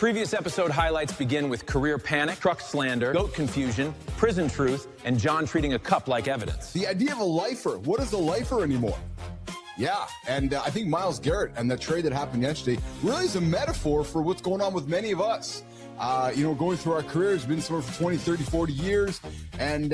Previous episode highlights begin with career panic, truck slander, goat confusion, prison truth, and Jon treating a cup like evidence. The idea of a lifer. What is a lifer anymore? Yeah, and I think Myles Garrett and the trade that happened yesterday really is a metaphor for what's going on with many of us. Going through our careers, been somewhere for 20, 30, 40 years. And,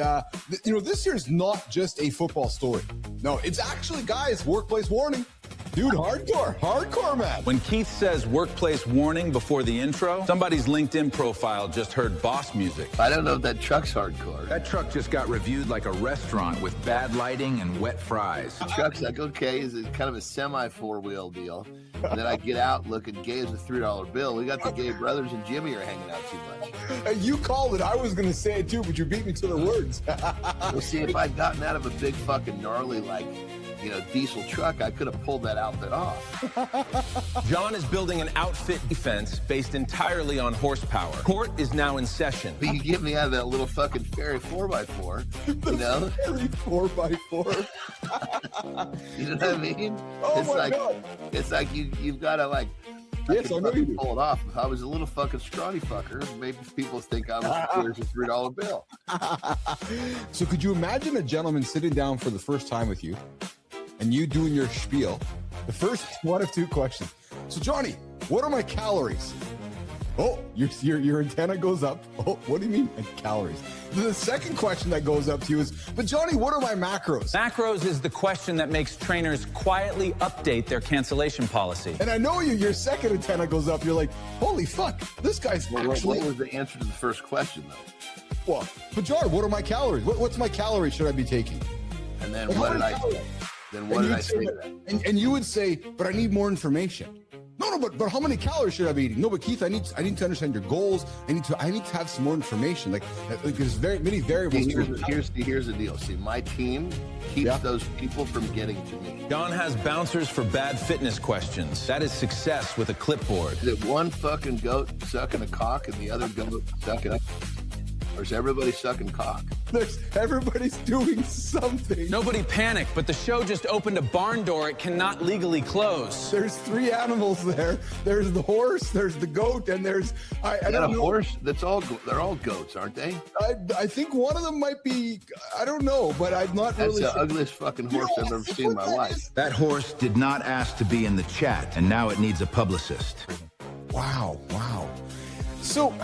this year is not just a football story. No, it's actually, guys, workplace warning. Dude, hardcore, man. When Keith says workplace warning before the intro, somebody's LinkedIn profile just heard boss music. I don't know if that truck's hardcore. That truck just got reviewed like a restaurant with bad lighting and wet fries. The truck's like, okay, is it kind of a semi-four-wheel deal? And then I get out, look at Gay as a $3 bill. We got the Gay brothers and Jimmy are hanging out too much. You called it. I was going to say it too, but you beat me to the words. Well, see, if I'd gotten out of a big fucking gnarly, diesel truck, I could have pulled that outfit off. Jon is building an outfit defense based entirely on horsepower. Court is now in session. But you get me out of that little fucking Ferry 4x4, you know? Ferry 4x4. You know what I mean? Oh, it's God. It's like you've got to yes, I know you do. Pull it off. If I was a little fucking scrawny fucker, maybe people think I was a $3 bill. So could you imagine a gentleman sitting down for the first time with you and you doing your spiel? The first one of two questions. So Johnny, what are my calories? Oh, your antenna goes up. Oh, what do you mean calories? The second question that goes up to you is, but Johnny, what are my macros? Macros is the question that makes trainers quietly update their cancellation policy. And I know your second antenna goes up. You're like, holy fuck, this guy's actually... What was the answer to the first question, though? Well, but Jon, what are my calories? What's my calories should I be taking? And then what did I say? Then what did I say to that? And you would say, but I need more information. No, but how many calories should I be eating? No, but Keith, I need to understand your goals. I need to have some more information. Like there's very many variables. Here's the deal. See, my team keeps those people from getting to me. Jon has bouncers for bad fitness questions. That is success with a clipboard. Is it one fucking goat sucking a cock and the other goat sucking up? Or is everybody sucking cock? Everybody's doing something. Nobody panic, but the show just opened a barn door it cannot legally close. There's three animals there. There's the horse, there's the goat, and there's... I don't know. Horse? They're all goats, aren't they? I think one of them might be... I don't know, but I'm not really... That's the ugliest fucking horse I've ever seen in my life. That horse did not ask to be in the chat, and now it needs a publicist. Wow. So...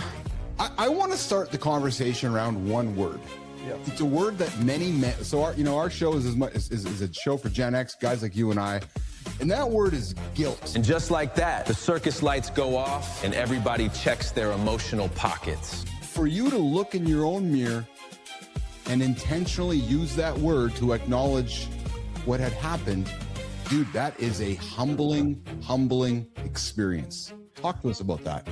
I want to start the conversation around one word. Yeah. It's a word that many men. So our show is a show for Gen X guys like you and I, and that word is guilt. And just like that, the circus lights go off, and everybody checks their emotional pockets. For you to look in your own mirror and intentionally use that word to acknowledge what had happened, dude, that is a humbling experience. Talk to us about that.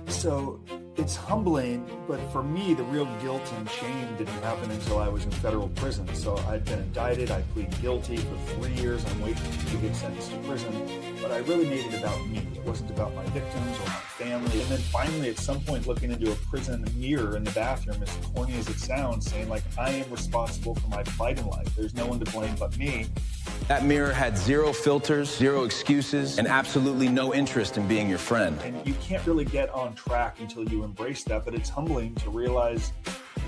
So it's humbling, but for me, the real guilt and shame didn't happen until I was in federal prison. So I'd been indicted, I plead guilty for 3 years, I'm waiting to get sentenced to prison. But I really made it about me. It wasn't about my victims or my family. And then finally, at some point, looking into a prison mirror in the bathroom, as corny as it sounds, saying I am responsible for my plight in life. There's no one to blame but me. That mirror had zero filters, zero excuses, and absolutely no interest in being your friend. And you can't really get on track until you embrace that, but it's humbling to realize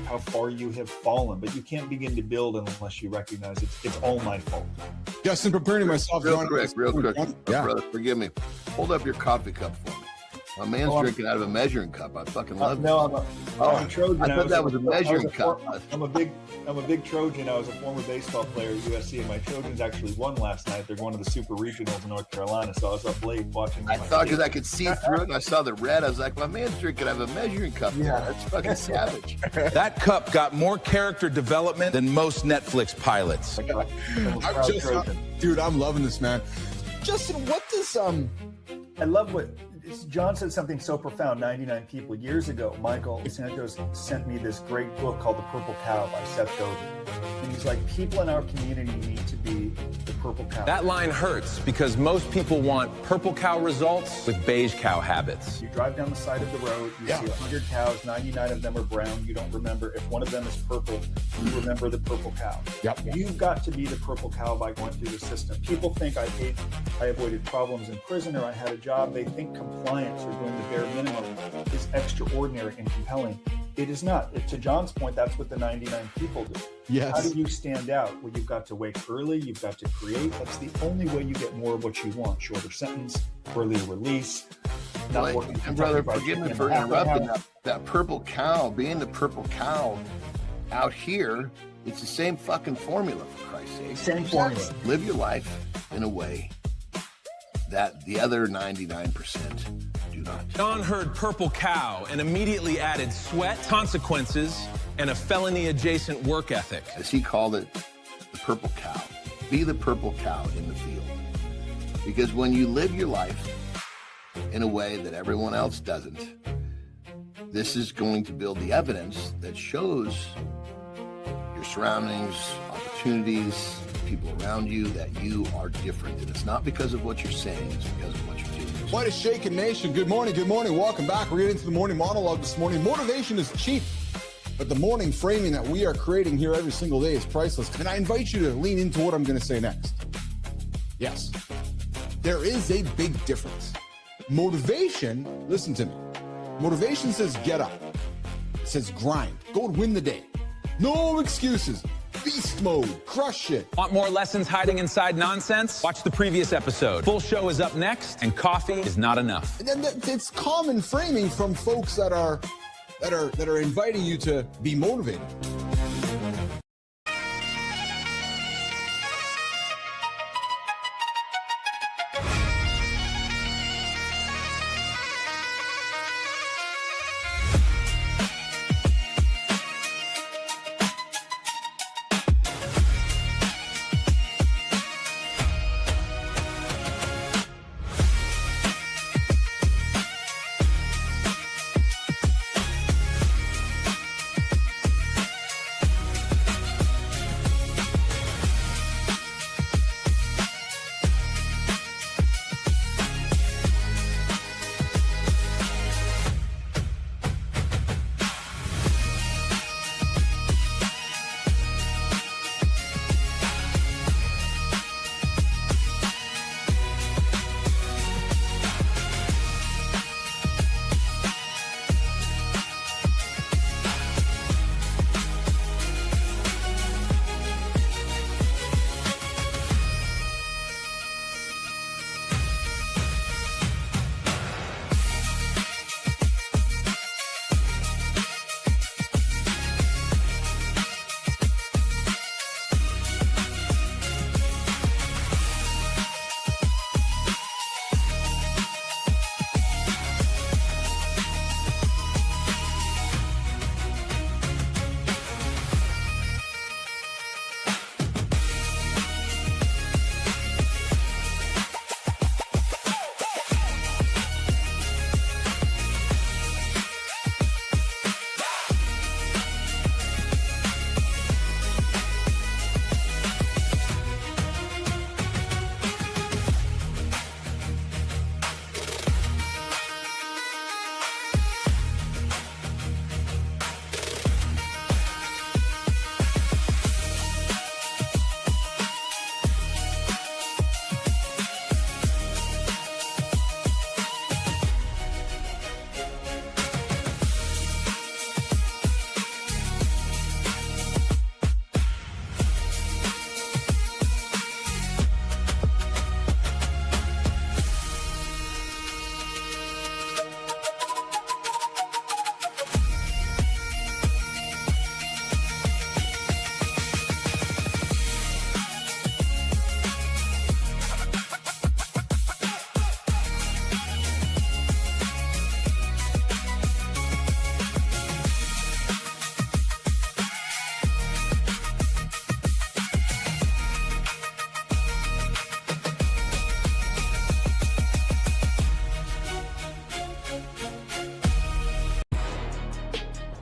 how far you have fallen. But you can't begin to build unless you recognize it's all my fault. Justin, preparing myself. Real quick. Yeah. Brother, forgive me. Hold up your coffee cup for me. My man's drinking out of a measuring cup. I fucking love it. No, I'm a Trojan. I thought that was a measuring cup. I'm a big Trojan. I was a former baseball player at USC, and my Trojans actually won last night. They're going to the Super Regionals in North Carolina, so I was up late watching. I thought because I could see through it, and I saw the red. I was like, my man's drinking out of a measuring cup. Yeah, that's fucking savage. That cup got more character development than most Netflix pilots. Dude, I'm loving this, man. Justin, what does I love what Jon said something so profound 99 people years ago. Michael Santos sent me this great book called The Purple Cow by Seth Godin. And he's like, people in our community need to be the purple cow. That line hurts because most people want purple cow results with beige cow habits. You drive down the side of the road, you see 100 cows, 99 of them are brown. You don't remember. If one of them is purple, you remember the purple cow. You've got to be the purple cow by going through the system. People think I avoided problems in prison or I had a job. They think compliance or doing the bare minimum is extraordinary and compelling. It is not. To Jon's point, that's what the 99 people do. Yes. How do you stand out? Well, you've got to wake early. You've got to create. That's the only way you get more of what you want. Shorter sentence, earlier release, not working. And brother, forgive me for interrupting. That purple cow, being the purple cow out here, it's the same fucking formula, for Christ's sake. Same formula. Live your life in a way that the other 99% do not. Jon heard purple cow and immediately added sweat, consequences, and a felony-adjacent work ethic. As he called it, the purple cow. Be the purple cow in the field. Because when you live your life in a way that everyone else doesn't, this is going to build the evidence that shows your surroundings, opportunities, people around you, that you are different. And it's not because of what you're saying, it's because of what you're doing. What is shaking nation? Good morning, good morning. Welcome back. We're getting into the morning monologue this morning. Motivation is cheap, but the morning framing that we are creating here every single day is priceless. And I invite you to lean into what I'm going to say next. Yes, there is a big difference. Motivation, listen to me. Motivation says get up. It says grind. Go and win the day. No excuses. Beast mode. Crush it. Want more lessons hiding inside nonsense? Watch the previous episode. Full show is up next, and coffee is not enough. And it's common framing from folks that are inviting you to be motivated.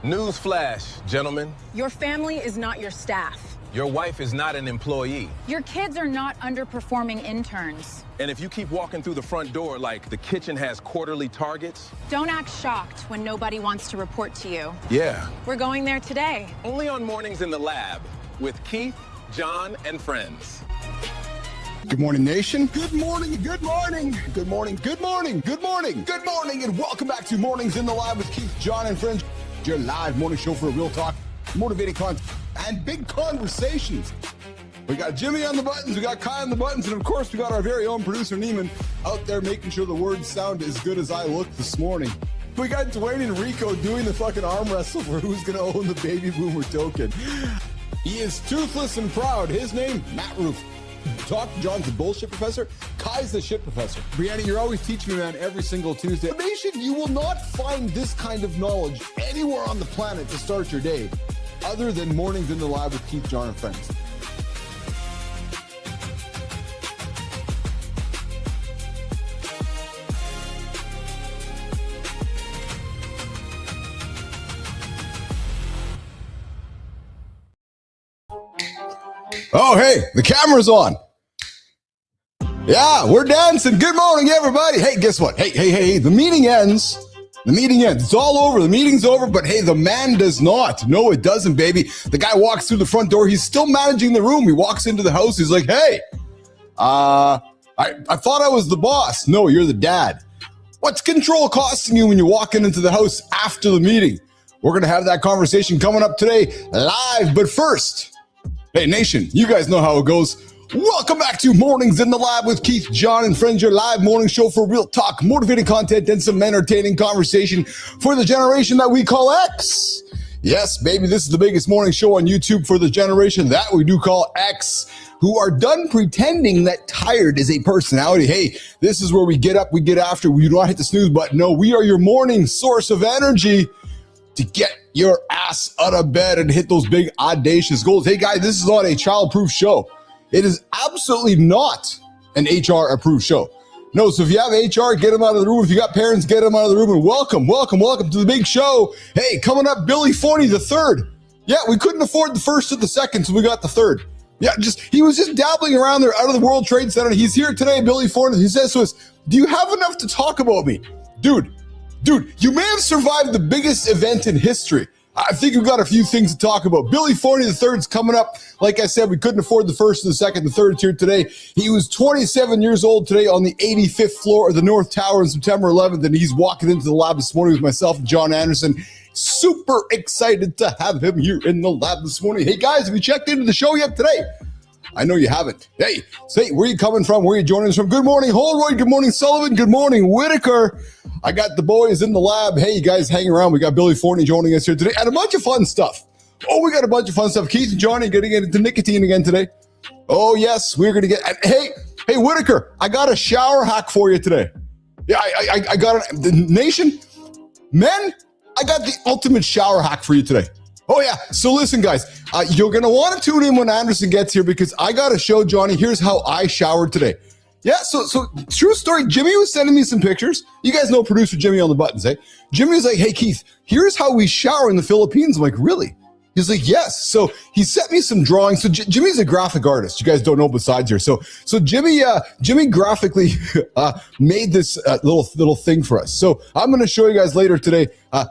Newsflash, gentlemen. Your family is not your staff. Your wife is not an employee. Your kids are not underperforming interns. And if you keep walking through the front door like the kitchen has quarterly targets... Don't act shocked when nobody wants to report to you. Yeah. We're going there today. Only on Mornings in the Lab with Keith, Jon, and friends. Good morning, nation. Good morning, good morning, good morning, good morning, good morning, good morning, and welcome back to Mornings in the Lab with Keith, John, and Friends, your live morning show for real talk, motivating content, and big conversations. We got Jimmy on the buttons, we got Kai on the buttons, and of course, we got our very own producer, Neiman, out there making sure the words sound as good as I look this morning. We got Dwayne and Rico doing the fucking arm wrestle for who's going to own the baby boomer token. He is toothless and proud. His name, Matt Roof. Talk John's the bullshit professor. Kai's the shit professor. Brianna, you're always teaching me, man, every single Tuesday. Nation, you will not find this kind of knowledge anywhere on the planet to start your day other than Mornings in the Lab with Keith, John, and Friends. Oh, hey, the camera's on. Yeah, we're dancing. Good morning, everybody. Hey, guess what? Hey, the meeting ends. The meeting ends. It's all over. The meeting's over, but hey, the man does not. No, it doesn't, baby. The guy walks through the front door. He's still managing the room. He walks into the house. He's like, hey, I thought I was the boss. No, you're the dad. What's control costing you when you're walking into the house after the meeting? We're going to have that conversation coming up today live, but first, hey, nation, you guys know how it goes. Welcome back to Mornings in the Lab with Keith, John, and Friends, your live morning show for real talk, motivating content, and some entertaining conversation for the generation that we call X. Yes, baby, this is the biggest morning show on YouTube for the generation that we do call X, who are done pretending that tired is a personality. Hey, this is where we get up, we get after, we do not hit the snooze button. No, we are your morning source of energy to get your ass out of bed and hit those big audacious goals. Hey guys, this is not a child-proof show. It is absolutely not an HR-approved show. No, so if you have HR, get them out of the room. If you got parents, get them out of the room. And welcome to the big show. Hey, coming up, Billy Forney the third. Yeah, we couldn't afford the first or the second, so we got the third. Yeah, he was just dabbling around there out of the World Trade Center. He's here today, Billy Forney. He says to us, do you have enough to talk about me? Dude, you may have survived the biggest event in history. I think we've got a few things to talk about. Billy Forney the third's coming up. Like I said, we couldn't afford the first and the second. The third's here today. He was 27 years old today on the 85th floor of the North Tower on September 11th, and he's walking into the lab this morning with myself and John Anderson. Super excited to have him here in the lab this morning. Hey, guys, have you checked into the show yet today? I know you haven't. Hey, say, where are you coming from? Where are you joining us from? Good morning, Holroyd. Good morning, Sullivan. Good morning, Whitaker. I got the boys in the lab. Hey, you guys hang around. We got Billy Forney joining us here today and a bunch of fun stuff. Oh, we got a bunch of fun stuff. Keith and Johnny going to get into nicotine again today. Oh, yes, we're going to get, hey, Whitaker, I got a shower hack for you today. Yeah, I got it. The nation, men, I got the ultimate shower hack for you today. Oh, yeah. So listen, guys, you're going to want to tune in when Anderson gets here because I got to show Johnny, here's how I showered today. Yeah, so true story. Jimmy was sending me some pictures. You guys know producer Jimmy on the buttons, eh? Jimmy was like, hey, Keith, here's how we shower in the Philippines. I'm like, really? He's like, yes. So he sent me some drawings. So Jimmy's a graphic artist. You guys don't know besides here. So Jimmy graphically made this little thing for us. So I'm going to show you guys later today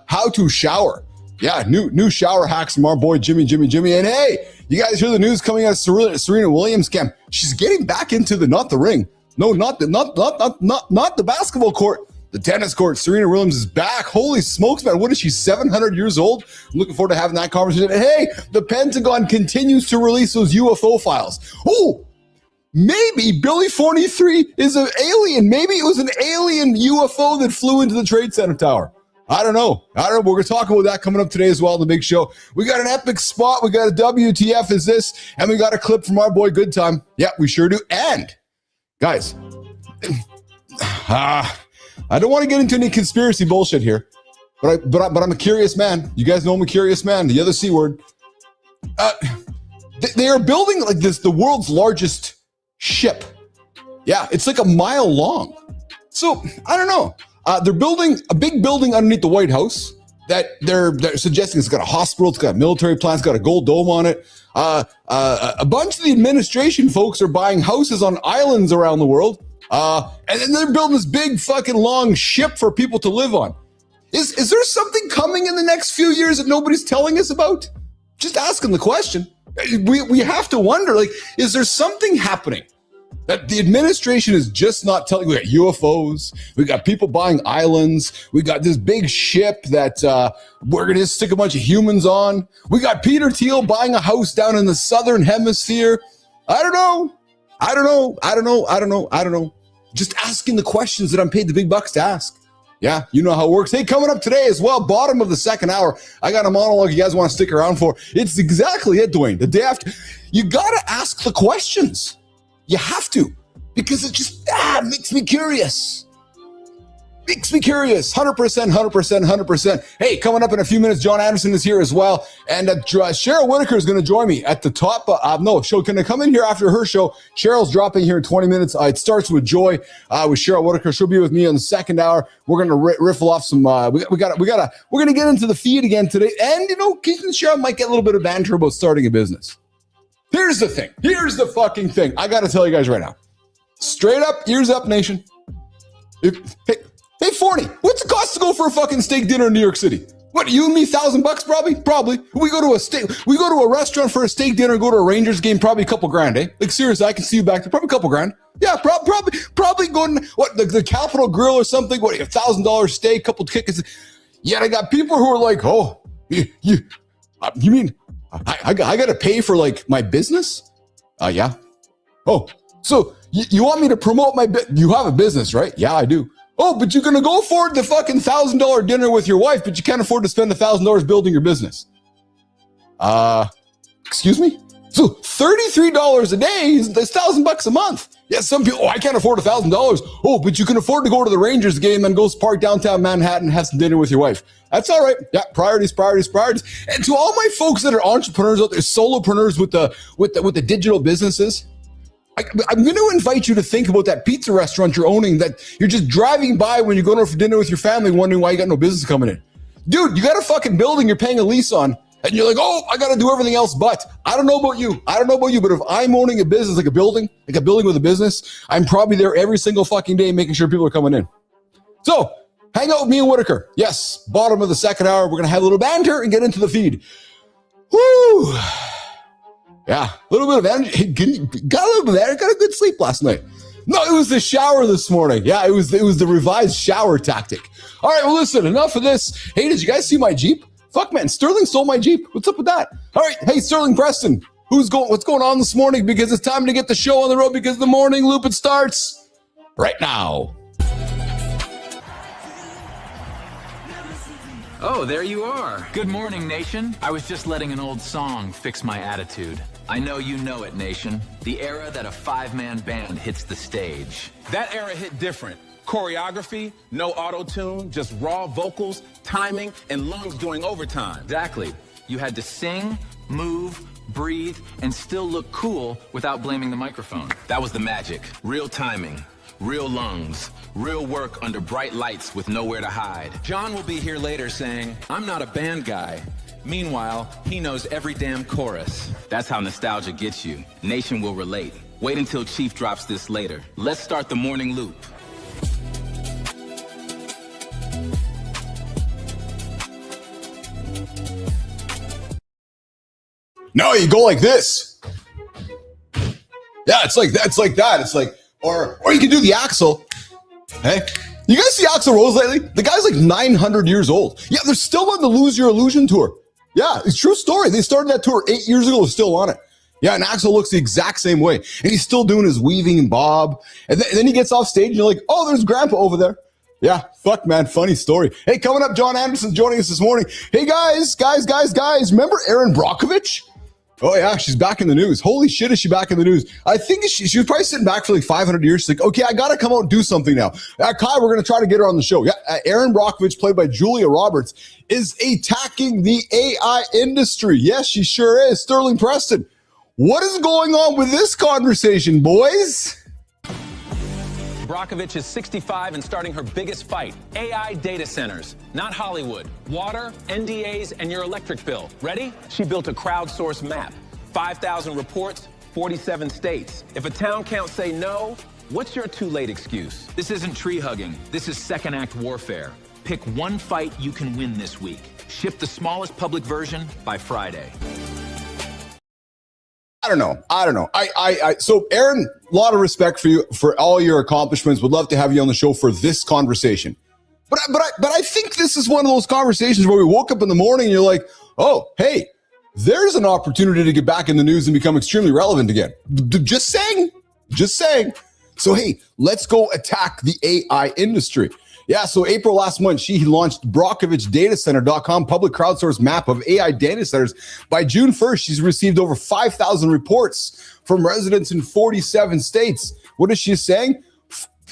how to shower. Yeah, new shower hacks from our boy Jimmy. And hey, you guys hear the news coming out of Serena Williams' camp. She's getting back into not the ring. No, not the basketball court, the tennis court. Serena Williams is back. Holy smokes, man. What is she, 700 years old? I'm looking forward to having that conversation. And hey, the Pentagon continues to release those UFO files. Oh, maybe Billy 43 is an alien. Maybe it was an alien UFO that flew into the Trade Center tower. I don't know. We're going to talk about that coming up today as well in the big show. We got an epic spot. We got a WTF is this, and we got a clip from our boy Good Time. Yeah, we sure do. And guys, I don't want to get into any conspiracy bullshit here, but I'm a curious man. You guys know I'm a curious man. The other C word. They are building like this, the world's largest ship. Yeah, it's like a mile long. So I don't know. They're building a big building underneath the White House that they're suggesting it's got a hospital, it's got a military plant, it's got a gold dome on it. A bunch of the administration folks are buying houses on islands around the world. And then they're building this big fucking long ship for people to live on. Is there something coming in the next few years that nobody's telling us about? Just asking the question. We have to wonder, like, is there something happening? That the administration is just not telling. We got UFOs. We got people buying islands. We got this big ship that we're going to just stick a bunch of humans on. We got Peter Thiel buying a house down in the southern hemisphere. I don't know. Just asking the questions that I'm paid the big bucks to ask. Yeah, you know how it works. Hey, coming up today as well, bottom of the second hour, I got a monologue you guys want to stick around for. It's exactly it, Dwayne. The day after, you got to ask the questions. You have to, because it just makes me curious. 100%. Hey, coming up in a few minutes, John Anderson is here as well. And Cheryl Whitaker is going to join me at the top. She'll going to come in here after her show. Cheryl's dropping here in 20 minutes. It starts with Joy with Cheryl Whitaker. She'll be with me on the second hour. We're going to riffle off some, we're going to get into the feed again today. And, Keith and Cheryl might get a little bit of banter about starting a business. Here's the thing. Here's the fucking thing. I got to tell you guys right now. Straight up, ears up, nation. Hey, Forney, what's it cost to go for a fucking steak dinner in New York City? What, you and me, $1,000 probably? We go to a restaurant for a steak dinner, go to a Rangers game, probably a couple grand, eh? Like, seriously, I can see you back there, probably a couple grand. Yeah, probably going, the Capitol Grill or something, $1,000 steak, couple tickets. Yet I got people who are like, oh, you mean I got to pay for, like, my business? Yeah. Oh, so you want me to promote my you have a business, right? Yeah, I do. Oh, but you're going to go afford the fucking $1,000 dinner with your wife, but you can't afford to spend $1,000 building your business. Excuse me? So $33 a day is $1,000 a month. Yeah, some people, I can't afford $1,000. Oh, but you can afford to go to the Rangers game and go park downtown Manhattan and have some dinner with your wife. That's all right. Yeah, priorities. And to all my folks that are entrepreneurs out there, solopreneurs with the digital businesses, I'm going to invite you to think about that pizza restaurant you're owning that you're just driving by when you're going over for dinner with your family wondering why you got no business coming in. Dude, you got a fucking building you're paying a lease on and you're like, oh, I got to do everything else but. I don't know about you, but if I'm owning a business like a building with a business, I'm probably there every single fucking day making sure people are coming in. So hang out with me and Whitaker. Yes, bottom of the second hour, we're going to have a little banter and get into the feed. Woo! Yeah, a little bit of energy. Got a little bit of energy. Got a good sleep last night. No, it was the shower this morning. Yeah, it was the revised shower tactic. All right, well, listen, enough of this. Hey, did you guys see my Jeep? Fuck, man, Sterling stole my Jeep. What's up with that? All right, hey, Sterling Preston, what's going on this morning? Because it's time to get the show on the road because the morning loop, it starts right now. Oh, there you are. Good morning, nation. I was just letting an old song fix my attitude. I know you know it, nation. The era that a five-man band hits the stage. That era hit different. Choreography, no auto-tune, just raw vocals, timing, and lungs doing overtime. Exactly. You had to sing, move, breathe, and still look cool without blaming the microphone. That was the magic. Real timing, real lungs, real work under bright lights with nowhere to hide. John will be here later saying, I'm not a band guy. Meanwhile, he knows every damn chorus. That's how nostalgia gets you. Nation will relate. Wait until Chief drops this later. Let's start the morning loop. No, you go like this. Yeah, it's like that. It's like, or you can do the Axl. Hey, you guys see Axl Rose lately? The guy's like 900 years old. Yeah, they're still on the Lose Your Illusion tour. Yeah, it's a true story. They started that tour 8 years ago, still on it. Yeah, and Axl looks the exact same way. And he's still doing his weaving bob. And then he gets off stage and you're like, oh, there's Grandpa over there. Yeah, fuck, man, funny story. Hey, coming up, John Anderson joining us this morning. Hey, guys, remember Erin Brockovich? Oh, yeah, she's back in the news. Holy shit, is she back in the news? I think she was probably sitting back for like 500 years. She's like, okay, I got to come out and do something now. Kai, we're going to try to get her on the show. Yeah, Erin Brockovich, played by Julia Roberts, is attacking the AI industry. Yes, she sure is. Sterling Preston, what is going on with this conversation, boys? Brockovich is 65 and starting her biggest fight, AI data centers, not Hollywood. Water, NDAs, and your electric bill. Ready? She built a crowdsourced map, 5,000 reports, 47 states. If a town can't say no, what's your too late excuse? This isn't tree hugging. This is second act warfare. Pick one fight you can win this week. Ship the smallest public version by Friday. I don't know. So Aaron, a lot of respect for you for all your accomplishments. Would love to have you on the show for this conversation. But I think this is one of those conversations where we woke up in the morning and you're like, oh, hey, there's an opportunity to get back in the news and become extremely relevant again. Just saying. So, hey, let's go attack the AI industry. Yeah, so April last month, she launched BrockovichDataCenter.com public crowdsourced map of AI data centers. By June 1st, she's received over 5,000 reports from residents in 47 states. What is she saying?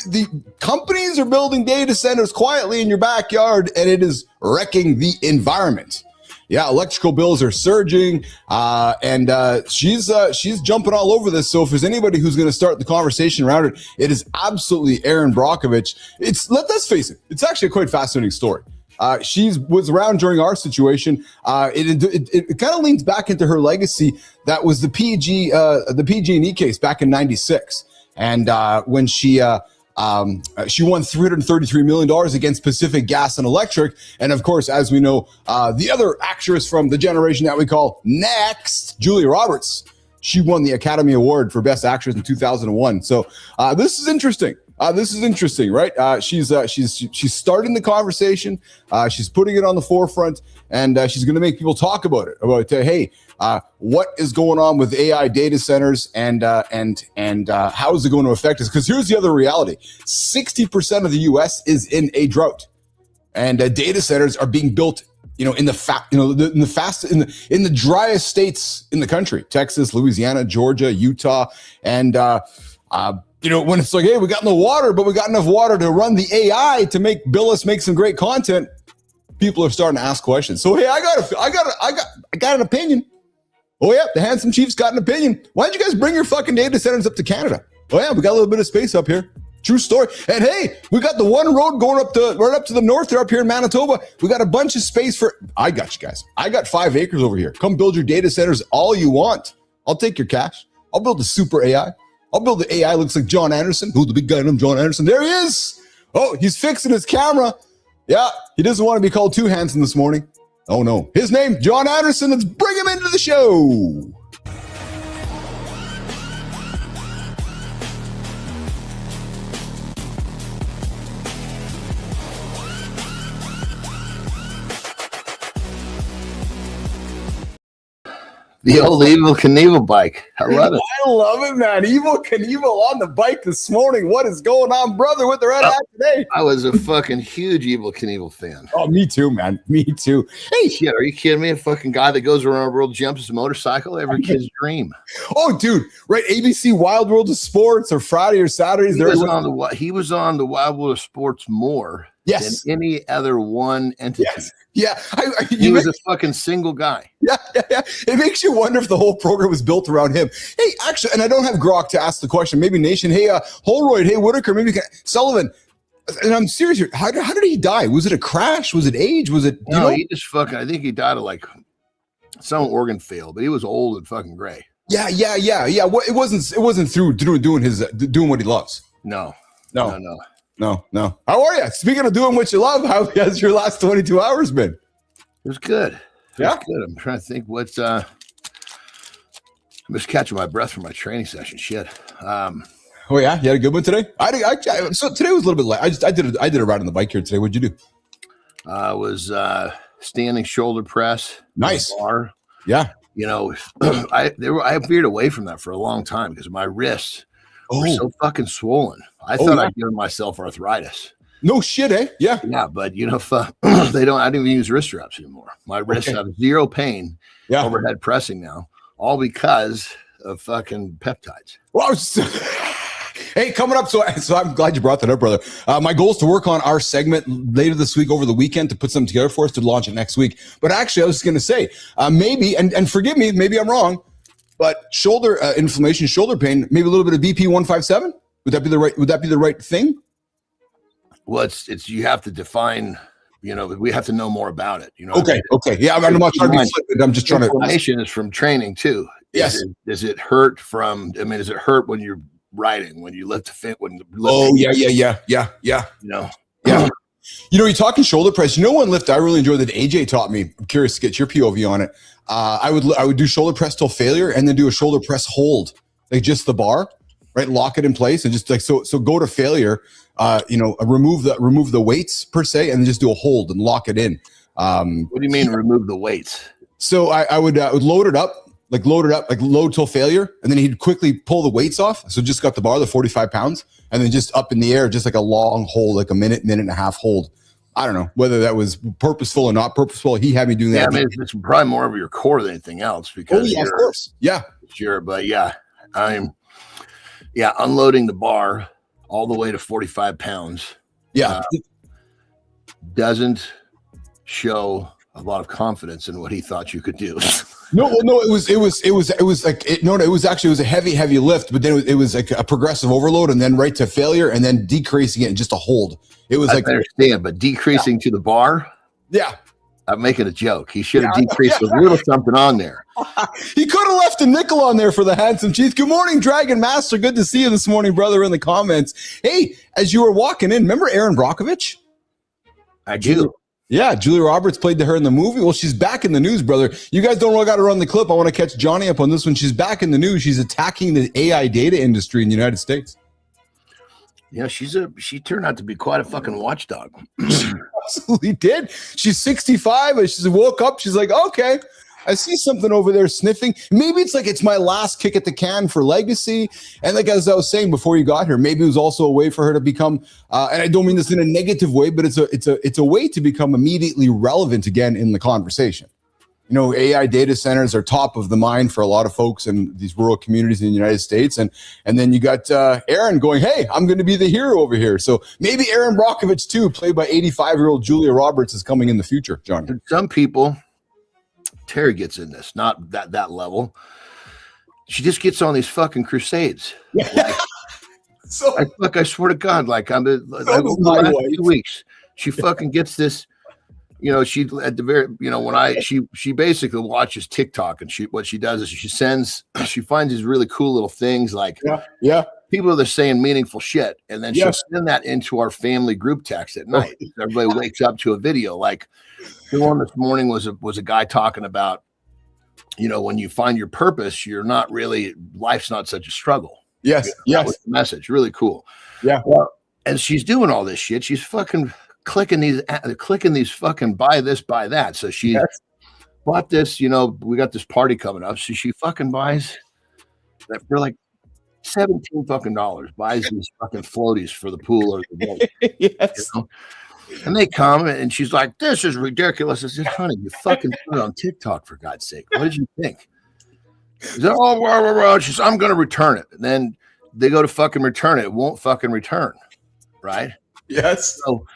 The companies are building data centers quietly in your backyard, and it is wrecking the environment. Yeah, electrical bills are surging, and she's jumping all over this. So if there's anybody who's going to start the conversation around it, it is absolutely Erin Brockovich. Let's face it, it's actually a quite fascinating story. She was around during our situation. It kind of leans back into her legacy. That was the PG&E case back in '96, and when she won $333 million against Pacific Gas and Electric. And of course, as we know, the other actress from the generation that we call Next, Julia Roberts, she won the Academy Award for Best Actress in 2001. So this is interesting. Right? She's starting the conversation. She's putting it on the forefront, and she's going to make people talk about it. Hey, what is going on with AI data centers, and how is it going to affect us? Because here's the other reality: 60% of the U.S. is in a drought, and data centers are being built, in the driest states in the country: Texas, Louisiana, Georgia, Utah, and when it's like, hey, we got no water, but we got enough water to run the AI to make some great content. People are starting to ask questions. So hey, I got an opinion. Oh yeah, the handsome chief's got an opinion. Why don't you guys bring your fucking data centers up to Canada? Oh yeah, we got a little bit of space up here. True story. And hey, we got the one road going right up to the north there up here in Manitoba. We got a bunch of space I got you guys. I got 5 acres over here. Come build your data centers all you want. I'll take your cash. I'll build a super AI. I'll build the AI looks like John Anderson. Who's the big guy named John Anderson? There he is. Oh, he's fixing his camera. Yeah, he doesn't want to be called too handsome this morning. Oh no, his name, John Anderson. Let's bring him into the show. The old Evel Knievel bike. I love it. I love it, man. Evel Knievel on the bike this morning. What is going on, brother, with the red hat today? I was a fucking huge Evel Knievel fan. Oh, me too, man. Me too. Hey, shit, are you kidding me? A fucking guy that goes around the world, jumps his motorcycle, every kid's dream. Oh, dude, right? ABC Wild World of Sports, or Friday or Saturdays. He was on the Wild World of Sports more than any other one entity. Yes. Yeah, he was a fucking single guy. Yeah. It makes you wonder if the whole program was built around him. Hey, actually, and I don't have Grok to ask the question. Maybe Nation. Hey, Holroyd. Hey, Whitaker. Maybe Sullivan. And I'm serious here. How did he die? Was it a crash? Was it age? Was it? He just fucking. I think he died of like some organ fail, but he was old and fucking gray. Yeah. Well, it wasn't through doing what he loves. No. How are you? Speaking of doing what you love, how has your last 22 hours been? It was good. Good. I'm trying to think what's I'm just catching my breath from my training session. Shit. Oh yeah, you had a good one today. So today was a little bit light. I did a ride on the bike here today. What'd you do? I was standing shoulder press. Nice. Bar. Yeah. I veered away from that for a long time because my wrists were so fucking swollen. I thought I'd given myself arthritis. No shit, eh? Yeah. Yeah, but they don't. I don't even use wrist straps anymore. My wrists have zero pain. Yeah. Overhead pressing now, all because of fucking peptides. Well, hey, coming up. So I'm glad you brought that up, brother. My goal is to work on our segment later this week over the weekend to put something together for us to launch it next week. But actually, I was just going to say maybe, and forgive me, maybe I'm wrong, but shoulder inflammation, shoulder pain, maybe a little bit of BP 157. Would that be the right thing? Well, it's you have to define. We have to know more about it. Okay. Yeah, I'm not trying to be flippant. I'm just trying to. Inflammation is from training too. Yes. Does it hurt from? Does it hurt when you're riding? When you lift a fit? Yeah. Yeah. You're talking shoulder press. One lift I really enjoyed that AJ taught me. I'm curious to get your POV on it. I would do shoulder press till failure and then do a shoulder press hold, like just the bar, right? Lock it in place and just like so go to failure. Remove the weights per se, and then just do a hold and lock it in. What do you mean remove the weights? So I would load it up, like load till failure, and then he'd quickly pull the weights off. So just got the bar, the 45 pounds, and then just up in the air, just like a long hold, like a minute and a half hold. I don't know whether that was purposeful or not purposeful. He had me doing that. Yeah, I mean, it's probably more of your core than anything else because of course. Yeah. Sure. But unloading the bar all the way to 45 pounds. Yeah. Doesn't show a lot of confidence in what he thought you could do. No, it was a heavy lift, but then it was like a progressive overload and then right to failure and then decreasing it in just a hold. It was I understand, but decreasing to the bar. Yeah. I'm making a joke. He should have decreased a little something on there. He could have left a nickel on there for the handsome chief. Good morning, Dragon Master. Good to see you this morning, brother, in the comments. Hey, as you were walking in, remember Erin Brockovich? I do. Yeah, Julia Roberts played her in the movie. Well, she's back in the news, brother. You guys don't got to run the clip. I want to catch Johnny up on this one. She's back in the news. She's attacking the AI data industry in the United States. Yeah, she turned out to be quite a fucking watchdog. She absolutely did. She's 65 and she woke up. She's like, okay, I see something over there sniffing. Maybe it's my last kick at the can for legacy. And like as I was saying before you got here, maybe it was also a way for her to become, and I don't mean this in a negative way, but it's a way to become immediately relevant again in the conversation. AI data centers are top of the mind for a lot of folks in these rural communities in the United States. And then you got Erin going, hey, I'm going to be the hero over here. So maybe Erin Brockovich, too, played by 85-year-old Julia Roberts, is coming in the future, John. Some people, Terry gets in this, not that level. She just gets on these fucking crusades. Yeah. I swear to God, over the last 2 weeks, she fucking gets this. She at the very, when she basically watches TikTok and what she does is she finds these really cool little things like people that are saying meaningful shit. And then she'll send that into our family group text at night. Everybody wakes up to a video. Like the one this morning was a guy talking about, when you find your purpose, life's not such a struggle. Yes. That was the message. Really cool. Yeah. Well, and she's doing all this shit. She's fucking clicking these fucking buy this, buy that. So she bought this, we got this party coming up. So she fucking buys that for like $17 fucking buys these fucking floaties for the pool or the boat. Yes. And they come and she's like, this is ridiculous. I said, honey, you fucking put it on TikTok for God's sake. What did you think? She said, she said, I'm going to return it. And then they go to fucking return it. It won't fucking return. Right. Yes. So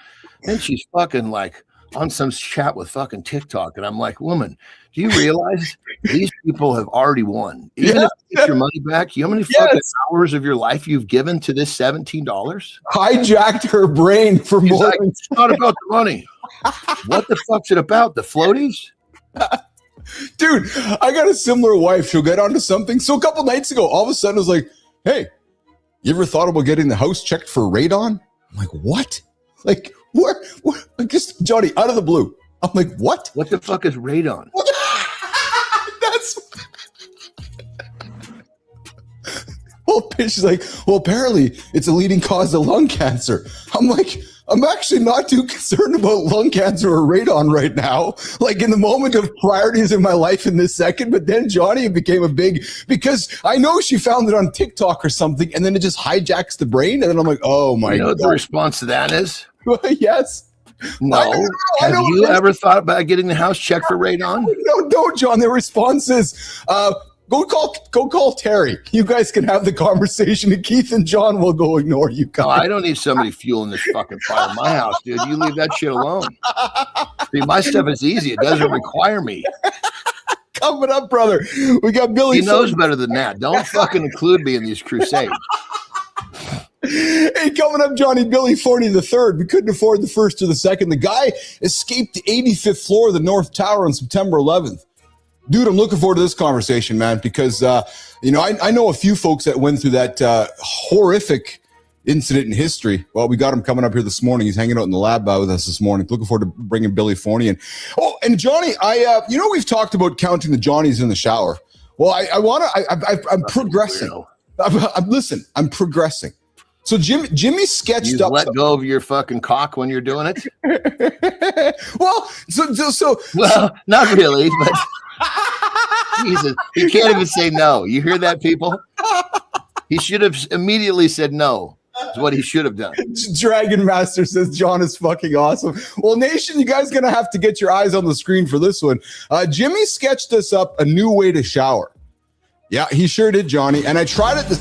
then she's fucking like on some chat with fucking TikTok. And I'm like, woman, do you realize these people have already won? Even if you get your money back, you know how many fucking hours of your life you've given to this $17? Hijacked her brain for She's more. Like, it's not about the money. What the fuck's it about? The floaties? Dude, I got a similar wife. She'll get onto something. So a couple nights ago, all of a sudden it was like, hey, you ever thought about getting the house checked for radon? I'm like, what? Like, what? Like, just Johnny, out of the blue. I'm like, what? What the fuck is radon? That's. Well, she's like, well, apparently it's a leading cause of lung cancer. I'm like, I'm actually not too concerned about lung cancer or radon right now. Like in the moment of priorities in my life in this second, but then Johnny became a big, because I know she found it on TikTok or something, and then it just hijacks the brain, and then I'm like, oh my God. You know what the response to that is? Yes. No. Have you ever thought about getting the house checked for radon? No, don't, John. The response is, go call Terry. You guys can have the conversation, and Keith and John will go ignore you guys. No, I don't need somebody fueling this fucking fire in my house, dude. You leave that shit alone. See, my stuff is easy. It doesn't require me. Coming up, brother. We got Billy. He knows better than that. Don't fucking include me in these crusades. Hey, coming up, Johnny, Billy Forney the third. We couldn't afford the first or the second. The guy escaped the 85th floor of the North Tower on September 11th. Dude, I'm looking forward to this conversation, man, because, I know a few folks that went through that horrific, incident in history. Well, we got him coming up here this morning. He's hanging out in the lab with us this morning. Looking forward to bringing Billy Forney in. Oh, and Johnny, we've talked about counting the Johnnies in the shower. Well, I'm progressing. I'm progressing. So Jimmy sketched up. Let go of your fucking cock when you're doing it. Well, well, not really, but Jesus, he can't even say no. You hear that, people? He should have immediately said no. Is what he should have done. Dragon Master says John is fucking awesome. Well, Nation, you guys gonna have to get your eyes on the screen for this one. Jimmy sketched us up a new way to shower. Yeah, he sure did, Johnny. And I tried it.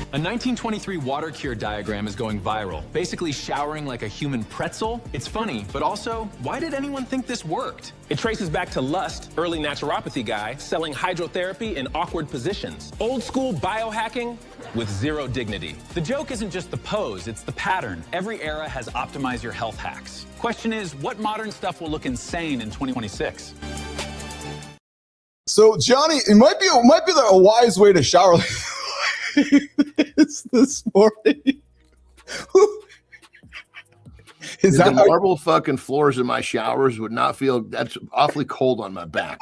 A 1923 water cure diagram is going viral, basically showering like a human pretzel. It's funny, but also, why did anyone think this worked? It traces back to Lust, early naturopathy guy, selling hydrotherapy in awkward positions. Old school biohacking with zero dignity. The joke isn't just the pose, it's the pattern. Every era has optimized your health hacks. Question is, what modern stuff will look insane in 2026? So, Johnny, it might be a wise way to shower. This morning. Is that the marble fucking floors in my showers would not feel that's awfully cold on my back.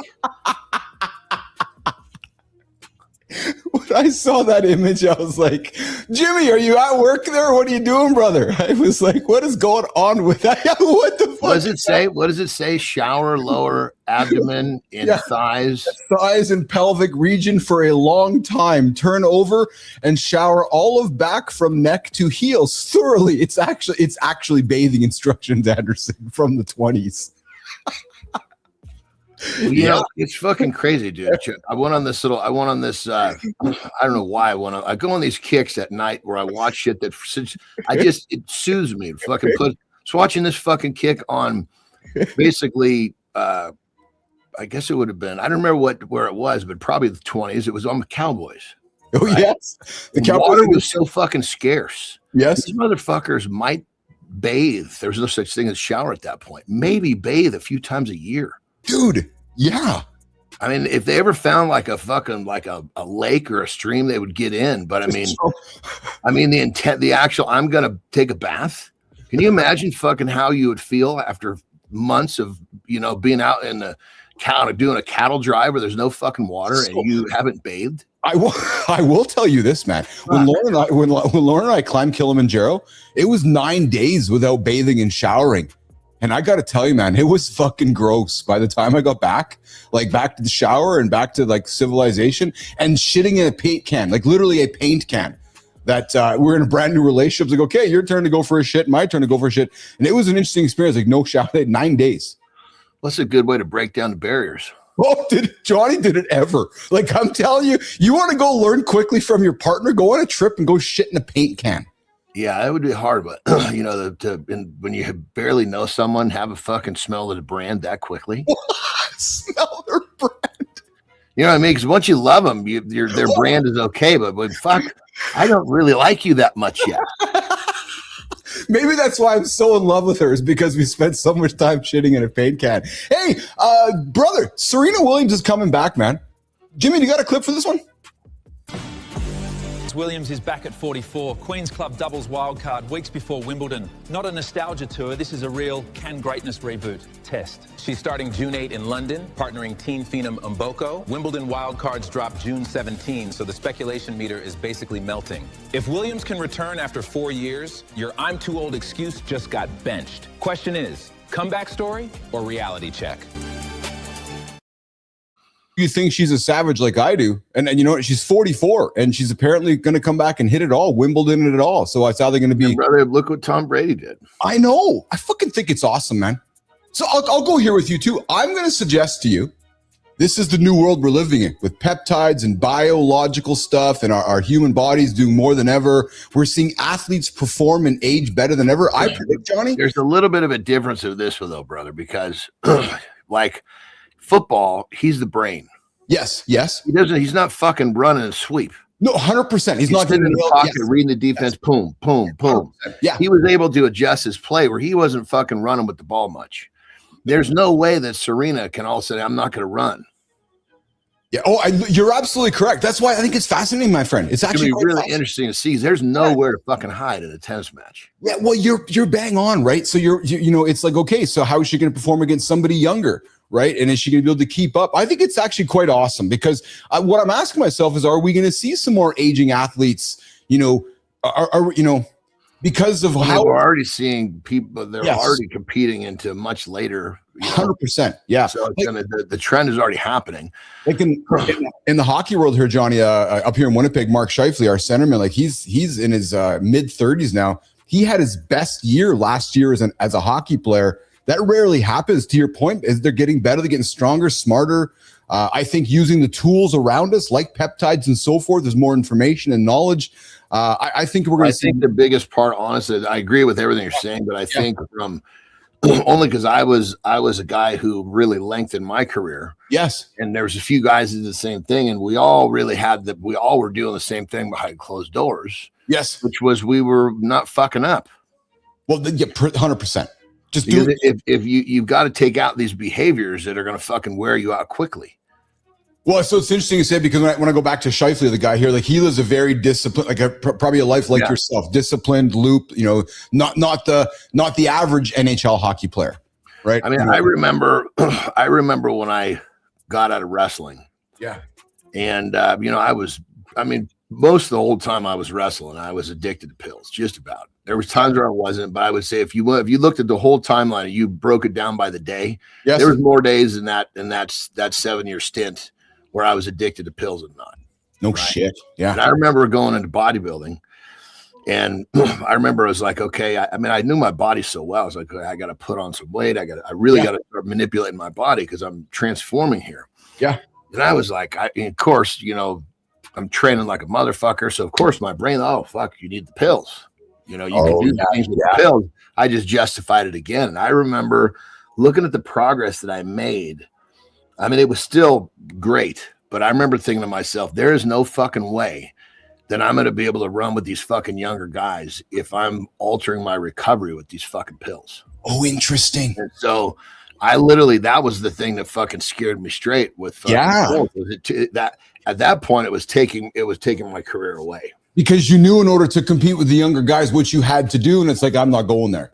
When I saw that image, I was like, Jimmy, are you at work there? What are you doing, brother? I was like, what is going on with that? What the fuck? What does it say? What does it say? Shower lower abdomen in thighs. Thighs and pelvic region for a long time. Turn over and shower all of back from neck to heels thoroughly. It's actually bathing instructions, Anderson, from the 20s. Yeah, it's fucking crazy, dude. I went on this I don't know why I go on these kicks at night where I watch shit that it soothes me. So watching this fucking kick on basically, I guess it would have been, I don't remember where it was, but probably the 20s. It was on the Cowboys. Oh, right? Yes. The water was so fucking scarce. Yes. These motherfuckers might bathe. There's no such thing as shower at that point. Maybe bathe a few times a year. Dude, yeah. I mean, if they ever found like a fucking a lake or a stream, they would get in. But I mean, the actual I'm gonna take a bath. Can you imagine fucking how you would feel after months of being out in the cow doing a cattle drive where there's no fucking water and you haven't bathed? I will tell you this, man. When Lauren and I climbed Kilimanjaro, it was 9 days without bathing and showering. And I got to tell you, man, it was fucking gross by the time I got back to the shower and back to like civilization and shitting in a paint can, like literally a paint can that we're in a brand new relationship. Like, okay, your turn to go for a shit, my turn to go for a shit. And it was an interesting experience. Like no shower, 9 days. What's a good way to break down the barriers? Oh, Johnny did it ever. Like I'm telling you, you want to go learn quickly from your partner, go on a trip and go shit in a paint can. Yeah, it would be hard, but when you barely know someone, have a fucking smell of the brand that quickly. Smell their brand. You know what I mean? Because once you love them, their brand is okay. But fuck, I don't really like you that much yet. Maybe that's why I'm so in love with her, is because we spent so much time shitting in a paint can. Hey, brother, Serena Williams is coming back, man. Jimmy, you got a clip for this one? Williams is back at 44. Queen's Club doubles wildcard weeks before Wimbledon. Not a nostalgia tour. This is a real can greatness reboot test. She's starting June 8 in London, partnering teen phenom Mboko. Wimbledon wildcards drop June 17, so the speculation meter is basically melting. If Williams can return after 4 years, your I'm too old excuse just got benched. Question is, comeback story or reality check? You think she's a savage like I do, and you know what? She's 44, and she's apparently going to come back and hit it all, Wimbledon and it all. So it's either going to be. Yeah, brother, look what Tom Brady did. I know. I fucking think it's awesome, man. So I'll go here with you too. I'm going to suggest to you, this is the new world we're living in with peptides and biological stuff, and our human bodies doing more than ever. We're seeing athletes perform and age better than ever. I predict, Johnny. There's a little bit of a difference of this, though, brother, because like. Football, he's the brain. Yes. He's not fucking running a sweep. No, 100%. He's not sitting in the pocket, reading the defense. Boom. Yeah. He was able to adjust his play where he wasn't fucking running with the ball much. There's no way that Serena can all say, I'm not going to run. Yeah. Oh, you're absolutely correct. That's why I think it's fascinating, my friend. It's actually really interesting to see. There's nowhere to fucking hide in a tennis match. Yeah. Well, you're bang on, right? So you know, it's like, okay, so how is she going to perform against somebody younger, right? And is she going to be able to keep up? I think it's actually quite awesome because what I'm asking myself is, are we going to see some more aging athletes? You know, are you know, because of how we're already seeing people, they're Yes. already competing into much later. 100%. Yeah. So it's the trend is already happening. Like in the hockey world here, Johnny, up here in Winnipeg, Mark Scheifele, our centerman, like he's in his mid 30s now. He had his best year last year as a hockey player. That rarely happens. To your point, as they're getting better, they're getting stronger, smarter. I think using the tools around us, like peptides and so forth, there's more information and knowledge. I think we're going to see. I think the biggest part, honestly, I agree with everything you're saying, but I think from only because I was a guy who really lengthened my career. Yes. And there was a few guys who did the same thing, and we all were doing the same thing behind closed doors. Yes. Which was we were not fucking up. Well, 100%. Just because do it. If you've got to take out these behaviors that are going to fucking wear you out quickly. Well, so it's interesting you say, because when I go back to Scheifele, the guy here, like he lives a very disciplined, like probably a life like yourself, disciplined, loop, you know, not the average NHL hockey player, right? I mean, I remember when I got out of wrestling. Yeah. And, you know, most of the whole time I was wrestling, I was addicted to pills, just about. There was times where I wasn't, but I would say if you looked at the whole timeline and you broke it down by the day, there was more days in that 7-year stint where I was addicted to pills than not. No shit. Yeah. And I remember going into bodybuilding, and I remember I was like, okay, I mean, I knew my body so well. I was like, I got to put on some weight. I really got to start manipulating my body because I'm transforming here. Yeah. And I was like, of course, you know, I'm training like a motherfucker. So of course my brain, oh fuck, you need the pills. You know, you can do things with the pills. I just justified it again. And I remember looking at the progress that I made. I mean, it was still great, but I remember thinking to myself, there is no fucking way that I'm going to be able to run with these fucking younger guys if I'm altering my recovery with these fucking pills. Oh, interesting. And so I literally, that was the thing that fucking scared me straight with fucking pills. That at that point it was taking my career away. Because you knew in order to compete with the younger guys what you had to do, and it's like, I'm not going there.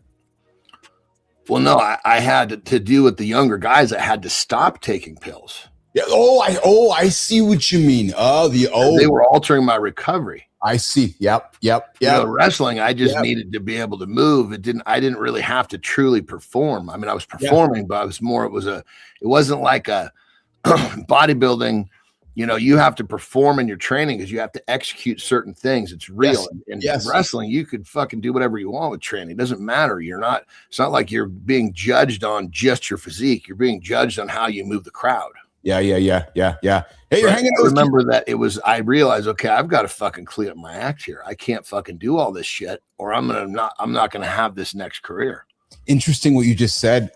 Well, no, I had to do with the younger guys. I had to stop taking pills. Yeah. I see what you mean. They were altering my recovery. I see. Yep. You know, wrestling, I just needed to be able to move. I didn't really have to truly perform. I mean, I was performing, but it wasn't like a bodybuilding. You know, you have to perform in your training because you have to execute certain things. It's real. And wrestling, you could fucking do whatever you want with training. It doesn't matter. It's not like you're being judged on just your physique. You're being judged on how you move the crowd. Yeah. Hey, you're hanging out. Remember that I realized, okay, I've got to fucking clean up my act here. I can't fucking do all this shit, or I'm not going to have this next career. Interesting what you just said.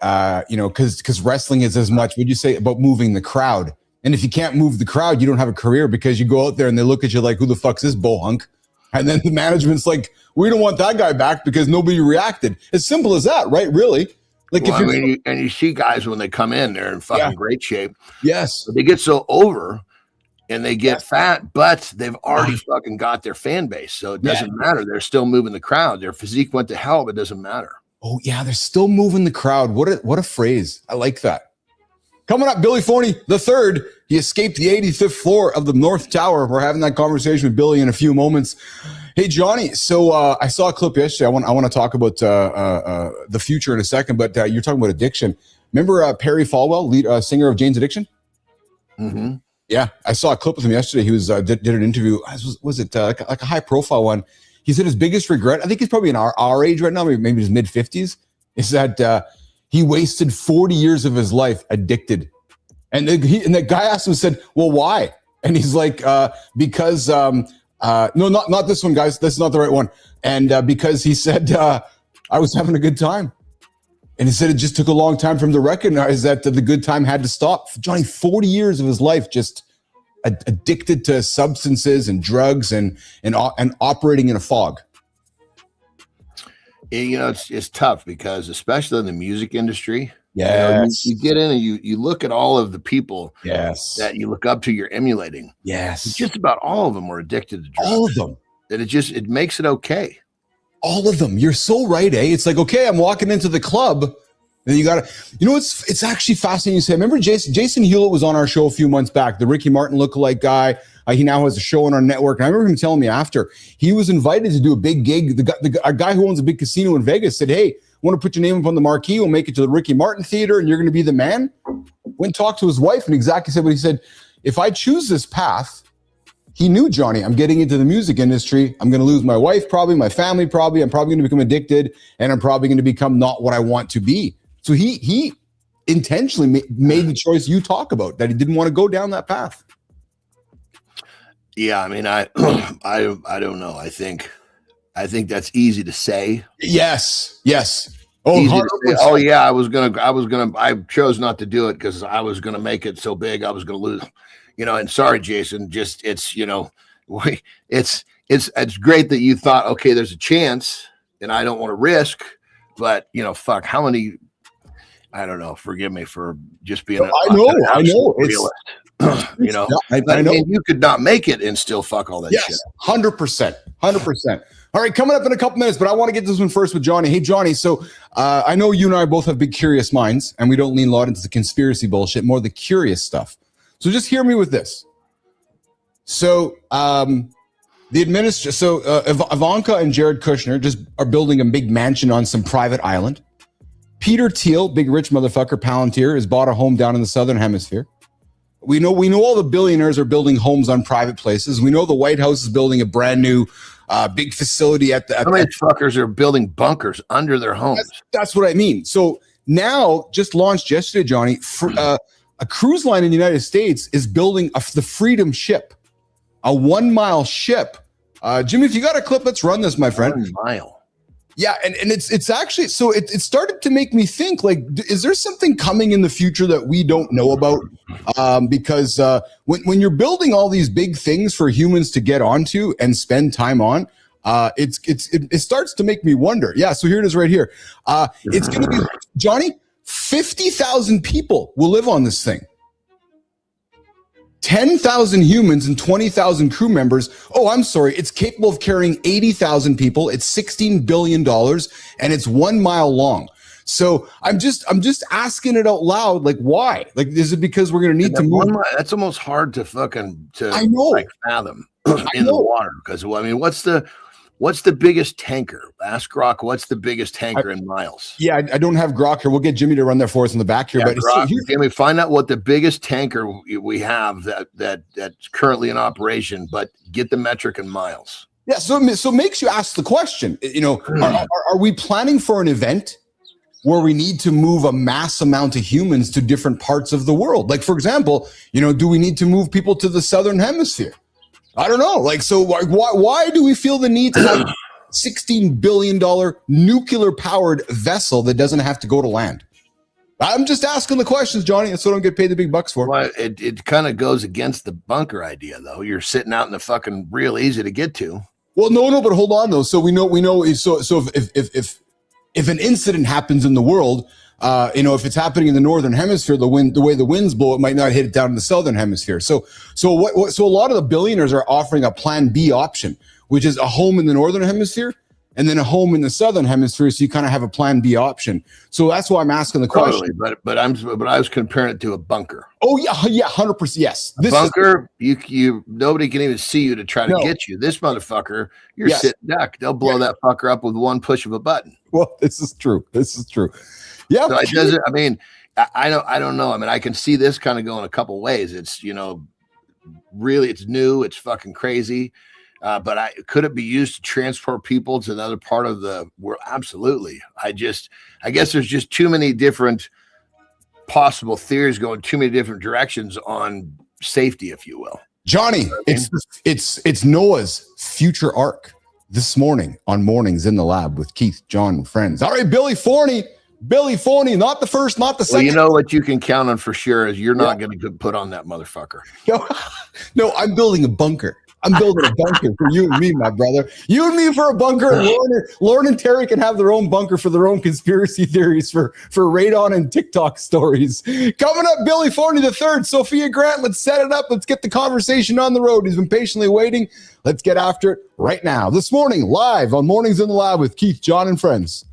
You know, because wrestling is as much, would you say, about moving the crowd? And if you can't move the crowd, you don't have a career, because you go out there and they look at you like, who the fuck's this bohunk? And then the management's like, we don't want that guy back because nobody reacted. As simple as that, right? Really? Like, you see guys when they come in, they're in fucking great shape. Yes. But they get so over and they get fat, but they've already fucking got their fan base. So it doesn't matter. They're still moving the crowd. Their physique went to hell, but it doesn't matter. Oh yeah. They're still moving the crowd. What a phrase. I like that. Coming up, Billy Forney III. He escaped the 85th floor of the North Tower. We're having that conversation with Billy in a few moments. Hey, Johnny. So I saw a clip yesterday. I want to talk about the future in a second, but you're talking about addiction. Remember Perry Falwell, singer of Jane's Addiction? Mm-hmm. Yeah, I saw a clip with him yesterday. He was did an interview. Was it like a high profile one? He said his biggest regret, I think he's probably in our age right now, maybe his mid 50s, is that he wasted 40 years of his life addicted. And the guy asked him, said, well, why? And he's like, because, no, not this one, guys. That's not the right one. And because he said, I was having a good time. And he said it just took a long time for him to recognize that the good time had to stop. Johnny, 40 years of his life just addicted to substances and drugs and operating in a fog. You know, it's tough because especially in the music industry, Yes. You get in and you look at all of the people Yes. that you look up to, you're emulating. Yes. Just about all of them were addicted to drugs. All of them. And it makes it okay. All of them. You're so right, eh? It's like, okay, I'm walking into the club, and you gotta, it's actually fascinating to say. I remember Jason Hewlett was on our show a few months back, the Ricky Martin lookalike guy. He now has a show on our network. And I remember him telling me after he was invited to do a big gig. A guy who owns a big casino in Vegas said, "Hey, I want to put your name up on the marquee. We'll make it to the Ricky Martin Theater, and you're going to be the man." Went talked to his wife and exactly said what he said. If I choose this path, he knew, Johnny, I'm getting into the music industry. I'm going to lose my wife, probably my family, probably. I'm probably going to become addicted, and I'm probably going to become not what I want to be. So he intentionally made the choice you talk about, that he didn't want to go down that path. Yeah, I mean, I don't know. I think that's easy to say. Yes. Oh yeah, I chose not to do it because I was gonna make it so big I was gonna lose. And sorry, Jason, just it's great that you thought, okay, there's a chance and I don't want to risk, but fuck, how many, I don't know, forgive me for just being I know. Realist. I know. You could not make it and still fuck all that shit. 100%. All right, coming up in a couple minutes, but I want to get this one first with Johnny. Hey, Johnny, so I know you and I both have big curious minds, and we don't lean a lot into the conspiracy bullshit, more the curious stuff. So just hear me with this. So Ivanka and Jared Kushner just are building a big mansion on some private island. Peter Thiel, big rich motherfucker, Palantir, has bought a home down in the Southern Hemisphere. We know all the billionaires are building homes on private places. We know the White House is building a brand new big facility at the. How many fuckers are building bunkers under their homes? That's what I mean. So now, just launched yesterday, Johnny, a cruise line in the United States is building the Freedom ship, a 1 mile ship. Jimmy, if you got a clip, let's run this, my friend. 1 mile. Yeah, and it's actually, so it started to make me think, like, is there something coming in the future that we don't know about? Because when you're building all these big things for humans to get onto and spend time on, it starts to make me wonder. Yeah, so here it is right here. It's going to be, Johnny, 50,000 people will live on this thing. 10,000 humans and 20,000 crew members. Oh, I'm sorry. It's capable of carrying 80,000 people. It's $16 billion and it's 1 mile long. So I'm just asking it out loud. Like, why? Like, is it because we're going to need to move? That's almost hard to I know. Like fathom in the water. Because I mean, what's the biggest tanker? Ask Grok, what's the biggest tanker in miles? Yeah, I don't have Grok here. We'll get Jimmy to run that for us in the back here. Yeah, but Grok, can we find out what the biggest tanker we have that's currently in operation, but get the metric in miles? Yeah, so it makes you ask the question, are we planning for an event where we need to move a mass amount of humans to different parts of the world? Like, for example, do we need to move people to the Southern Hemisphere? I don't know. Like, so why do we feel the need to have $16 billion nuclear powered vessel that doesn't have to go to land? I'm just asking the questions, Johnny, and so I don't get paid the big bucks for it. Well, it kind of goes against the bunker idea, though. You're sitting out in the fucking real easy to get to. Well, no, but hold on though. So we know. So if an incident happens in the world, if it's happening in the Northern Hemisphere, the way the winds blow, it might not hit it down in the Southern Hemisphere. So a lot of the billionaires are offering a Plan B option, which is a home in the Northern Hemisphere and then a home in the Southern Hemisphere. So you kind of have a Plan B option. So that's why I'm asking the question. But I was comparing it to a bunker. Oh yeah, 100%. Yes, this bunker. You nobody can even see you to try to get you. This motherfucker, you're sitting duck. They'll blow that fucker up with one push of a button. Well, this is true. Yeah, so it doesn't. I mean, I don't know. I mean, I can see this kind of going a couple ways. It's really, it's new. It's fucking crazy. But could it be used to transport people to another part of the world? Absolutely. I guess there's just too many different possible theories going too many different directions on safety, if you will. Johnny, it's Noah's future ark this morning on Mornings in the Lab with Keith, John, and friends. All right, Billy Forney, not the first, not the second. Well, you know what you can count on for sure is you're not going to put on that motherfucker. No, I'm building a bunker. I'm building a bunker for you and me, my brother. You and me for a bunker. Lauren and Terry can have their own bunker for their own conspiracy theories for radon and TikTok stories. Coming up, Billy Forney III, Sophia Grant. Let's set it up. Let's get the conversation on the road. He's been patiently waiting. Let's get after it right now. This morning, live on Mornings in the Lab with Keith, John, and friends.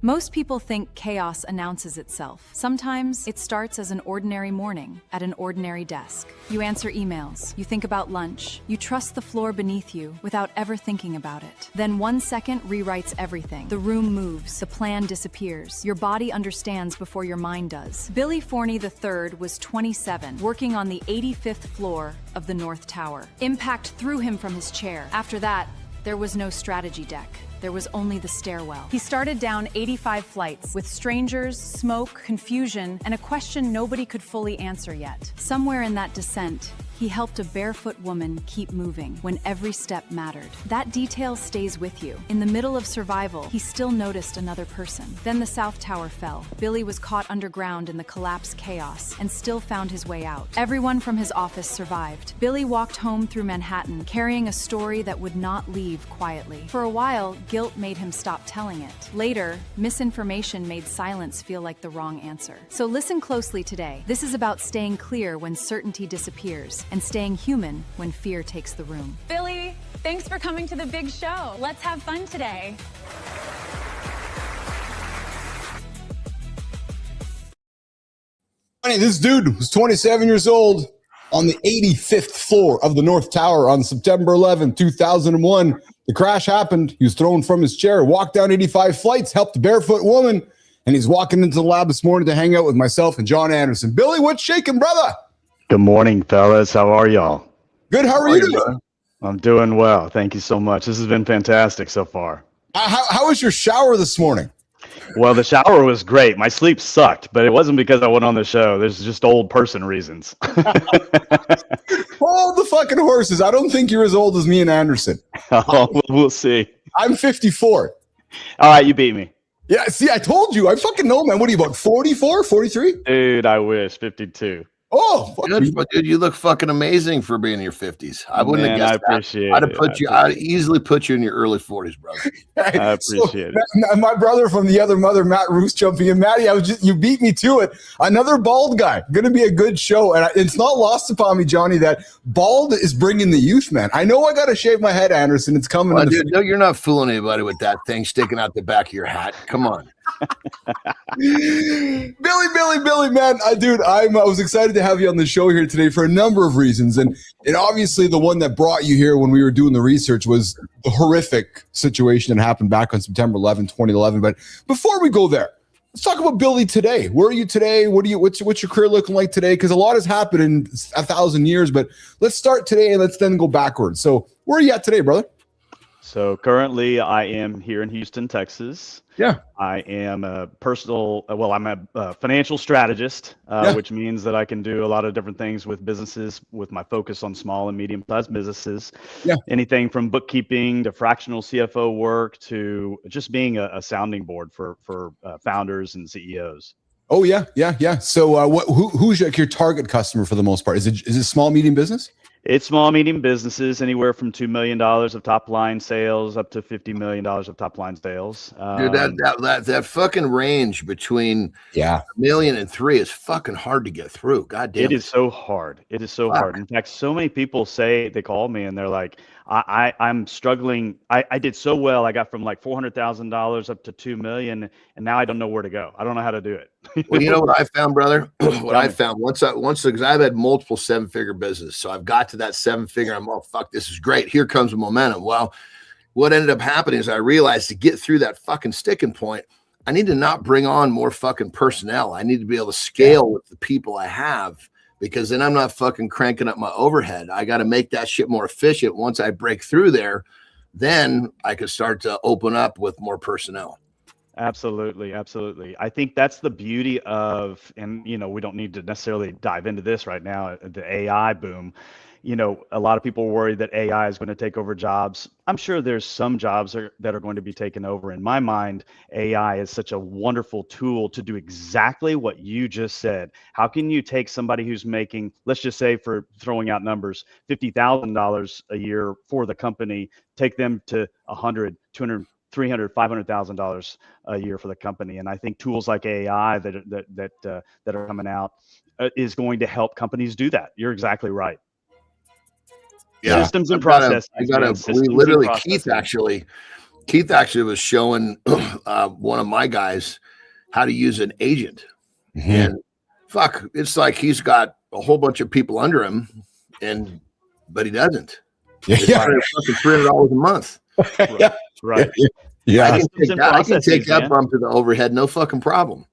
Most people think chaos announces itself. Sometimes it starts as an ordinary morning at an ordinary desk. You answer emails, you think about lunch, you trust the floor beneath you without ever thinking about it. Then 1 second rewrites everything. The room moves, the plan disappears. Your body understands before your mind does. Billy Forney III was 27, working on the 85th floor of the North Tower. Impact threw him from his chair. After that, there was no strategy deck. There was only the stairwell. He started down 85 flights with strangers, smoke, confusion, and a question nobody could fully answer yet. Somewhere in that descent, he helped a barefoot woman keep moving when every step mattered. That detail stays with you. In the middle of survival, he still noticed another person. Then the South Tower fell. Billy was caught underground in the collapse chaos and still found his way out. Everyone from his office survived. Billy walked home through Manhattan, carrying a story that would not leave quietly. For a while, guilt made him stop telling it. Later, misinformation made silence feel like the wrong answer. So listen closely today. This is about staying clear when certainty disappears and staying human when fear takes the room. Billy, thanks for coming to the big show. Let's have fun today. This dude was 27 years old on the 85th floor of the North Tower on September 11, 2001. The crash happened. He was thrown from his chair, walked down 85 flights, helped a barefoot woman, and he's walking into the lab this morning to hang out with myself and John Anderson. Billy, what's shaking, brother? Good morning, fellas. How are y'all? Good. How are you doing? I'm doing well. Thank you so much. This has been fantastic so far. How was your shower this morning? Well, the shower was great. My sleep sucked, but it wasn't because I went on the show. There's just old person reasons. Hold the fucking horses. I don't think you're as old as me and Anderson. Oh, we'll see. I'm 54. All right, you beat me. Yeah, see, I told you. I fucking know, man. What are you, about 44, 43? Dude, I wish. 52. Oh, good, but dude, you look fucking amazing for being in your 50s. I wouldn't have guessed I appreciate that. I'd easily put you in your early 40s, brother. I appreciate it. My brother from the other mother, Matt Roos, jumping in. Matty, you beat me to it. Another bald guy. Going to be a good show. And it's not lost upon me, Johnny, that bald is bringing the youth, man. I know I got to shave my head, Anderson. It's coming. Well, dude, no, you're not fooling anybody with that thing sticking out the back of your hat. Come on. Billy, man, dude, I was excited to have you on the show here today for a number of reasons, and obviously the one that brought you here when we were doing the research was the horrific situation that happened back on September 11, 2011. But before we go there, let's talk about Billy today. Where are you today? What's your career looking like today? Because a lot has happened in 1,000 years, but let's start today and let's then go backwards. So where are you at today, brother? So currently I am here in Houston, Texas. Yeah. I am a I'm a financial strategist, which means that I can do a lot of different things with businesses with my focus on small and medium-sized businesses. Yeah. Anything from bookkeeping to fractional CFO work to just being a sounding board for founders and CEOs. Oh, yeah. So who's your target customer for the most part? Is it small, medium business? It's small, medium businesses, anywhere from $2 million of top line sales up to $50 million of top line sales. Dude, that fucking range between $1 million and $3 million is fucking hard to get through. God damn it. It is so hard. It is so hard. In fact, so many people they call me and they're like, I'm struggling. I did so well. I got from like $400,000 up to $2 million, and now I don't know where to go. I don't know how to do it. Well, you know what I found, brother? Because I've had multiple 7-figure business. So I've got to that 7-figure. I'm fuck, this is great. Here comes the momentum. Well, what ended up happening is I realized to get through that fucking sticking point, I need to not bring on more fucking personnel. I need to be able to scale with the people I have, because then I'm not fucking cranking up my overhead. I got to make that shit more efficient. Once I break through there, then I can start to open up with more personnel. Absolutely. I think that's the beauty of, and we don't need to necessarily dive into this right now, the AI boom. a lot of people worry that AI is going to take over jobs. I'm sure there's some jobs that are going to be taken over. In my mind, AI is such a wonderful tool to do exactly what you just said. How can you take somebody who's making, let's just say, for throwing out numbers, $50,000 a year for the company, take them to 100, 200, 300, $500,000 a year for the company? And I think tools like AI that are coming out is going to help companies do that. You're exactly right. Yeah. Systems and processes. Keith actually was showing one of my guys how to use an agent. Mm-hmm. And fuck, it's like he's got a whole bunch of people under him, but he doesn't. It's fucking $300 a month. Right. Right. Yeah. I can take that bump to the overhead, no fucking problem.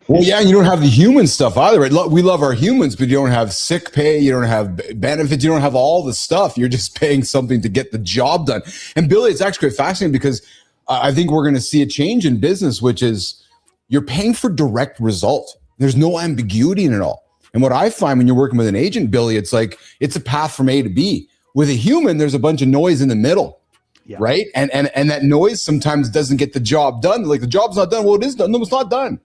Well, yeah, and you don't have the human stuff either. Right? We love our humans, but you don't have sick pay, you don't have benefits, you don't have all the stuff. You're just paying something to get the job done. And Billy, it's actually quite fascinating because I think we're going to see a change in business, which is you're paying for direct result. There's no ambiguity in it all. And what I find when you're working with an agent, Billy, it's like it's a path from A to B. With a human, there's a bunch of noise in the middle. Yeah. Right. And that noise sometimes doesn't get the job done. Like the job's not done. Well, it is done. No, it's not done.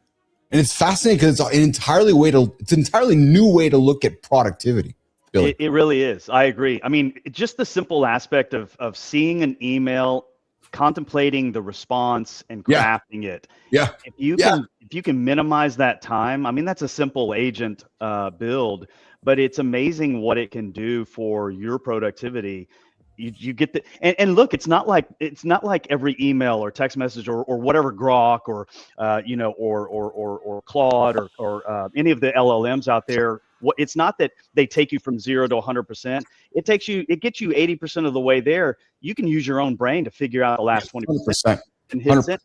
And it's fascinating because it's an entirely new way to look at productivity. Billy. It really is. I agree. I mean, just the simple aspect of seeing an email, contemplating the response and crafting it. Yeah. If you can minimize that time, I mean, that's a simple agent build, but it's amazing what it can do for your productivity. You get the and look, it's not like every email or text message or whatever Grok or or Claude or any of the LLMs out there. It's not that they take you from 0 to 100%. It gets you 80% of the way there. You can use your own brain to figure out the last 20% and hit it.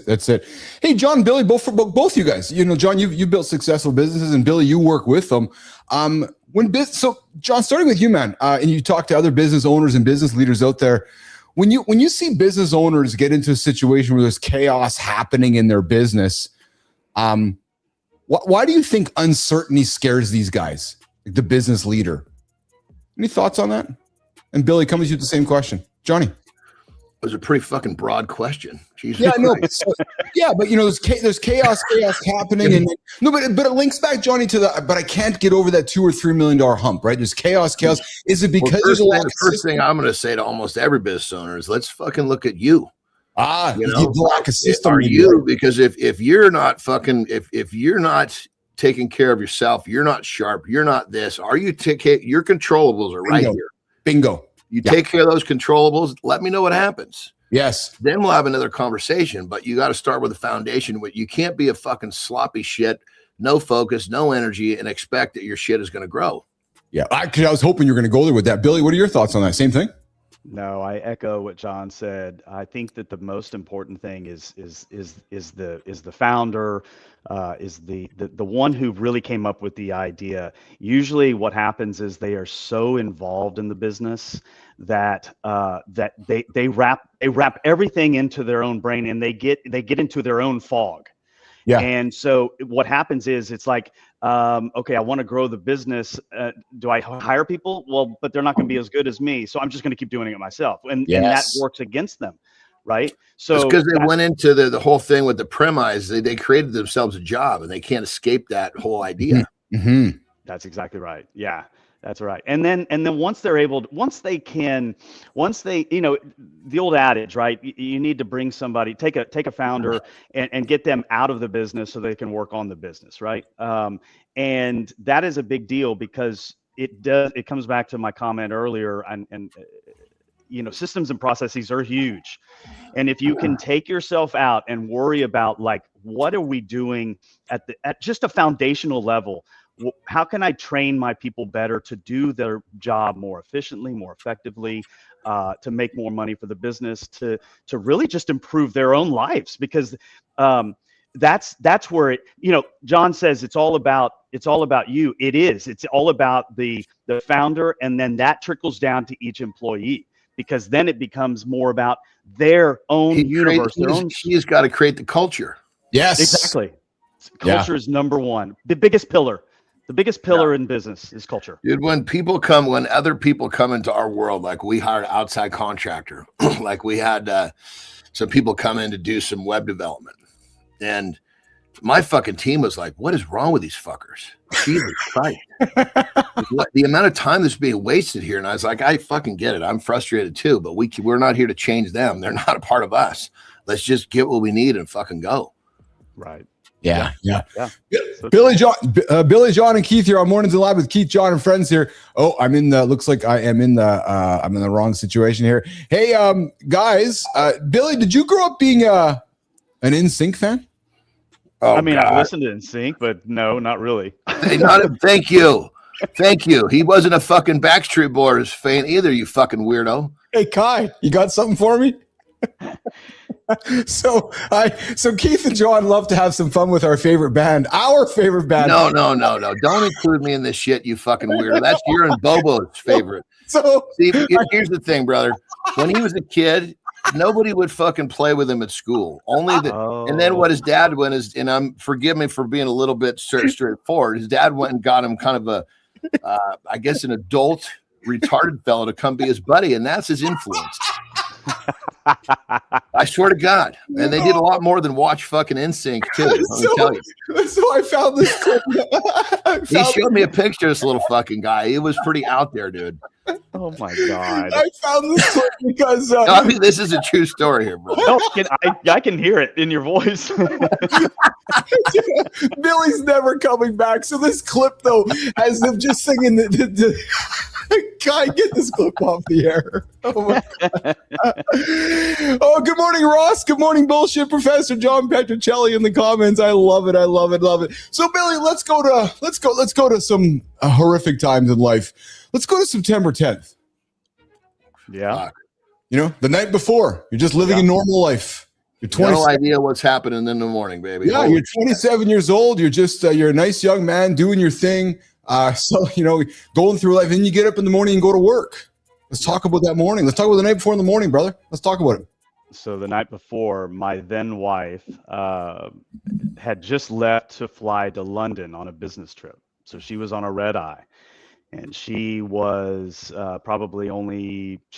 That's it. Hey, Jon, Billy, both you guys. Jon, you built successful businesses, and Billy, you work with them. So Jon, starting with you, man, and you talk to other business owners and business leaders out there. When you see business owners get into a situation where there's chaos happening in their business, why do you think uncertainty scares these guys, like the business leader? Any thoughts on that? And Billy, coming to you with the same question. Johnny. It was a pretty fucking broad question. Jesus yeah, no, Christ. but there's chaos happening, and but it links back, Johnny, to but I can't get over that $2 or $3 million hump, right? There's chaos. Is it because there's a lot of first thing I'm going to say to almost every business owner is let's fucking look at you. You lack a system. Are you? Because if you're not fucking if you're not taking care of yourself, you're not sharp. You're not this. Are you your controllables are right here. Bingo. You take care of those controllables. Let me know what happens. Yes. Then we'll have another conversation. But you got to start with a foundation. You can't be a fucking sloppy shit, no focus, no energy, and expect that your shit is going to grow. Yeah, I was hoping you were going to go there with that. Billy, what are your thoughts on that? Same thing? No, I echo what Jon said. I think that the most important thing is the founder, is the one who really came up with the idea. Usually, what happens is they are so involved in the business that they wrap everything into their own brain, and they get into their own fog. Yeah. And so what happens is it's like, okay, I want to grow the business. Do I hire people? Well, but they're not going to be as good as me. So I'm just going to keep doing it myself. And that works against them. Right. So because they went into the whole thing with the premise, they created themselves a job and they can't escape that whole idea. Mm-hmm. That's exactly right. Yeah. That's right. And then once they, the old adage, right? You need to bring somebody, take a founder and get them out of the business so they can work on the business. Right. And that is a big deal because it comes back to my comment earlier and systems and processes are huge. And if you can take yourself out and worry about like, what are we doing at just a foundational level? How can I train my people better to do their job more efficiently, more effectively, to make more money for the business, to really just improve their own lives? Because that's where Jon says it's all about you. It is. It's all about the founder, and then that trickles down to each employee, because then it becomes more about their own universe. He's got to create the culture. Yes, exactly. Culture is number one, the biggest pillar. The biggest pillar in business is culture. Dude, when other people come into our world, like we hired an outside contractor, like we had some people come in to do some web development. And my fucking team was like, what is wrong with these fuckers? Jesus Christ. The amount of time that's being wasted here. And I was like, I fucking get it. I'm frustrated too, but we're not here to change them. They're not a part of us. Let's just get what we need and fucking go. Right. Yeah. So, Billy, John, and Keith here on Mornings Alive with Keith, John, and friends here. Oh, looks like I'm in the wrong situation here. Hey, guys, Billy, did you grow up being an NSYNC fan? Oh, I mean, God. I listened to NSYNC, but no, not really. Thank you. He wasn't a fucking Backstreet Boys fan either, you fucking weirdo. Hey, Kai, you got something for me? So Keith and John love to have some fun with our favorite band. Our favorite band. No. Don't include me in this shit, you fucking weirdo. That's your and Bobo's favorite. So see, here's the thing, brother. When he was a kid, nobody would fucking play with him at school. And then what his dad went is, and forgive me for being a little bit straightforward. His dad went and got him kind of I guess an adult retarded fellow to come be his buddy, and that's his influence. I swear to God. And they did a lot more than watch fucking NSYNC too. Let me tell you. So I found this clip. He showed me a picture of this little fucking guy. It was pretty out there, dude. Oh my God. I found this clip because no, I mean, this is a true story here, bro. No, I can hear it in your voice. Billy's never coming back. So this clip though has them just singing the Kai, get this clip off the air. Oh, good morning, Ross. Good morning, bullshit professor John Petrocelli in the comments. I love it. So Billy, let's go to some horrific times in life. Let's go to September 10th. Yeah. The night before, you're just living a normal life. You're 20. No idea what's happening in the morning, baby. Yeah, you're 27 years old. You're just you're a nice young man doing your thing. Going through life, and you get up in the morning and go to work. Let's talk about that morning. Let's talk about the night before in the morning, brother. Let's talk about it. So the night before, my then wife had just left to fly to London on a business trip. So she was on a red eye, and she was she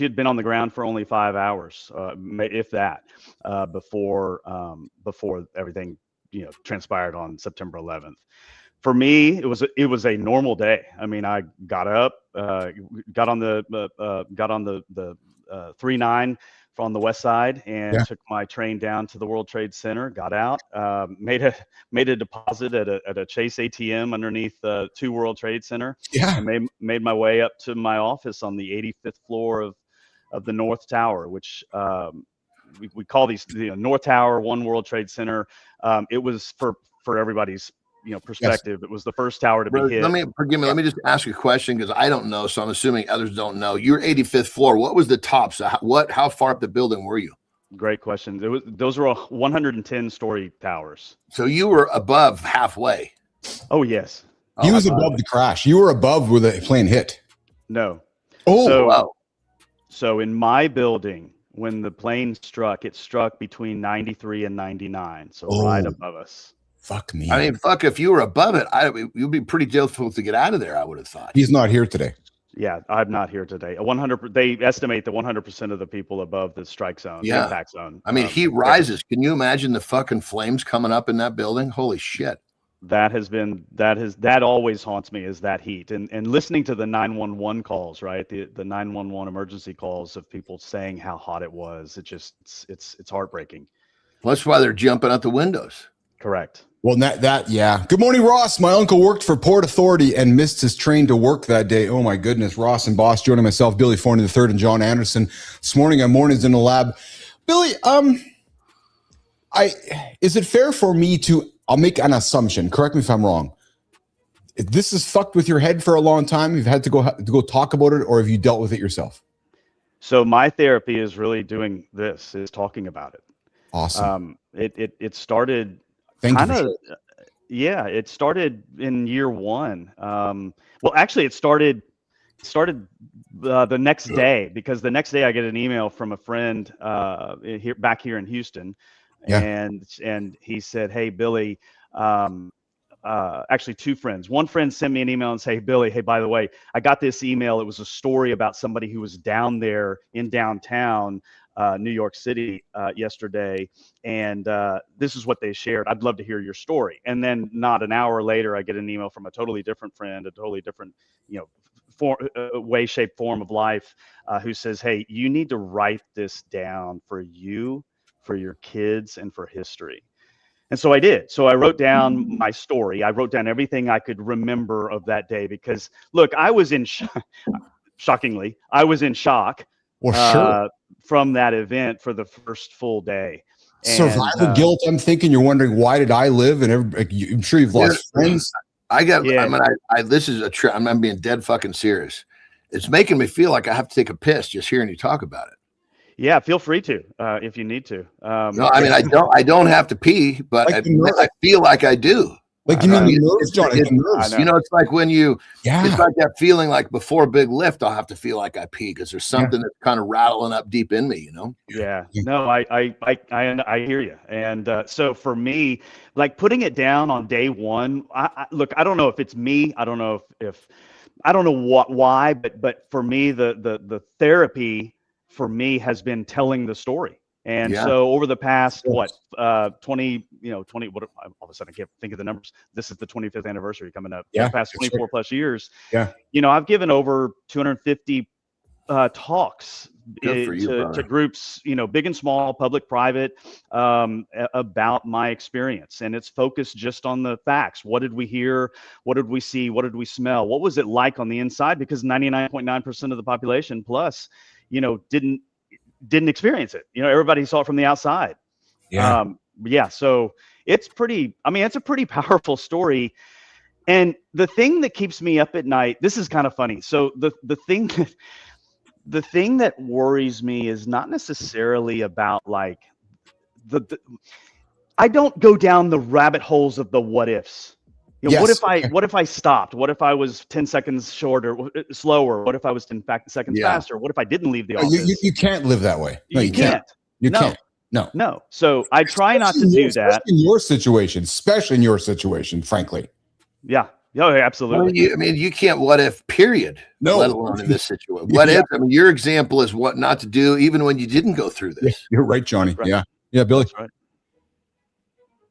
had been on the ground for only 5 hours, if that, before everything transpired on September 11th. For me, it was a normal day. I mean, I got up, got on the 3-9 on the west side, and took my train down to the World Trade Center. Got out, made a deposit at a Chase ATM underneath 2 World Trade Center. Yeah, and made my way up to my office on the 85th floor of the North Tower, which we call these North Tower, 1 World Trade Center. It was for everybody's perspective. Yes. It was the first tower to be hit. Let me just ask you a question, because I don't know, so I'm assuming others don't know. You're 85th floor. What was the top? So how far up the building were you? Great question. Those were 110-story towers. So you were above halfway. Oh yes. He was above the crash. You were above where the plane hit. No. Oh, wow. So in my building, when the plane struck, it struck between 93 and 99. So right above us. Fuck me. I mean, if you were above it, you'd be pretty difficult to get out of there, I would have thought. He's not here today. Yeah, I'm not here today. 100. They estimate that 100% of the people above the strike zone, the impact zone. I mean, heat rises. Can you imagine the fucking flames coming up in that building? Holy shit. That always haunts me, is that heat, and listening to the 911 calls, right? The 911 emergency calls of people saying how hot it was. It's heartbreaking. Well, that's why they're jumping out the windows. Correct. Well, yeah. Good morning, Ross. My uncle worked for Port Authority and missed his train to work that day. Oh my goodness. Ross and Boss joining myself, Billy Forney III, and John Anderson this morning on Mornings in the Lab. Billy, is it fair for me I'll make an assumption. Correct me if I'm wrong. If this has fucked with your head for a long time, you've had to go talk about it, or have you dealt with it yourself? So my therapy is really doing this, is talking about it. Awesome. It started it started in year 1. Well, actually it started the next day, because the next day I get an email from a friend back here in Houston. And he said, "Hey, Billy, actually two friends. One friend sent me an email and say, hey, Billy, hey, by the way, I got this email. It was a story about somebody who was down there in downtown New York City yesterday, and this is what they shared. I'd love to hear your story. And then not an hour later, I get an email from a totally different friend, a totally different, way, shape, form of life, who says, hey, you need to write this down for you, for your kids, and for history. And so I did. So I wrote down my story. I wrote down everything I could remember of that day because, look, I was in shockingly, I was in shock from that event for the first full day. Survival guilt. I'm thinking you're wondering, why did I live? And I'm sure you've lost friends. This is I'm being dead fucking serious. It's making me feel like I have to take a piss just hearing you talk about it. Yeah, feel free to if you need to. No, I mean I don't have to pee, but I feel like I do. Like you mean the nerves, John? It's like when it's like that feeling like before a big lift, I'll have to feel like I pee because there's something that's kind of rattling up deep in me, Yeah, no, I hear you. And so for me, like putting it down on day one, look, I don't know if it's me. I don't know if I don't know why, but for me, the therapy for me has been telling the story. And so over the past, 20, all of a sudden I can't think of the numbers. This is the 25th anniversary coming up. The past 24 plus years. Yeah. I've given over 250 talks to groups, big and small, public, private, about my experience. And it's focused just on the facts. What did we hear? What did we see? What did we smell? What was it like on the inside? Because 99.9% of the population plus, didn't experience it. Everybody saw it from the outside. So it's it's a pretty powerful story. And the thing that keeps me up at night, this is kind of funny. So the thing that worries me is not necessarily about like I don't go down the rabbit holes of the what ifs. What if I stopped? What if I was 10 seconds shorter, slower? What if I was 10 seconds faster? What if I didn't leave the office? You can't live that way. No, you can't. You can't. No. So I try not to do that. Especially in your situation, frankly. Yeah. Oh, absolutely. You can't what if, period. No. Let alone in this situation. What if? Your example is what not to do, even when you didn't go through this. You're right, Johnny. Right. Yeah, Billy. That's right.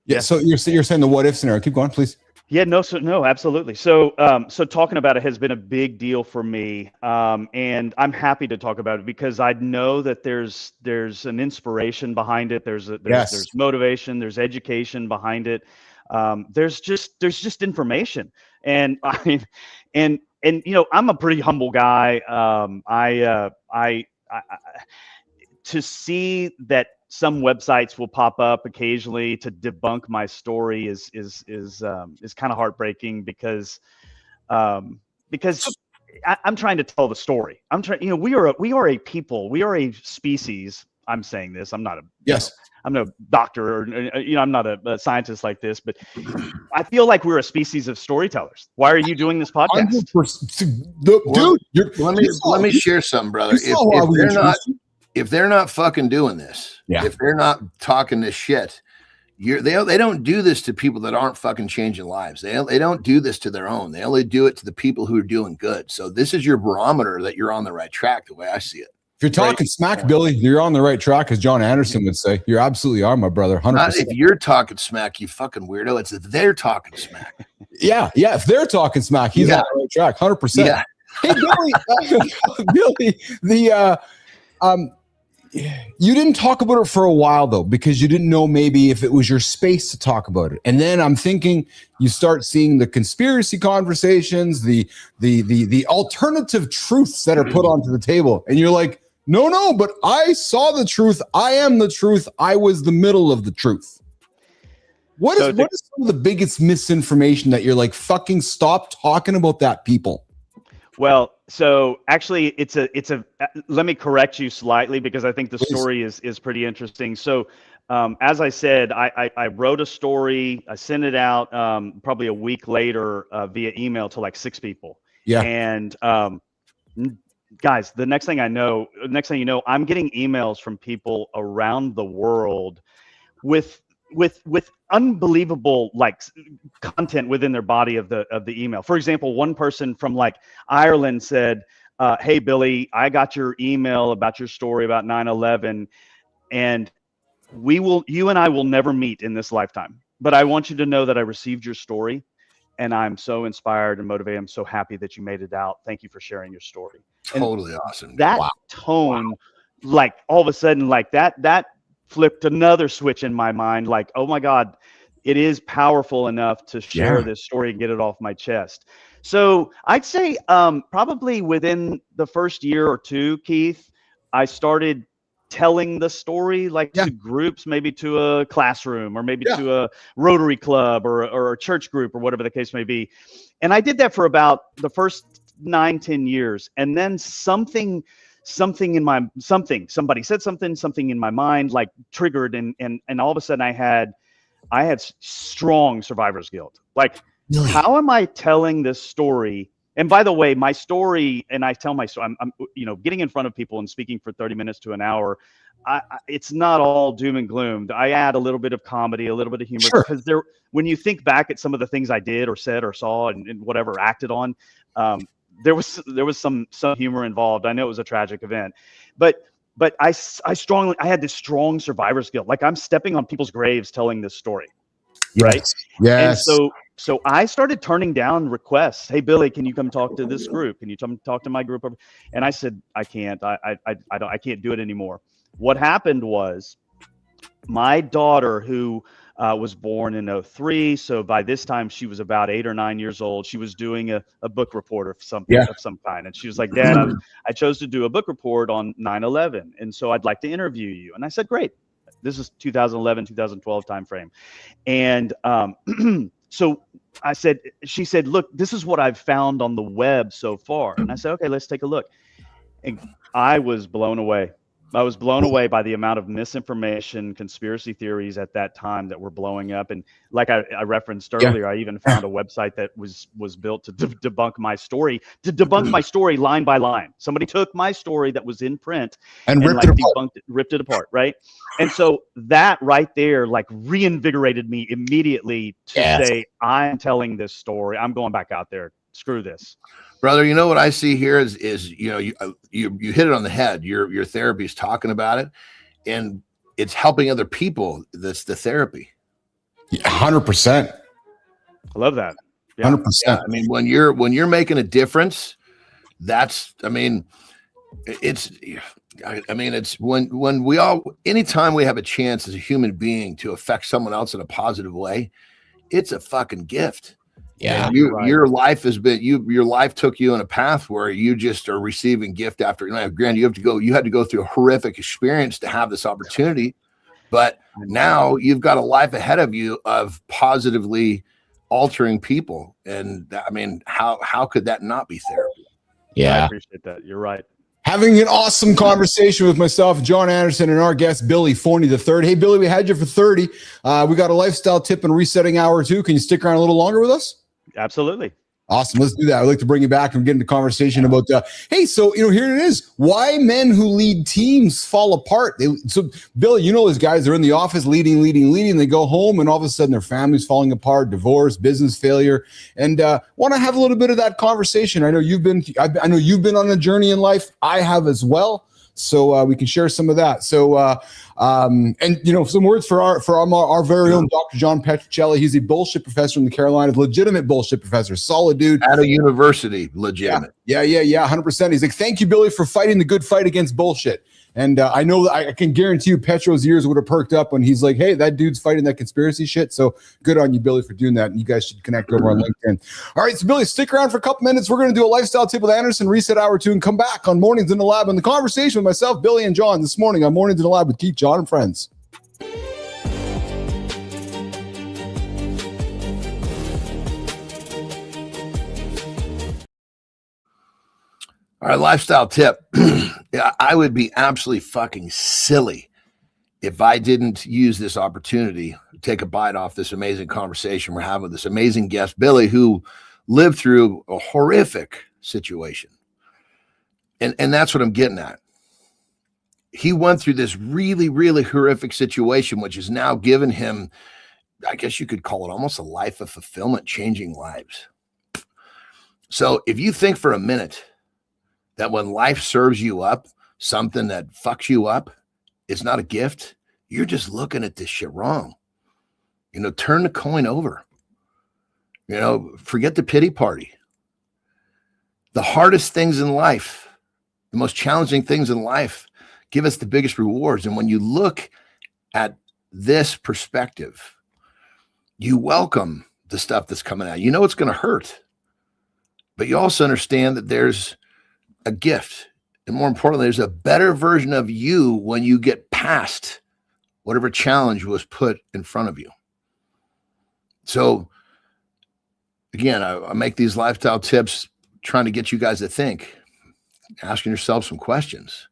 Yeah. So you're saying the what if scenario. Keep going, please. Yeah, no, absolutely. So, so talking about it has been a big deal for me, and I'm happy to talk about it because I know that there's an inspiration behind it. There's motivation. There's education behind it. There's just information, and I'm a pretty humble guy. I to see that some websites will pop up occasionally to debunk my story is kind of heartbreaking because I'm trying to tell the story. I'm trying, we are a people, we are a species. I'm saying this. I'm not I'm no doctor or, I'm not a scientist like this, but I feel like we're a species of storytellers. Why are you doing this podcast? Dude, let me share something, brother. If they're not fucking doing this, if they're not talking this shit, they don't do this to people that aren't fucking changing lives. They don't do this to their own. They only do it to the people who are doing good. So this is your barometer that you're on the right track, the way I see it. If you're talking smack, Billy, you're on the right track, as John Anderson would say. You absolutely are, my brother. 100%. Not if you're talking smack, you fucking weirdo. It's if they're talking smack. Yeah. If they're talking smack, he's on the right track, 100%. Yeah. Hey, Billy, Billy, you didn't talk about it for a while though, because you didn't know maybe if it was your space to talk about it. And then I'm thinking you start seeing the conspiracy conversations, the alternative truths that are put onto the table. And you're like, no, but I saw the truth. I am the truth. I was the middle of the truth. What is some of the biggest misinformation that you're like, fucking stop talking about that, people? Well, so actually it's a let me correct you slightly because I think the story is pretty interesting. So as I said, I wrote a story, I sent it out probably a week later via email to like 6 people. Yeah. And guys, the next thing you know, I'm getting emails from people around the world with with unbelievable like content within their body of the email. For example, one person from like Ireland said, "Hey Billy, I got your email about your story about 9/11, and you and I will never meet in this lifetime. But I want you to know that I received your story, and I'm so inspired and motivated. I'm so happy that you made it out. Thank you for sharing your story." Totally awesome. That tone, like all of a sudden, like that flipped another switch in my mind. Like, oh my God, it is powerful enough to share this story and get it off my chest. So I'd say probably within the first year or two, Keith, I started telling the story like to groups, maybe to a classroom or maybe to a Rotary Club or a church group or whatever the case may be. And I did that for about the first 9-10 years. And then somebody said something in my mind like triggered, and all of a sudden I had strong survivor's guilt. Like, how am I telling this story? And by the way, my story, and I tell my story, I'm getting in front of people and speaking for 30 minutes to an hour. It's not all doom and gloom. I add a little bit of comedy, a little bit of humor, because when you think back at some of the things I did or said or saw and whatever acted on, there was some humor involved. I know it was a tragic event, but I had this strong survivor's guilt. Like, I'm stepping on people's graves telling this story. Right. Yes. And so I started turning down requests. Hey, Billy, can you come talk to this group? Can you come talk to my group? And I said, I can't. I can't do it anymore. What happened was my daughter, who was born in 2003. So by this time she was about 8 or 9 years old. She was doing a book report of some kind. And she was like, Dad, I chose to do a book report on 9/11. And so I'd like to interview you. And I said, great. This is 2011, 2012 timeframe. And so she said, look, this is what I've found on the web so far. And I said, okay, let's take a look. And I was blown away. I was blown away by the amount of misinformation, conspiracy theories at that time that were blowing up. And like I referenced earlier, I even found a website that was built to debunk my story, line by line. Somebody took my story that was in print and ripped it apart, right? And so that right there, like, reinvigorated me immediately to say, I'm telling this story. I'm going back out there. Screw this. Brother, you know what I see here is you hit it on the head. Your therapy is talking about it, and it's helping other people. That's the therapy. 100%. I love that. 100%. I mean, when you're making a difference, it's when we all, anytime we have a chance as a human being to affect someone else in a positive way, it's a fucking gift. Yeah, your life has been your life took you on a path where you just are receiving gift after. Granted, you had to go through a horrific experience to have this opportunity, but now you've got a life ahead of you of positively altering people. And I mean, how could that not be therapy? Yeah, I appreciate that. You're right. Having an awesome conversation with myself, John Anderson, and our guest, Billy Forney III. Hey, Billy, we had you for 30. We got a lifestyle tip and resetting hour too. Can you stick around a little longer with us? Absolutely. Awesome. Let's do that. I'd like to bring you back and get into conversation about, hey, so, here it is. Why men who lead teams fall apart. So, Billy, those guys are in the office leading. They go home and all of a sudden their family's falling apart, divorce, business failure. And want to have a little bit of that conversation. I know you've been on a journey in life. I have as well. So we can share some of that. So, some words for our very own Dr. John Petrocelli. He's a bullshit professor in the Carolinas, legitimate bullshit professor, solid dude. At a university, legitimate. Yeah, 100%. He's like, thank you, Billy, for fighting the good fight against bullshit. And I know that I can guarantee you Petro's ears would have perked up when he's like, hey, that dude's fighting that conspiracy shit. So good on you, Billy, for doing that. And you guys should connect over on LinkedIn. All right, so Billy, stick around for a couple minutes. We're going to do a lifestyle tip with Anderson, reset hour 2, and come back on Mornings in the Lab. And the conversation with myself, Billy, and John this morning on Mornings in the Lab with Keith, John, and friends. All right, lifestyle tip. Yeah, I would be absolutely fucking silly if I didn't use this opportunity to take a bite off this amazing conversation we're having with this amazing guest, Billy, who lived through a horrific situation. And that's what I'm getting at. he went through this really, really horrific situation, which has now given him, I guess you could call it almost a life of fulfillment, changing lives. So if you think for a minute that when life serves you up, something that fucks you up is not a gift, you're just looking at this shit wrong. Turn the coin over. Forget the pity party. The hardest things in life, the most challenging things in life give us the biggest rewards. And when you look at this perspective, you welcome the stuff that's coming out. It's going to hurt, but you also understand that there's a gift. And more importantly, there's a better version of you when you get past whatever challenge was put in front of you. So again, I make these lifestyle tips trying to get you guys to think, asking yourself some questions.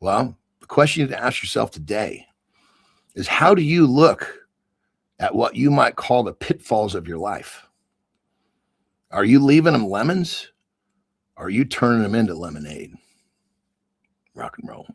Well, the question you need to ask yourself today is, how do you look at what you might call the pitfalls of your life? Are you leaving them lemons? Or are you turning them into lemonade? Rock and roll.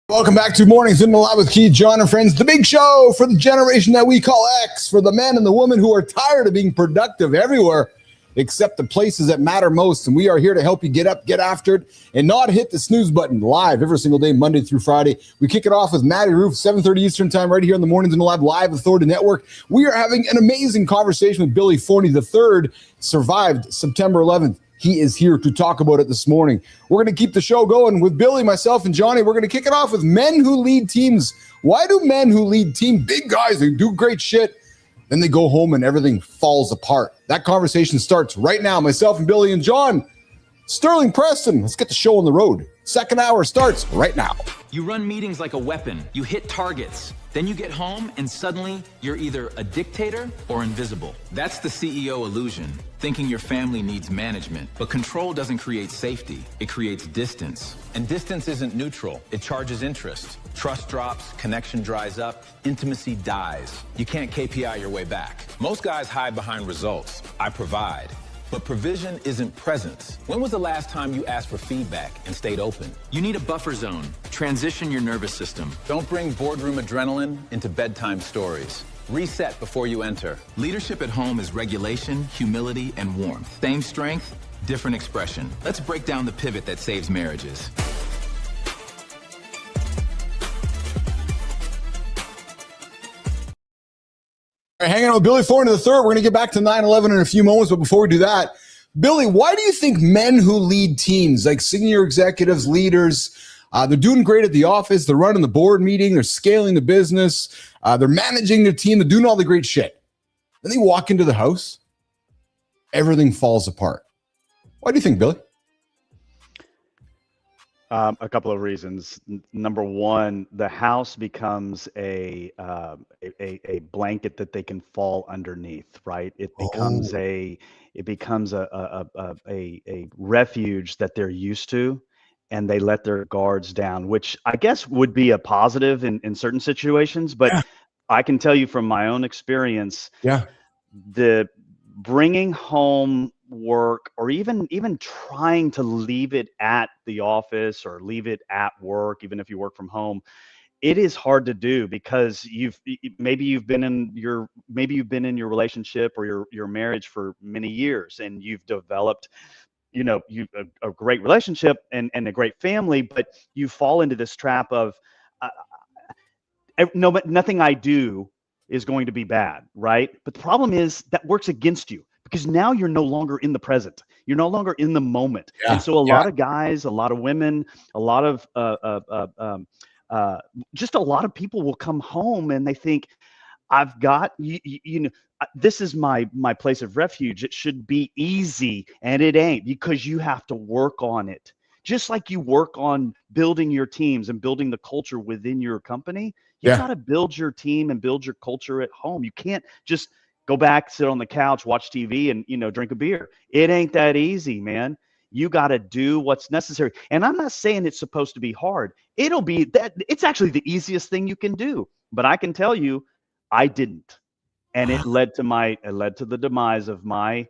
Welcome back to Mornings in the Lab with Keith, Jon, and friends. The big show for the generation that we call X, for the men and the women who are tired of being productive everywhere except the places that matter most. And we are here to help you get up, get after it, and not hit the snooze button. Live every single day, Monday through Friday. We kick it off with Maddie Roof, 7:30 Eastern time, right here in the Mornings in the Lab, live Authority Network. We are having an amazing conversation with Billy Forney III, survived September 11th. He is here to talk about it this morning. We're going to keep the show going with Billy, myself, and Johnny. We're going to kick it off with men who lead teams. Why do men who lead teams, big guys, they do great shit, then they go home and everything falls apart? That conversation starts right now. Myself and Billy and John. Sterling Preston, let's get the show on the road. Second hour starts right now. You run meetings like a weapon. You hit targets. Then you get home and suddenly you're either a dictator or invisible. That's the CEO illusion, thinking your family needs management. But control doesn't create safety. It creates distance. And distance isn't neutral. It charges interest. Trust drops, connection dries up, intimacy dies. You can't KPI your way back. Most guys hide behind results. I provide. But provision isn't presence. When was the last time you asked for feedback and stayed open? You need a buffer zone. Transition your nervous system. Don't bring boardroom adrenaline into bedtime stories. Reset before you enter. Leadership at home is regulation, humility, and warmth. Same strength, different expression. Let's break down the pivot that saves marriages. All right, hanging out with Billy Forney III. We're going to get back to 9/11 in a few moments, but before we do that, Billy, why do you think men who lead teams, like senior executives, leaders, they're doing great at the office, they're running the board meeting, they're scaling the business, they're managing their team, they're doing all the great shit. Then they walk into the house, everything falls apart. Why do you think, Billy? A couple of reasons. Number one, the house becomes a blanket that they can fall underneath, right? It becomes a refuge that they're used to, and they let their guards down, which I guess would be a positive in certain situations. But I can tell you from my own experience, the bringing home work, or even trying to leave it at the office or leave it at work, even if you work from home, it is hard to do, because maybe you've been in your relationship or your marriage for many years, and you've developed a great relationship and a great family, but you fall into this trap of nothing I do is going to be bad, right? But the problem is that works against you, because now you're no longer in the present. You're no longer in the moment. And so a lot of guys, a lot of women, a lot of just a lot of people will come home and they think, I've got, this is my place of refuge. It should be easy, and it ain't, because you have to work on it. Just like you work on building your teams and building the culture within your company, you got to build your team and build your culture at home. You can't just go back, sit on the couch, watch TV, and drink a beer. It ain't that easy, man. You got to do what's necessary. And I'm not saying it's supposed to be hard. It'll be that. It's actually the easiest thing you can do. But I can tell you, I didn't. and it led to the demise of my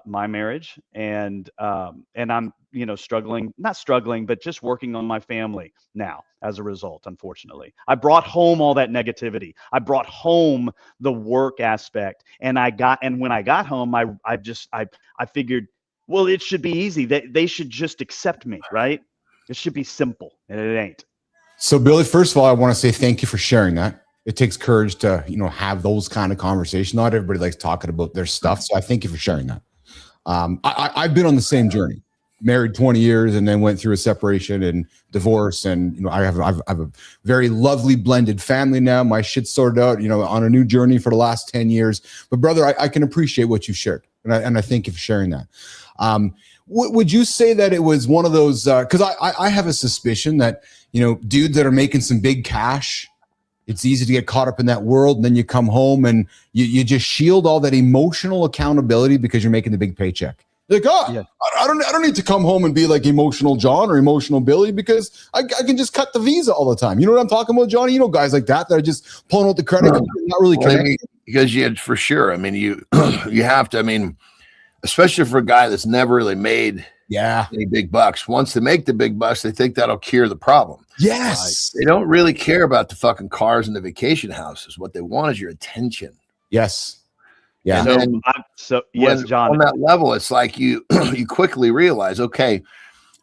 my marriage, and I'm not struggling, but just working on my family now as a result. Unfortunately, I brought home all that negativity. I brought home the work aspect, and when I got home, I figured, well, it should be easy. They should just accept me, right? It should be simple, and it ain't. So, Billy, first of all, I want to say thank you for sharing that. It takes courage to, have those kind of conversations. Not everybody likes talking about their stuff. So I thank you for sharing that. I've been on the same journey, married 20 years and then went through a separation and divorce. And, I have a very lovely blended family now. My shit's sorted out, on a new journey for the last 10 years. But brother, I can appreciate what you shared. And I thank you for sharing that. Would you say that it was one of those, because I have a suspicion that, dudes that are making some big cash, it's easy to get caught up in that world, and then you come home and you just shield all that emotional accountability because you're making the big paycheck. You're like, yeah. I don't need to come home and be like emotional John or emotional Billy because I can just cut the visa all the time. You know what I'm talking about, Johnny? Guys like that are just pulling out the credit card, not really connected. Because for sure. I mean, you have to. I mean, especially for a guy that's never really made any big bucks. Once they make the big bucks, they think that'll cure the problem. Yes. They don't really care about the fucking cars and the vacation houses. What they want is your attention. Yes. Yeah. Yes, John. On that level, it's like you quickly realize, okay,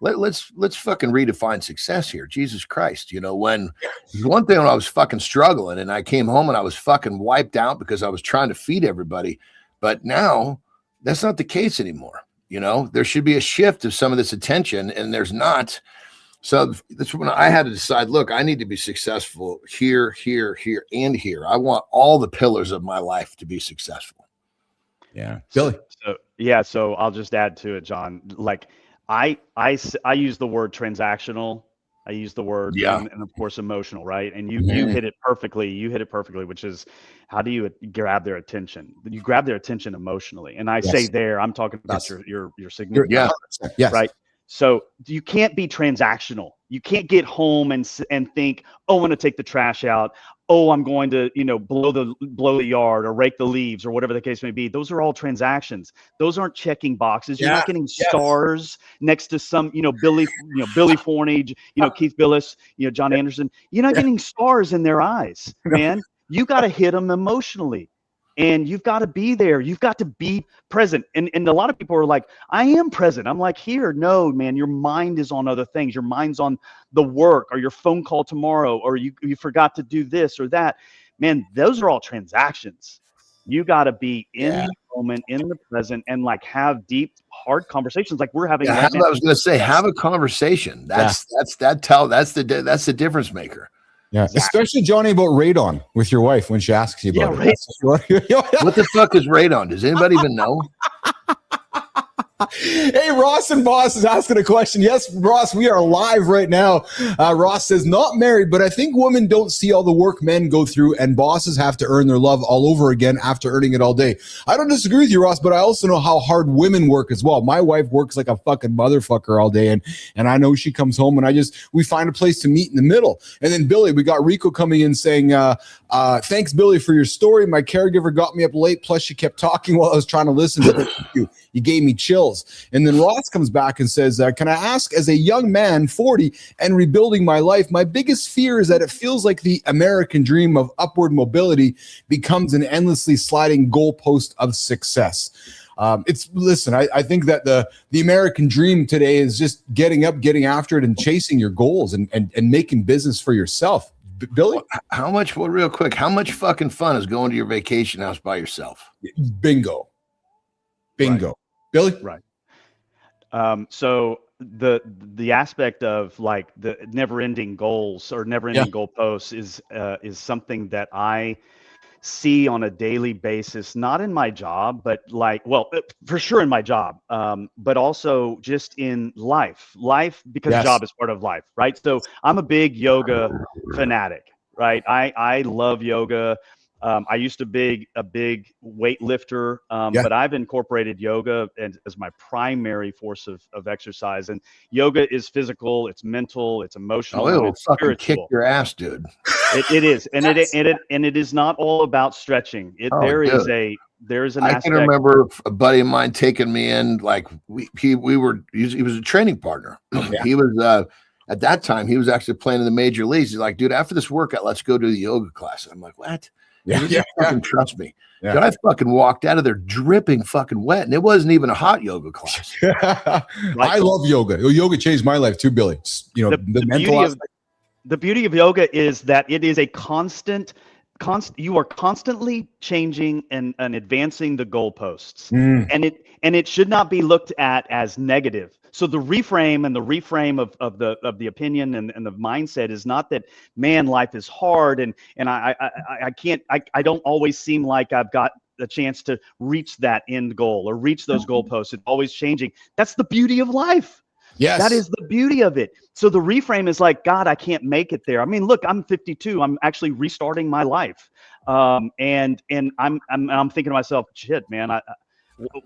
let's fucking redefine success here. Jesus Christ. One thing when I was fucking struggling and I came home and I was fucking wiped out because I was trying to feed everybody. But now that's not the case anymore. There should be a shift of some of this attention, and there's not. So that's when I had to decide, look, I need to be successful here, here, here, and here. I want all the pillars of my life to be successful. Yeah. Billy. So I'll just add to it, John. Like I use the word transactional. I use the word and of course emotional, right? And you hit it perfectly. You hit it perfectly, which is how do you grab their attention? You grab their attention emotionally. And I say there, I'm talking about your significant yes. Right? So you can't be transactional. You can't get home and think, oh, I'm going to take the trash out. Oh, I'm going to, blow the yard or rake the leaves or whatever the case may be. Those are all transactions. Those aren't checking boxes. You're not getting stars next to some, Billy Forney, Keith Billis, John Anderson. You're not getting stars in their eyes, man. You got to hit them emotionally. And you've got to be there. You've got to be present. And a lot of people are like, I am present. I'm like, here. No, man, your mind is on other things. Your mind's on the work or your phone call tomorrow, or you forgot to do this or that. Man, those are all transactions. You got to be in the moment, in the present, and like have deep, hard conversations like we're having right now. I was going to say, have a conversation. That's the difference maker. Yeah, exactly. Especially Johnny about radon with your wife when she asks you about it. What the fuck is radon? Does anybody even know? Hey, Ross and Boss is asking a question. Yes, Ross, we are live right now. Ross says, not married, but I think women don't see all the work men go through, and bosses have to earn their love all over again after earning it all day. I don't disagree with you, Ross, but I also know how hard women work as well. My wife works like a fucking motherfucker all day, and I know she comes home, and we find a place to meet in the middle. And then Billy, we got Rico coming in saying, thanks, Billy, for your story. My caregiver got me up late, plus she kept talking while I was trying to listen to you. You gave me chills. And then Ross comes back and says, can I ask, as a young man, 40, and rebuilding my life, my biggest fear is that it feels like the American dream of upward mobility becomes an endlessly sliding goalpost of success. I think that the American dream today is just getting up, getting after it, and chasing your goals and making business for yourself. Billy? How much fucking fun is going to your vacation house by yourself? Bingo. Right. Billy? Right. So the aspect of like the never-ending goals or never-ending goalposts is something that I see on a daily basis, not in my job, but for sure in my job, but also just in life, because job is part of life, right? So I'm a big yoga fanatic, right? I love yoga. I used to be a big weightlifter, but I've incorporated yoga as my primary force of exercise. And yoga is physical, it's mental, it's emotional, it'll it's fucking spiritual. kick your ass, dude. It is, and it is not all about stretching. There is an I aspect. can remember a buddy of mine taking me in, like he was a training partner. He was at that time he was actually playing in the major leagues. He's like, dude, after this workout, let's go to the yoga class. I'm like, what? Fucking trust me. Yeah. Dude, I fucking walked out of there dripping fucking wet, and it wasn't even a hot yoga class. I love yoga. Yoga changed my life too, Billy. You know, the mental aspect. The beauty of yoga is that it is a constant. You are constantly changing and advancing the goalposts, and it should not be looked at as negative. So the reframe of the opinion and the mindset is not that, man, life is hard and I don't always seem like I've got a chance to reach that end goal or reach those goalposts. It's always changing. That's the beauty of life. Yes. That is the beauty of it. So the reframe is like, God, I can't make it there. I mean, look, I'm 52. I'm actually restarting my life. And I'm thinking to myself, shit, man,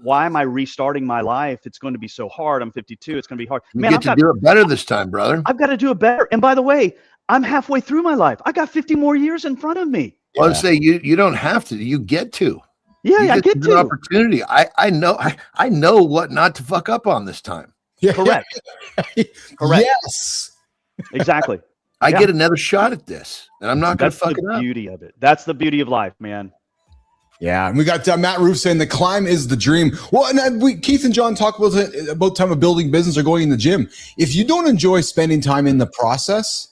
why am I restarting my life? It's going to be so hard. I'm 52. It's going to be hard. Man, I've got to do it better this time, brother. I've got to do it better. And by the way, I'm halfway through my life. I got 50 more years in front of me. Well, I'd say you don't have to. You get to. Yeah, I get to. Opportunity. I know what not to fuck up on this time. Correct. Correct. Yes. Exactly. I get another shot at this, and I'm not going to fuck it up. That's the beauty of it. That's the beauty of life, man. Yeah, and we got Matt Roof saying the climb is the dream. Well, and Keith and John talk about time of building business or going in the gym. If you don't enjoy spending time in the process,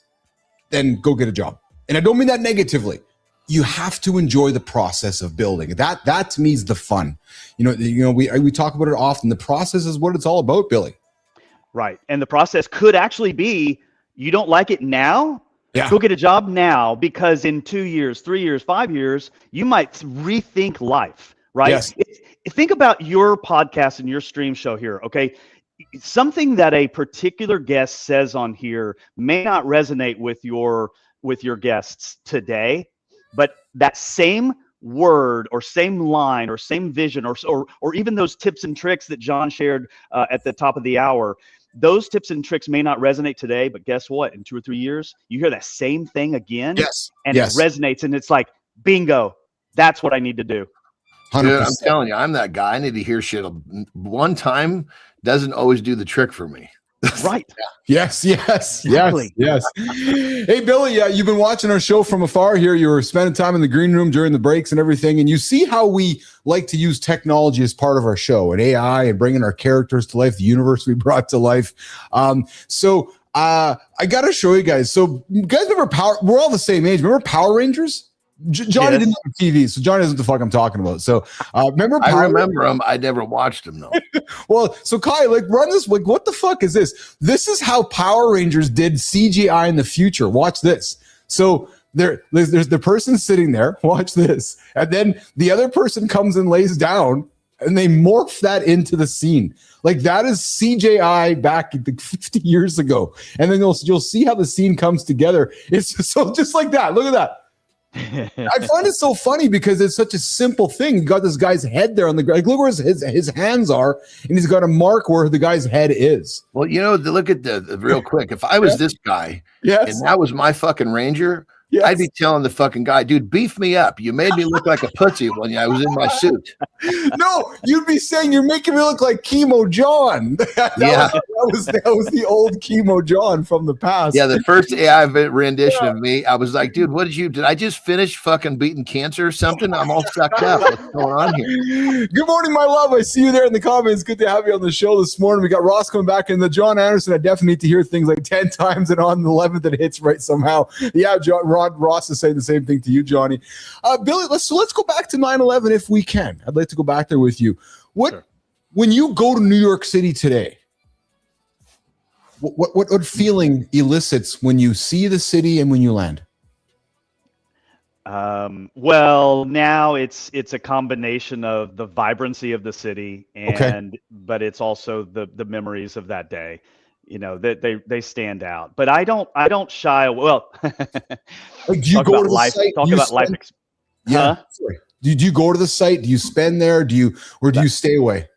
then go get a job. And I don't mean that negatively. You have to enjoy the process of building. That to me is the fun. You know, we talk about it often. The process is what it's all about, Billy. Right, and the process could actually be you don't like it now. Yeah. Go get a job now, because in 2 years, 3 years, 5 years, you might rethink life, right? Yes. Think about your podcast and your stream show here, okay? Something that a particular guest says on here may not resonate with your guests today, but that same word or same line or same vision or even those tips and tricks that John shared at the top of the hour, those tips and tricks may not resonate today, but guess what? In 2 or 3 years, you hear that same thing again. Yes. And it resonates, and it's like, bingo, that's what I need to do. 100%. Dude, I'm telling you, I'm that guy. I need to hear shit one time doesn't always do the trick for me. Right. Yes. Exactly. Yes. Hey, Billy, you've been watching our show from afar here. You were spending time in the green room during the breaks and everything. And you see how we like to use technology as part of our show and AI and bringing our characters to life, the universe we brought to life. So I got to show you guys. So you guys remember we're all the same age. Remember Power Rangers? Johnny didn't have TV, so Johnny knows what the fuck I'm talking about. So remember I remember them. I never watched them though. Well, so Kai, run this. What the fuck is this? This is how Power Rangers did CGI in the future. Watch this. So there's the person sitting there. Watch this, and then the other person comes and lays down, and they morph that into the scene. Like that is CGI back 50 years ago, and then you'll see how the scene comes together. It's so just like that. Look at that. I find it so funny because it's such a simple thing. You got this guy's head there on the ground. Look where his hands are, and he's got a mark where the guy's head is. Well, look at the real quick. If I was this guy, and that was my fucking Ranger, I'd be telling the fucking guy, dude, beef me up. You made me look like a pussy when I was in my suit. No, you'd be saying you're making me look like Chemo John. That was the old Chemo John from the past. Yeah, the first AI rendition of me, I was like, dude, did I just finish fucking beating cancer or something? I'm all sucked up. What's going on here? Good morning, my love. I see you there in the comments. Good to have you on the show this morning. We got Ross coming back, and the John Anderson. I definitely need to hear things like 10 times, and on the 11th it hits right somehow. Yeah, Ross is saying the same thing to you, Johnny. Billy, let's go back to 9/11 if we can. I'd like to go back there with you. When you go to New York City today, what feeling elicits when you see the city and when you land? Well, now it's a combination of the vibrancy of the city but it's also the memories of that day. That they stand out, but I don't shy away. Well, do you go to the life, site? Talk about life. Yeah. Sorry. Did you go to the site? Do you spend there? Do you stay away?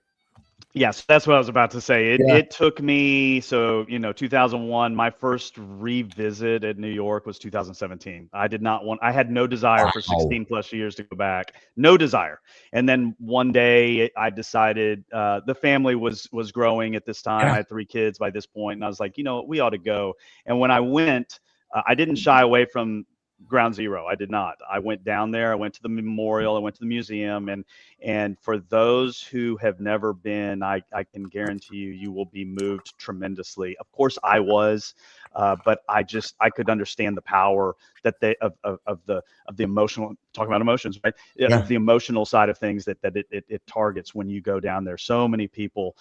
Yes, that's what I was about to say. It took me, 2001, my first revisit at New York was 2017. I had no desire for 16 plus years to go back. No desire. And then one day I decided, the family was growing at this time. I had 3 kids by this point, and I was like, we ought to go. And when I went, I didn't shy away from ground zero. I did not. I went down there. I went to the memorial. I went to the museum, and for those who have never been, I can guarantee you will be moved tremendously. Of course, I was, but I could understand the power that of the emotional, talking about emotions, right? Of the emotional side of things that it targets when you go down there. So many people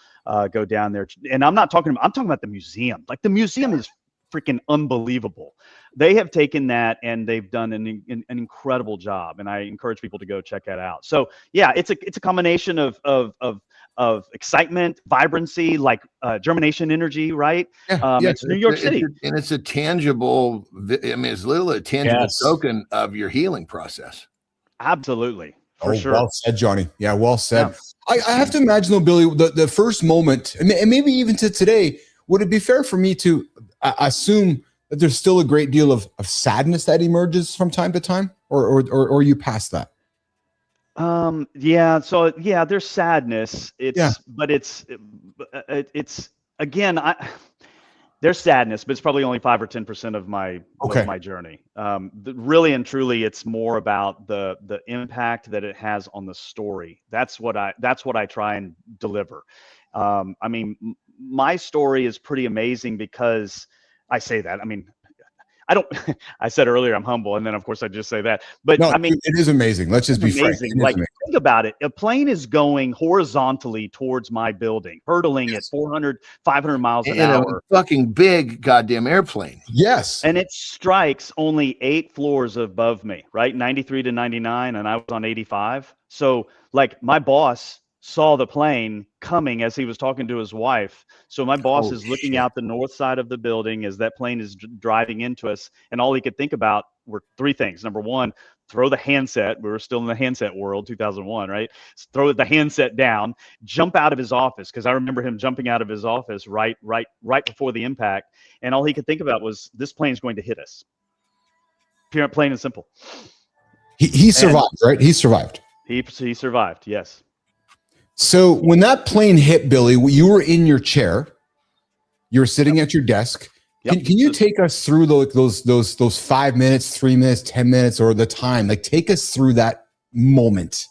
go down there, and I'm talking about the museum. Like, the museum is freaking unbelievable. They have taken that and they've done an incredible job, and I encourage people to go check that out. So yeah, it's a combination of excitement, vibrancy, like germination energy, right? It's New York City, and it's a tangible. I mean, it's literally a tangible token of your healing process. Absolutely, for sure. Well said, Johnny. Yeah, well said. Yeah. I have to imagine, though, Billy, the first moment, and maybe even to today, would it be fair for me to assume that there's still a great deal of sadness that emerges from time to time, or are you past that? So there's sadness. But it's again, there's sadness, but it's probably only 5 or 10% of my journey. Really and truly, it's more about the impact that it has on the story. That's what I try and deliver. I mean, my story is pretty amazing because I say that. I mean, I said earlier I'm humble, and then of course I just say that. But no, I mean, it is amazing. Let's just be frank. Like, think about it. A plane is going horizontally towards my building, hurtling at 400, 500 miles an hour. A fucking big goddamn airplane. Yes. And it strikes only 8 floors above me, right? 93 to 99, and I was on 85. So, like, my boss saw the plane coming as he was talking to his wife. So my boss is looking out the north side of the building as that plane is driving into us. And all he could think about were 3 things. Number one, throw the handset. We were still in the handset world, 2001, right? Throw the handset down, jump out of his office. Cause I remember him jumping out of his office right before the impact. And all he could think about was, this plane's going to hit us. Plain and simple. He survived, right? He survived. He survived. Yes. So when that plane hit, Billy, you were in your chair, you were sitting at your desk. Can you take us through those 5 minutes, 3 minutes, 10 minutes, or the time? Like, take us through that moment.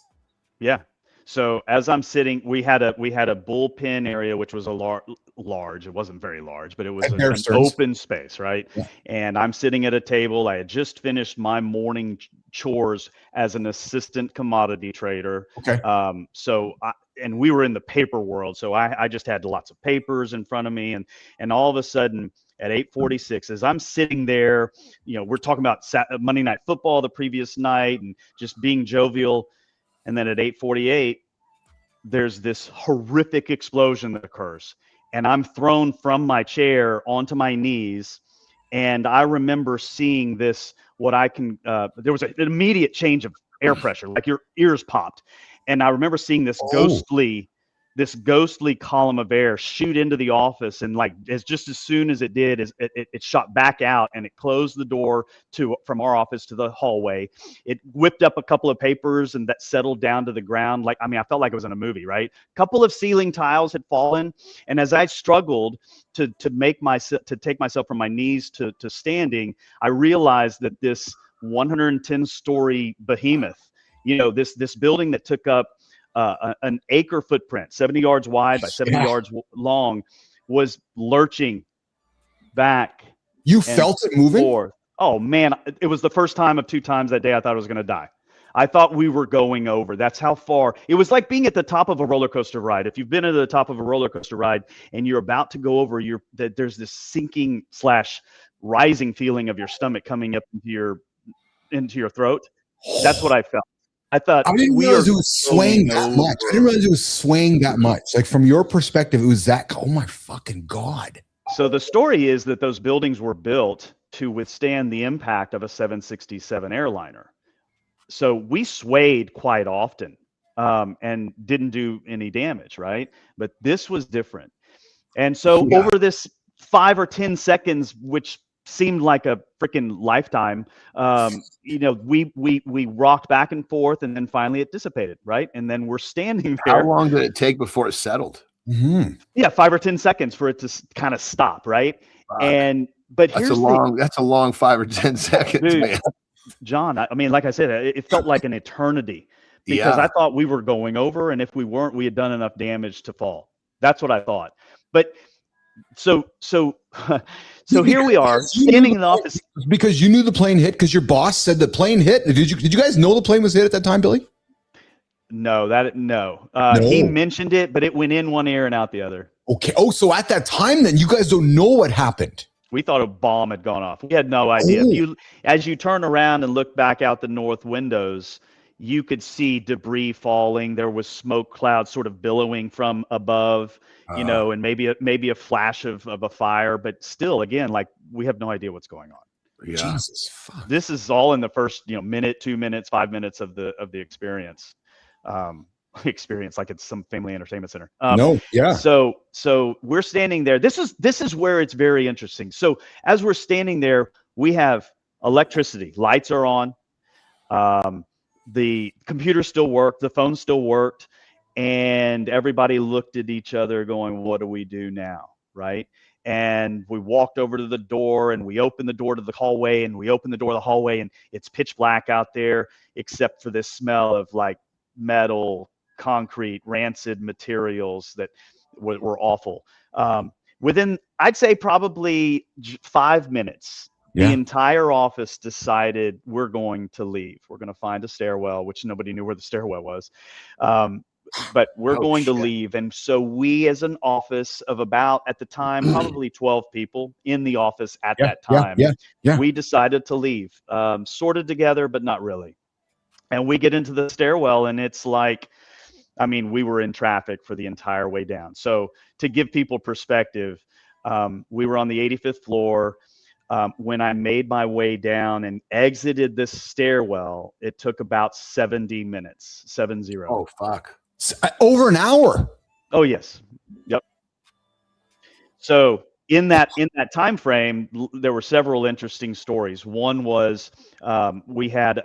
Yeah. So as I'm sitting, we had a bullpen area, which was a large. It wasn't very large, but it was an open space, right? Yeah. And I'm sitting at a table. I had just finished my morning chores as an assistant commodity trader. Okay. And we were in the paper world, so I just had lots of papers in front of me, and all of a sudden at 8:46, as I'm sitting there, we're talking about Monday Night Football the previous night and just being jovial. And then at 8:48, there's this horrific explosion that occurs. And I'm thrown from my chair onto my knees. And I remember seeing this, there was an immediate change of air pressure, like your ears popped. And I remember seeing this ghostly column of air shoot into the office, and like just as soon as it did, it shot back out, and it closed the door from our office to the hallway. It whipped up a couple of papers, and that settled down to the ground. Like, I mean, I felt like it was in a movie, right? A couple of ceiling tiles had fallen, and as I struggled to take myself from my knees to standing, I realized that this 110-story behemoth, this building that took up an acre footprint, 70 yards wide by 70 yards long, was lurching back. You felt it moving? Forth. Oh man, it was the first time of 2 times that day I thought I was going to die. I thought we were going over. That's how far. It was like being at the top of a roller coaster ride. If you've been at the top of a roller coaster ride and you're about to go over, there's this sinking / rising feeling of your stomach coming up into your throat. That's what I felt. I thought, I didn't realize it was swaying that much. I didn't realize it was swaying that much. Like, from your perspective, it was that. Oh my fucking God. So the story is that those buildings were built to withstand the impact of a 767 airliner. So we swayed quite often, and didn't do any damage, right? But this was different. And so Yeah. over this 5 or 10 seconds, which seemed like a freaking lifetime, we rocked back and forth, and then finally it dissipated, right? And then we're standing How there. long did it take before it settled? Yeah, 5 or 10 seconds for it to kind of stop, right? Fuck. But That's here's that's a long 5 or 10 seconds, dude, man. John, I mean, like I said, it felt like an eternity because Yeah. I thought we were going over, and if we weren't, we had done enough damage to fall. That's what I thought. But so here we are standing in the office because you knew the plane hit because your boss said the plane hit. Did you guys know the plane was hit at that time, Billy? No. No. He mentioned it, but it went in one ear and out the other. Okay. Oh, so at that time, then you guys don't know what happened. We thought a bomb had gone off. We had no idea. As you turn around and look back out the north windows, you could see debris falling. There was smoke clouds sort of billowing from above, and maybe a flash of a fire. But still, again, like we have no idea what's going on. Yeah. Jesus, fuck. This is all in the first, minute, 2 minutes, 5 minutes of the experience. Experience like it's some family entertainment center. So we're standing there. This is where it's very interesting. So as we're standing there, we have electricity, lights are on, the computer still worked, the phone still worked, and everybody looked at each other going, what do we do now, right? And we walked over to the door, and we opened the door to the hallway, and we opened the door to the hallway, and it's pitch black out there except for this smell of like metal, concrete, rancid materials that were awful. Within, I'd say probably 5 minutes, the entire office decided we're going to leave. We're going to find a stairwell, which nobody knew where the stairwell was. But we're going to leave. And so we, as an office of about, at the time, probably 12 people in the office at that time, we decided to leave, sorted together, but not really. And we get into the stairwell, and it's like, I mean, we were in traffic for the entire way down. So to give people perspective, we were on the 85th floor. When I made my way down and exited this stairwell, it took about 70 minutes, 70. Oh, fuck. Over an hour. Oh, yes. Yep. So in that time frame, there were several interesting stories. One was we had,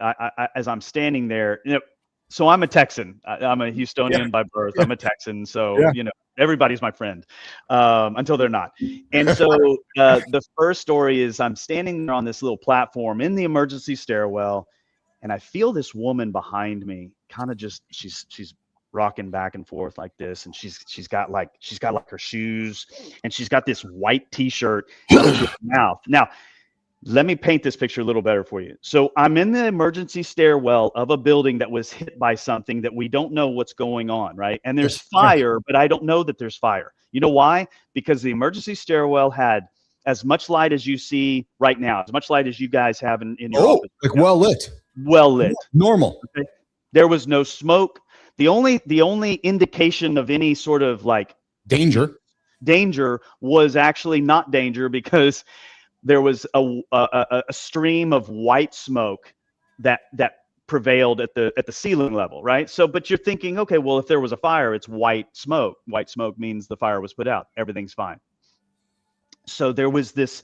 as I'm standing there, so I'm a Texan. I'm a Houstonian by birth. I'm a Texan. So, everybody's my friend until they're not. And so the first story is I'm standing there on this little platform in the emergency stairwell, and I feel this woman behind me kind of just, she's rocking back and forth like this, and she's got like her shoes, and she's got this white t-shirt with her mouth. Now, let me paint this picture a little better for you. So I'm in the emergency stairwell of a building that was hit by something that we don't know what's going on, right? And there's fire, but I don't know that there's fire. You know why? Because the emergency stairwell had as much light as you see right now, as much light as you guys have in your office. Like well lit. Well lit. Normal. Okay? There was no smoke. The only indication of any sort of like danger was actually not danger, because there was a stream of white smoke that prevailed at the ceiling level, right? So, but you're thinking, okay, well, if there was a fire, it's white smoke. White smoke means the fire was put out. Everything's fine. So there was this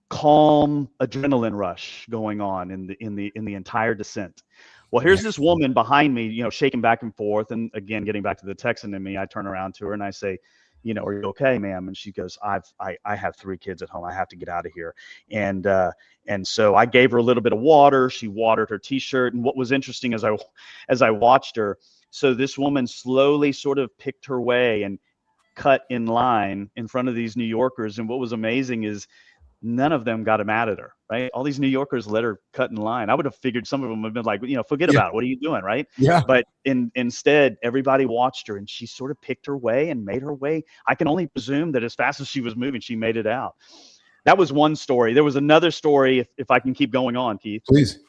calm adrenaline rush going on in the entire descent. Well, here's this woman behind me, shaking back and forth, and again, getting back to the Texan in me, I turn around to her and I say, are you okay, ma'am? And she goes, I have 3 kids at home. I have to get out of here. And so I gave her a little bit of water. She watered her t-shirt. And what was interesting as I watched her, so this woman slowly sort of picked her way and cut in line in front of these New Yorkers. And what was amazing is none of them got mad at her, right? All these New Yorkers let her cut in line. I would have figured some of them would have been like, forget about it. What are you doing, right? Yeah. But instead, everybody watched her, and she sort of picked her way and made her way. I can only presume that as fast as she was moving, she made it out. That was one story. There was another story, if I can keep going on, Keith. Please.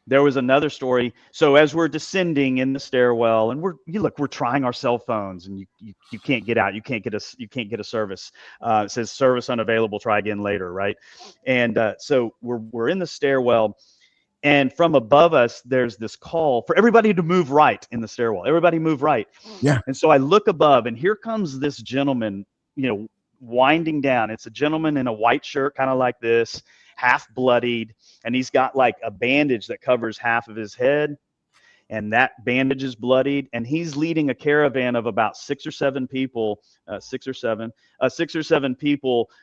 There was another story. So as we're descending in the stairwell, and we're trying our cell phones, and you can't get out. You can't get a service. It says service unavailable. Try again later, right? And so we're in the stairwell, And from above us, there's this call for everybody to move right in the stairwell. Everybody move right. Yeah. And so I look above, and here comes this gentleman, winding down. It's a gentleman in a white shirt, kind of like this, half bloodied, and he's got like a bandage that covers half of his head, and that bandage is bloodied, and he's leading a caravan of about six or seven people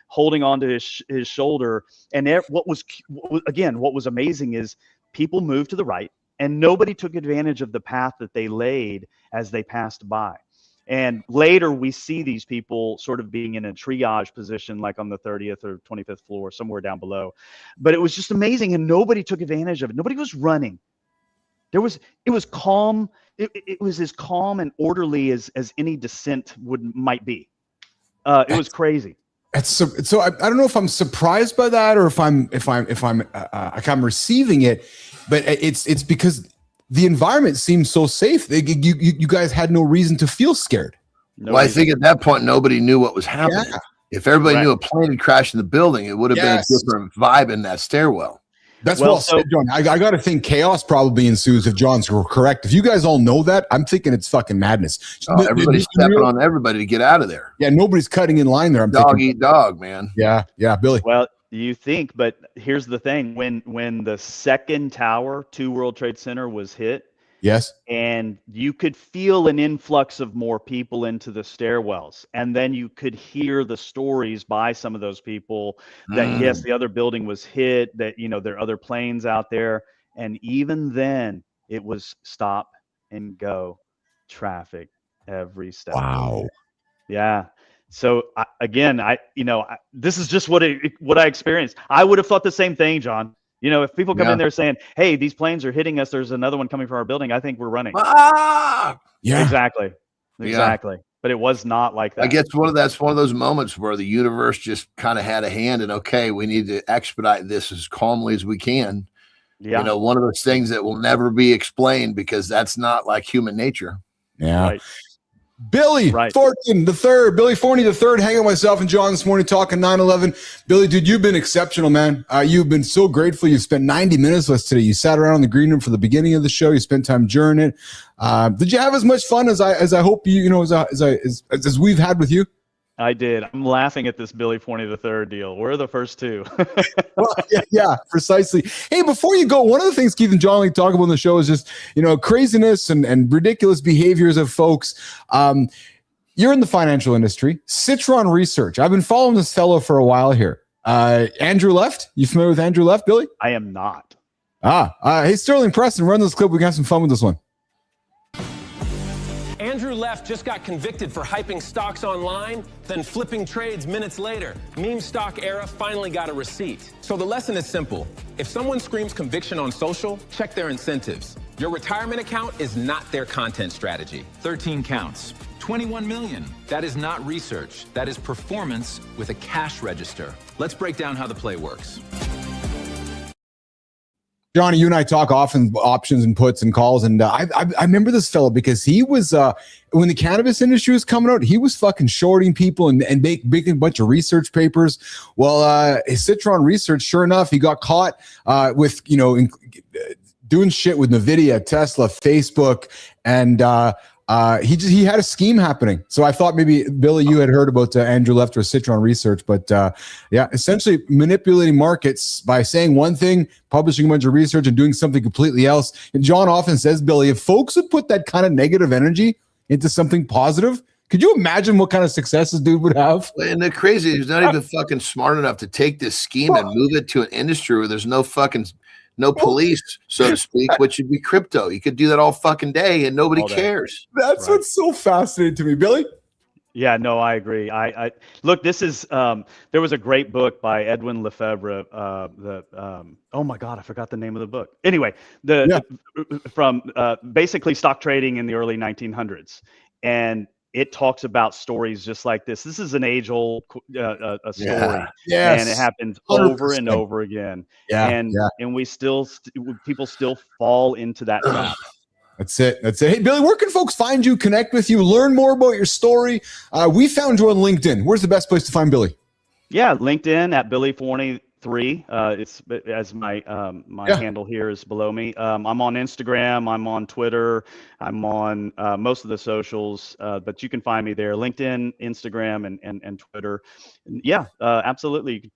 holding onto his shoulder. And what was amazing is people moved to the right, and nobody took advantage of the path that they laid as they passed by. And later we see these people sort of being in a triage position, like on the 30th or 25th floor, somewhere down below. But it was just amazing, and nobody took advantage of it. Nobody was running. It was calm. It was as calm and orderly as any descent might be. It was crazy. So I don't know if I'm surprised by that, or if I'm receiving it, but it's because the environment seems so safe. You guys had no reason to feel scared. I think at that point nobody knew what was happening. Yeah. If everybody knew a plane had crashed in the building, it would have been a different vibe in that stairwell. That's well said, John. I got to think chaos probably ensues if John's correct. If you guys all know that, I'm thinking it's fucking madness. Everybody's stepping on everybody to get out of there. Yeah, nobody's cutting in line there. Dog eat dog, man. Yeah, Billy. Well, you think, but here's the thing: when the second tower, 2 World Trade Center, was hit, yes, and you could feel an influx of more people into the stairwells, and then you could hear the stories by some of those people that yes, the other building was hit, that there are other planes out there, and even then it was stop and go traffic every step. Wow. Yeah. So this is just what I experienced. I would have thought the same thing, John. If people come in there saying, "Hey, these planes are hitting us. There's another one coming from our building," I think we're running. Yeah, exactly. But it was not like that. I guess that's one of those moments where the universe just kind of had a hand, and okay, we need to expedite this as calmly as we can. Yeah, one of those things that will never be explained because that's not like human nature. Yeah. Right. Billy Fortune III, Billy Forney III, hanging with myself and John this morning talking 9/11. Billy, dude, you've been exceptional, man. You've been so grateful. You've spent 90 minutes with us today. You sat around in the green room for the beginning of the show. You spent time during it. Did you have as much fun as I hope as we've had with you? I did. I'm laughing at this Billy Forney III deal. We're the first two. Well, yeah, precisely. Hey, before you go, one of the things Keith and John like to talk about on the show is just, craziness and ridiculous behaviors of folks. You're in the financial industry. Citron Research. I've been following this fellow for a while here. Andrew Left. You familiar with Andrew Left, Billy? I am not. Hey, Sterling Preston, run this clip. We can have some fun with this one. Andrew Left just got convicted for hyping stocks online, then flipping trades minutes later. Meme stock era finally got a receipt. So the lesson is simple. If someone screams conviction on social, check their incentives. Your retirement account is not their content strategy. 13 counts. 21 million. That is not research. That is performance with a cash register. Let's break down how the play works. Johnny, you and I talk often options and puts and calls, and I remember this fellow because he was when the cannabis industry was coming out, he was fucking shorting people and making a bunch of research papers. Well, his Citron Research, sure enough, he got caught with doing shit with NVIDIA, Tesla, Facebook, and he had a scheme happening. So I thought maybe, Billy, you had heard about Andrew Left or Citron Research, but essentially manipulating markets by saying one thing, publishing a bunch of research, and doing something completely else. And John often says, Billy, if folks would put that kind of negative energy into something positive, could you imagine what kind of success this dude would have? And the crazy, he's not even fucking smart enough to take this scheme and move it to an industry where there's no police, so to speak, which should be crypto. You could do that all fucking day and nobody cares. That's what's so fascinating to me, Billy. Yeah, no, I agree. I look, this is there was a great book by Edwin Lefebvre. Oh my God, I forgot the name of the book. Anyway, from basically stock trading in the early 1900s, and it talks about stories just like this. This is an age-old a story, and it happens 100%. Over and over again. And people still fall into that trap. That's it. Hey, Billy, where can folks find you, connect with you, learn more about your story? We found you on LinkedIn. Where's the best place to find Billy? Yeah, LinkedIn at Billy Forney It's as my handle here is below me. I'm on Instagram. I'm on Twitter. I'm on most of the socials, but you can find me there: LinkedIn, Instagram, and Twitter. And yeah, absolutely.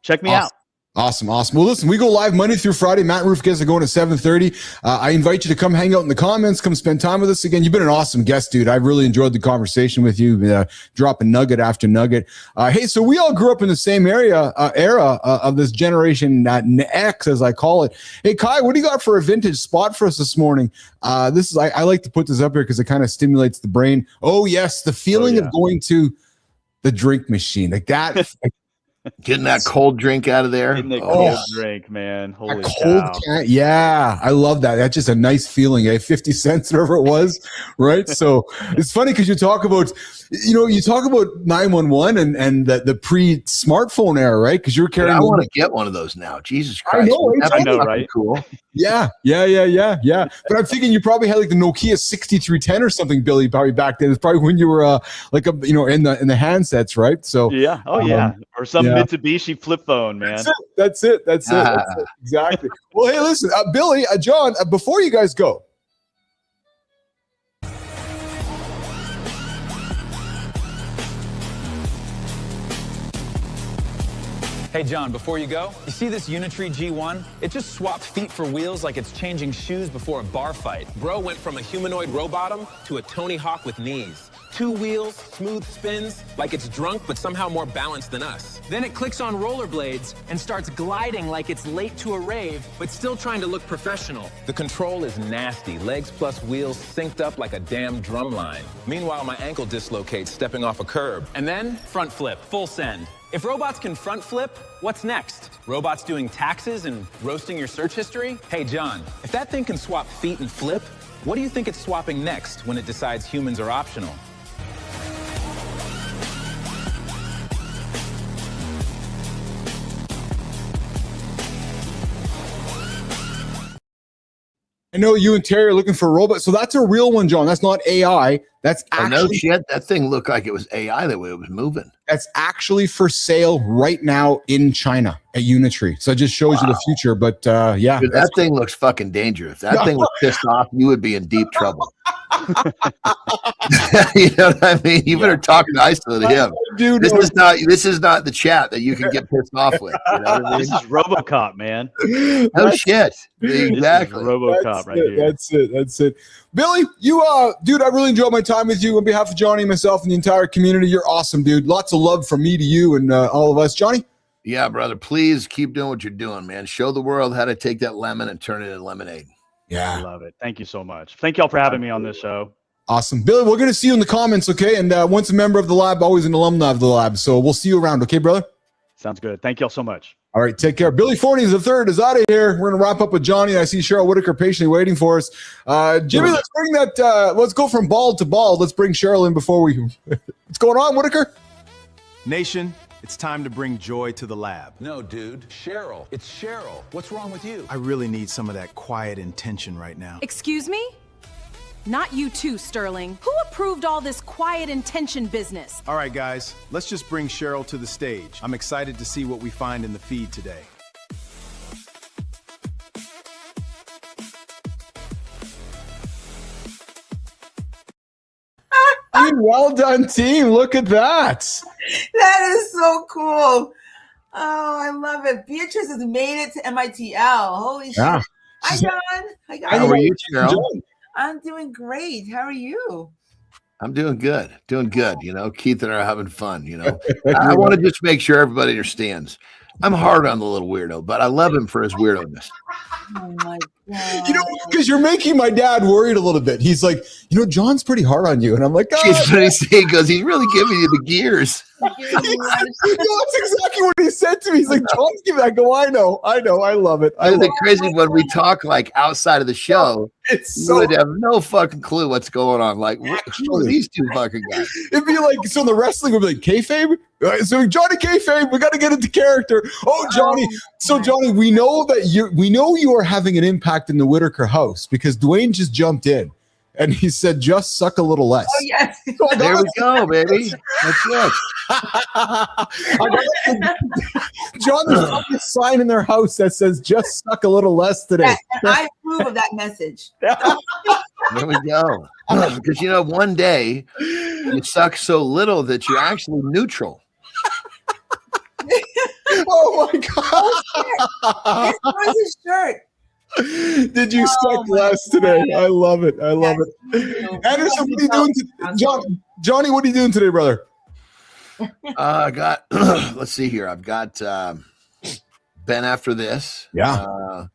Check me out. Awesome. Well, listen, we go live Monday through Friday. Matt Roof gets to go at 7:30. I invite you to come hang out in the comments, come spend time with us again. You've been an awesome guest, dude. I really enjoyed the conversation with you, dropping nugget after nugget. Hey, so we all grew up in the same era of this generation X, as I call it. Hey, Kai, what do you got for a vintage spot for us this morning? I like to put this up here because it kind of stimulates the brain. Oh, yes, the feeling of going to the drink machine. Like that. Getting that cold drink out of there. Getting the cold drink, man. Holy cow. Yeah, I love that. That's just a nice feeling, 50 cents, whatever it was, right? So it's funny because you talk about 911 and the pre-smartphone era, right? Because you're carrying. I want to get one of those now. Jesus Christ. I know, right? Cool. Yeah. But I'm thinking you probably had like the Nokia 6310 or something, Billy, probably back then. It's probably when you were in the handsets, right? So yeah. Or some Mitsubishi flip phone, man. That's it. Exactly. Well, hey, listen, Billy, John, before you guys go. Hey, John, before you go, you see this Unitree G1? It just swapped feet for wheels like it's changing shoes before a bar fight. Bro went from a humanoid robotum to a Tony Hawk with knees. 2 wheels, smooth spins, like it's drunk but somehow more balanced than us. Then it clicks on rollerblades and starts gliding like it's late to a rave, but still trying to look professional. The control is nasty. Legs plus wheels synced up like a damn drum line. Meanwhile, my ankle dislocates stepping off a curb. And then front flip, full send. If robots can front flip, what's next? Robots doing taxes and roasting your search history? Hey, John, if that thing can swap feet and flip, what do you think it's swapping next when it decides humans are optional? I know you and Terry are looking for a robot. So that's a real one, John. That's not AI. That's actually no shit. That thing looked like it was AI the way it was moving. That's actually for sale right now in China at Unitree. So it just shows you the future. But yeah, dude, that thing looks fucking dangerous. If that thing was pissed off, you would be in deep trouble. You know what I mean? You better talk nicely to him. This is not the chat that you can get pissed off with. You know what I mean? This is RoboCop, man. No shit. Exactly. RoboCop here. That's it. Billy, you dude, I really enjoyed my time with you. On behalf of Johnny, myself, and the entire community, you're awesome, dude. Lots of love from me to you and all of us. Johnny? Yeah, brother. Please keep doing what you're doing, man. Show the world how to take that lemon and turn it into lemonade. Yeah. I love it. Thank you so much. Thank y'all for having me on this show. Awesome. Billy, we're going to see you in the comments, okay? And once a member of the lab, always an alumni of the lab. So we'll see you around, okay, brother? Sounds good. Thank y'all so much. All right, take care. Billy Forney the third is out of here. We're going to wrap up with Johnny. I see Cheryl Whitaker patiently waiting for us. Jimmy, let's bring that. Let's go from bald to bald. Let's bring Cheryl in before we. What's going on, Whitaker? Nation, it's time to bring joy to the lab. No, dude. Cheryl. It's Cheryl. What's wrong with you? I really need some of that quiet intention right now. Excuse me? Not you too, Sterling. Who approved all this quiet intention business? All right, guys, let's just bring Cheryl to the stage. I'm excited to see what we find in the feed today. Well done, team. Look at that. That is so cool. Oh, I love it. Beatrice has made it to MITL. Holy shit. Hi, John. Hi, guys. How are you, Cheryl? I'm doing great. How are you? I'm doing good. You know, Keith and I are having fun. You know, I want to just make sure everybody understands. I'm hard on the little weirdo, but I love him for his weirdness. Oh my God. You know, because you're making my dad worried a little bit. He's like, John's pretty hard on you. And I'm like, he goes, he's really giving you the gears. That's exactly what he said to me. He's like, John's giving. I go, I know. I love it. The crazy when we talk like outside of the show, you would have no fucking clue what's going on. Like, who are these two fucking guys? It'd be like, so the wrestling would be like, kayfabe? So Johnny kayfabe, we got to get into character. Oh, Johnny. So Johnny, we know you are having an impact in the Whitaker house because Dwayne just jumped in. and he said, "Just suck a little less." Oh yes. So There we go, baby. That's it. John, there's a sign in their house that says, "Just suck a little less today." Yes, and I approve of that message. There we go. Because one day you suck so little that you're actually neutral. Oh my God! This was his shirt. Did you suck less today? I love it. I love it. Anderson, what are you doing today? Johnny, what are you doing today, brother? I got. Let's see here. I've got Ben after this. Yeah.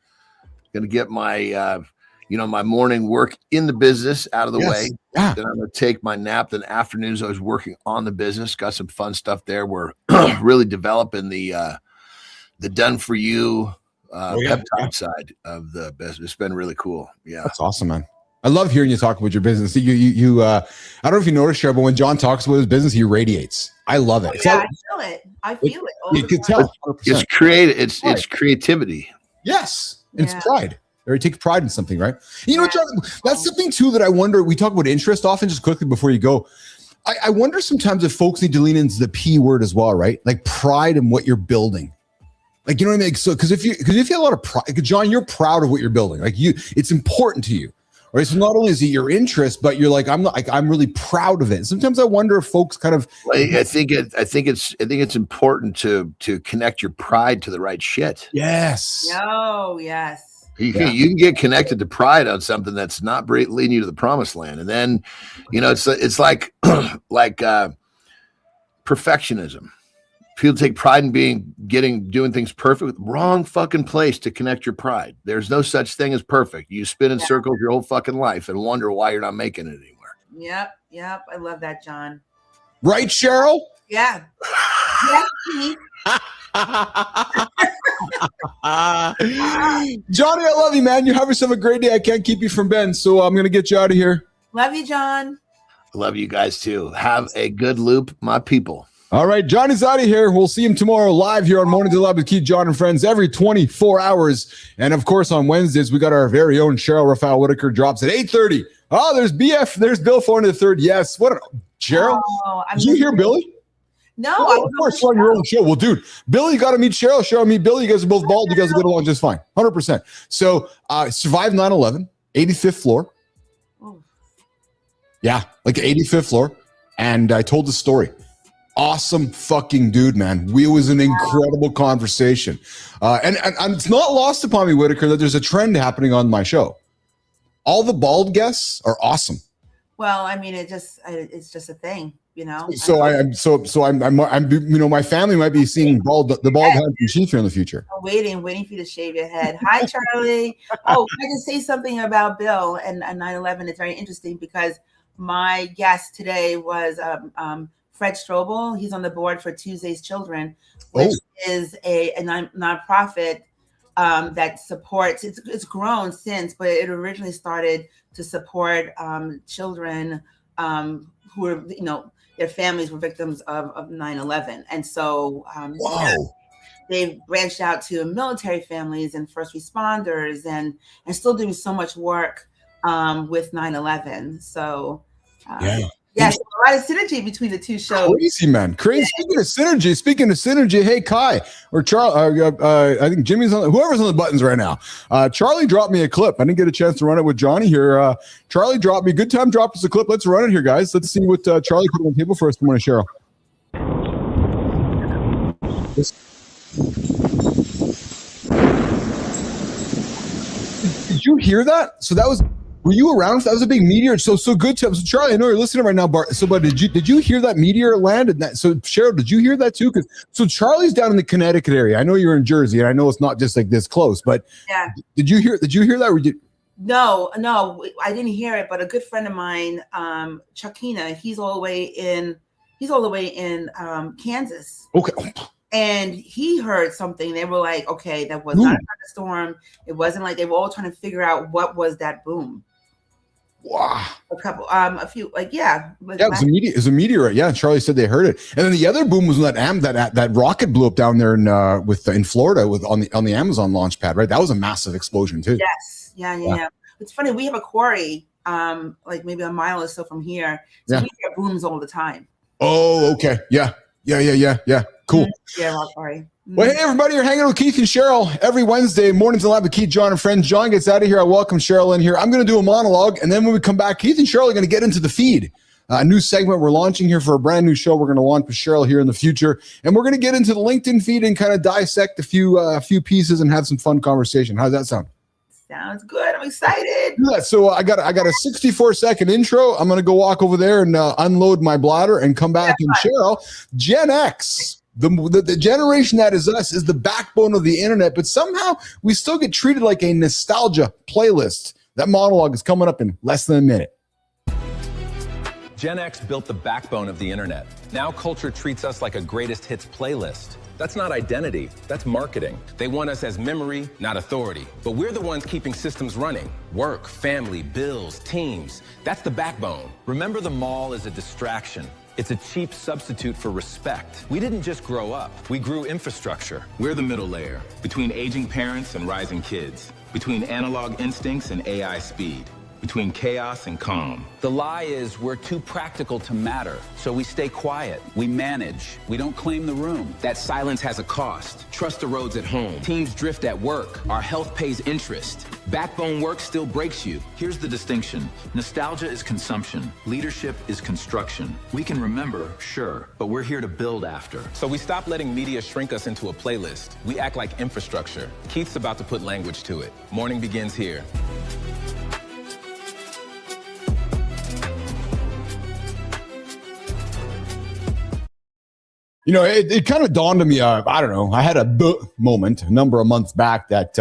Gonna get my my morning work in the business out of the way. Yeah. Then I'm gonna take my nap. Then afternoons I was working on the business. Got some fun stuff there. We're really developing the done for you peptide side of the business. It's been really cool. Yeah, that's awesome, man. I love hearing you talk about your business. You I don't know if you noticed, Cheryl, but when John talks about his business, he radiates. I love it. Yeah, I feel it. I feel it. You can tell. 100%. It's creative. It's creativity. Yes, it's pride. Or he takes pride in something, right? You know, John, that's something too that I wonder. We talk about interest often. Just quickly before you go, I wonder sometimes if folks need to lean into the P word as well, right? Like pride in what you're building. Like, you know what I mean? So, because if you have a lot of pride, John, you're proud of what you're building. Like it's important to you, right? So not only is it your interest, but you're like, I'm really proud of it. Sometimes I wonder if folks kind of. I think it's important to connect your pride to the right shit. Yes. Oh yes. You can get connected to pride on something that's not leading you to the promised land, and then, it's like perfectionism. People take pride in doing things perfect. Wrong fucking place to connect your pride. There's no such thing as perfect. You spin in circles your whole fucking life and wonder why you're not making it anywhere. Yep. I love that, John. Right, Cheryl? Yeah. Johnny, I love you, man. You have yourself a great day. I can't keep you from Ben, so I'm going to get you out of here. Love you, John. I love you guys too. Have a good loop, my people. All right, Johnny's out of here. We'll see him tomorrow live here on Morning to Love with Keith, John, and Friends every 24 hours. And, of course, on Wednesdays, we got our very own Cheryl Raphael Whitaker drops at 8:30. Oh, there's BF. There's Bill Thorne III. Yes. Cheryl? Did you hear Billy? No. Of course, you're on your own show. Well, dude, Billy, you got to meet Cheryl. Cheryl, meet Billy. You guys are both bald. You guys will get along just fine. 100%. So, survived 9/11, 85th floor. Oh. Yeah, like 85th floor. And I told the story. Awesome fucking dude, man. It was an incredible conversation. And it's not lost upon me, Whitaker, that there's a trend happening on my show. All the bald guests are awesome. Well, I mean, it's just a thing, you know. So I'm my family might be seeing the bald head from Chief here in the future. I'm waiting for you to shave your head. Hi, Charlie. Oh, I can say something about Bill and 9/11. It's very interesting because my guest today was Fred Strobel. He's on the board for Tuesday's Children, which is a nonprofit that supports. It's grown since, but it originally started to support children who were, their families were victims of 9/11, and so they've branched out to military families and first responders, and still doing so much work with 9/11. So. Yes, a lot of synergy between the two shows. Crazy, man. Crazy. Speaking of synergy, hey, Kai or Charlie, I think Jimmy's on, whoever's on the buttons right now. Charlie dropped me a clip. I didn't get a chance to run it with Johnny here. Charlie dropped me a good time, dropped us a clip. Let's run it here, guys. Let's see what Charlie put on the table for us. Good morning, Cheryl. Did you hear that? So that was. Were you around? That was a big meteor. So good. So Charlie, I know you're listening right now, Bart. So, but did you hear that meteor land? And that, so Cheryl, did you hear that too? So Charlie's down in the Connecticut area. I know you're in Jersey, and I know it's not just like this close. But did you hear that? No, I didn't hear it. But a good friend of mine, Chuckina, he's all the way in Kansas. Okay. And he heard something. They were like, "Okay, that was not a storm. It wasn't like they were all trying to figure out what was that boom." Wow. A few, it was a meteorite. Yeah, Charlie said they heard it, and then the other boom was when that rocket blew up down there in Florida on the Amazon launch pad. Right, that was a massive explosion too. Yes, yeah. It's funny. We have a quarry like maybe a mile or so from here. So we hear booms all the time. Oh, okay. Yeah. Cool. Yeah, Rob, sorry. Well, hey, everybody, you're hanging out with Keith and Cheryl every Wednesday, mornings in the lab with Keith, John, and friends. John gets out of here. I welcome Cheryl in here. I'm going to do a monologue, and then when we come back, Keith and Cheryl are going to get into the feed. A new segment we're launching here for a brand new show we're going to launch with Cheryl here in the future. And we're going to get into the LinkedIn feed and kind of dissect a few pieces and have some fun conversation. How does that sound? Sounds good. I'm excited. Yeah, so I got a 64-second intro. I'm going to go walk over there and unload my bladder and come back. And Cheryl, Gen X, the generation that is us, is the backbone of the internet, but somehow we still get treated like a nostalgia playlist. That monologue is coming up in less than a minute. Gen X built the backbone of the internet. Now culture treats us like a greatest hits playlist. That's not identity, that's marketing. They want us as memory, not authority. But we're the ones keeping systems running. Work, family, bills, teams. That's the backbone. Remember, the mall is a distraction. It's a cheap substitute for respect. We didn't just grow up, we grew infrastructure. We're the middle layer, between aging parents and rising kids, between analog instincts and AI speed, between chaos and calm. The lie is we're too practical to matter, so we stay quiet, we manage, we don't claim the room. That silence has a cost. Trust erodes at home. Teams drift at work. Our health pays interest. Backbone work still breaks you. Here's the distinction. Nostalgia is consumption. Leadership is construction. We can remember, sure, but we're here to build after. So we stop letting media shrink us into a playlist. We act like infrastructure. Keith's about to put language to it. Morning begins here. You know, it kind of dawned on me, I don't know, I had a moment a number of months back that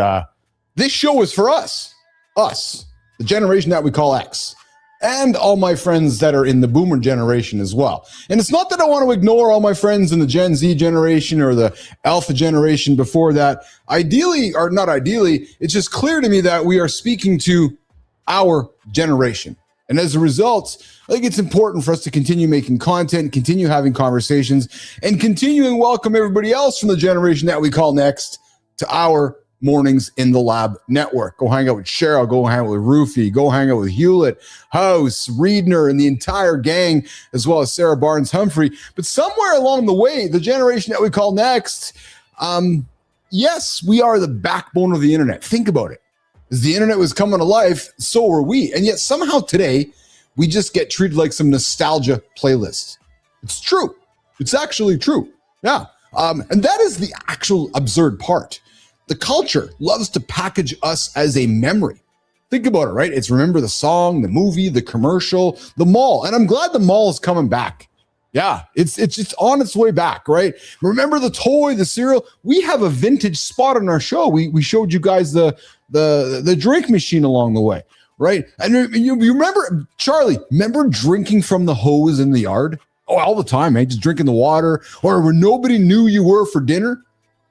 this show is for us, the generation that we call X, and all my friends that are in the boomer generation as well. And it's not that I want to ignore all my friends in the Gen Z generation or the Alpha generation before that. Ideally, or not ideally, it's just clear to me that we are speaking to our generation. And as a result, I think it's important for us to continue making content, continue having conversations, and continue to welcome everybody else from the generation that we call next to our Mornings in the Lab network. Go hang out with Cheryl, go hang out with Rufy, go hang out with Hewlett, House, Reedner, and the entire gang, as well as Sarah Barnes-Humphrey. But somewhere along the way, the generation that we call next, yes, we are the backbone of the internet. Think about it. As the internet was coming to life, so were we. And yet somehow today, we just get treated like some nostalgia playlist. It's true. It's actually true. Yeah. And that is the actual absurd part. The culture loves to package us as a memory. Think about it, right? It's remember the song, the movie, the commercial, the mall. And I'm glad the mall is coming back. Yeah, it's on its way back, right? Remember the toy, the cereal? We have a vintage spot on our show. We showed you guys the drink machine along the way, right? And you remember, Charlie, remember drinking from the hose in the yard? Oh, all the time, man, just drinking the water, or where nobody knew you were for dinner?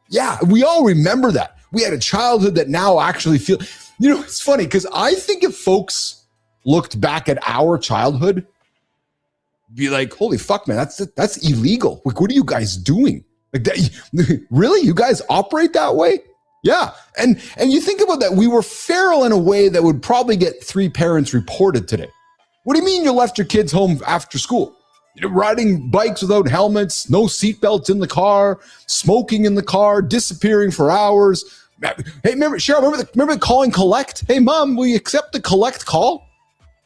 Yeah, we all remember that. We had a childhood that now actually feel, you know, it's funny because I think if folks looked back at our childhood, be like, holy fuck, man, that's illegal. Like, what are you guys doing? Like that, really? You guys operate that way? Yeah. And you think about that, we were feral in a way that would probably get 3 parents reported today. What do you mean you left your kids home after school? You know, riding bikes without helmets, no seatbelts in the car, smoking in the car, disappearing for hours. Hey, remember, Cheryl, remember calling collect? Hey, mom, will you accept the collect call?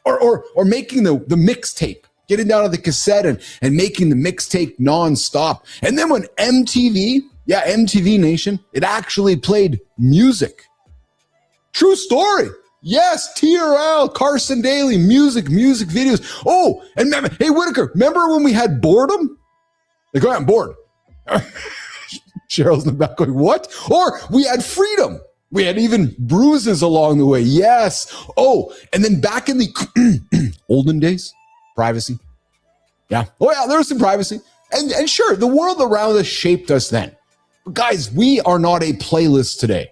Or making the mixtape. Getting down to the cassette and making the mixtape nonstop. And then when MTV Nation, it actually played music. True story. Yes, TRL, Carson Daly, music videos. Oh, and remember, hey, Whitaker, remember when we had boredom? Like, oh, I'm bored. Cheryl's in the back going, what? Or we had freedom. We had even bruises along the way. Yes. Oh, and then back in the olden days, privacy. Yeah. Oh, yeah, there was some privacy. And sure, the world around us shaped us then. But guys, we are not a playlist today.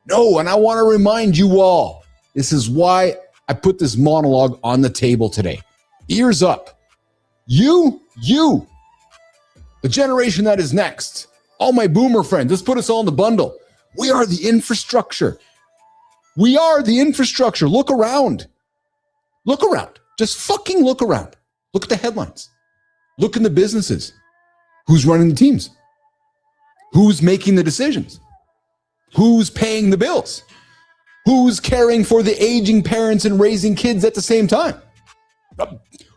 No, and I want to remind you all, this is why I put this monologue on the table today. Ears up. You, the generation that is next, all my boomer friends, let's put us all in the bundle. We are the infrastructure. We are the infrastructure. Look around. Look around. Just fucking look around. Look at the headlines. Look in the businesses. Who's running the teams? Who's making the decisions? Who's paying the bills? Who's caring for the aging parents and raising kids at the same time?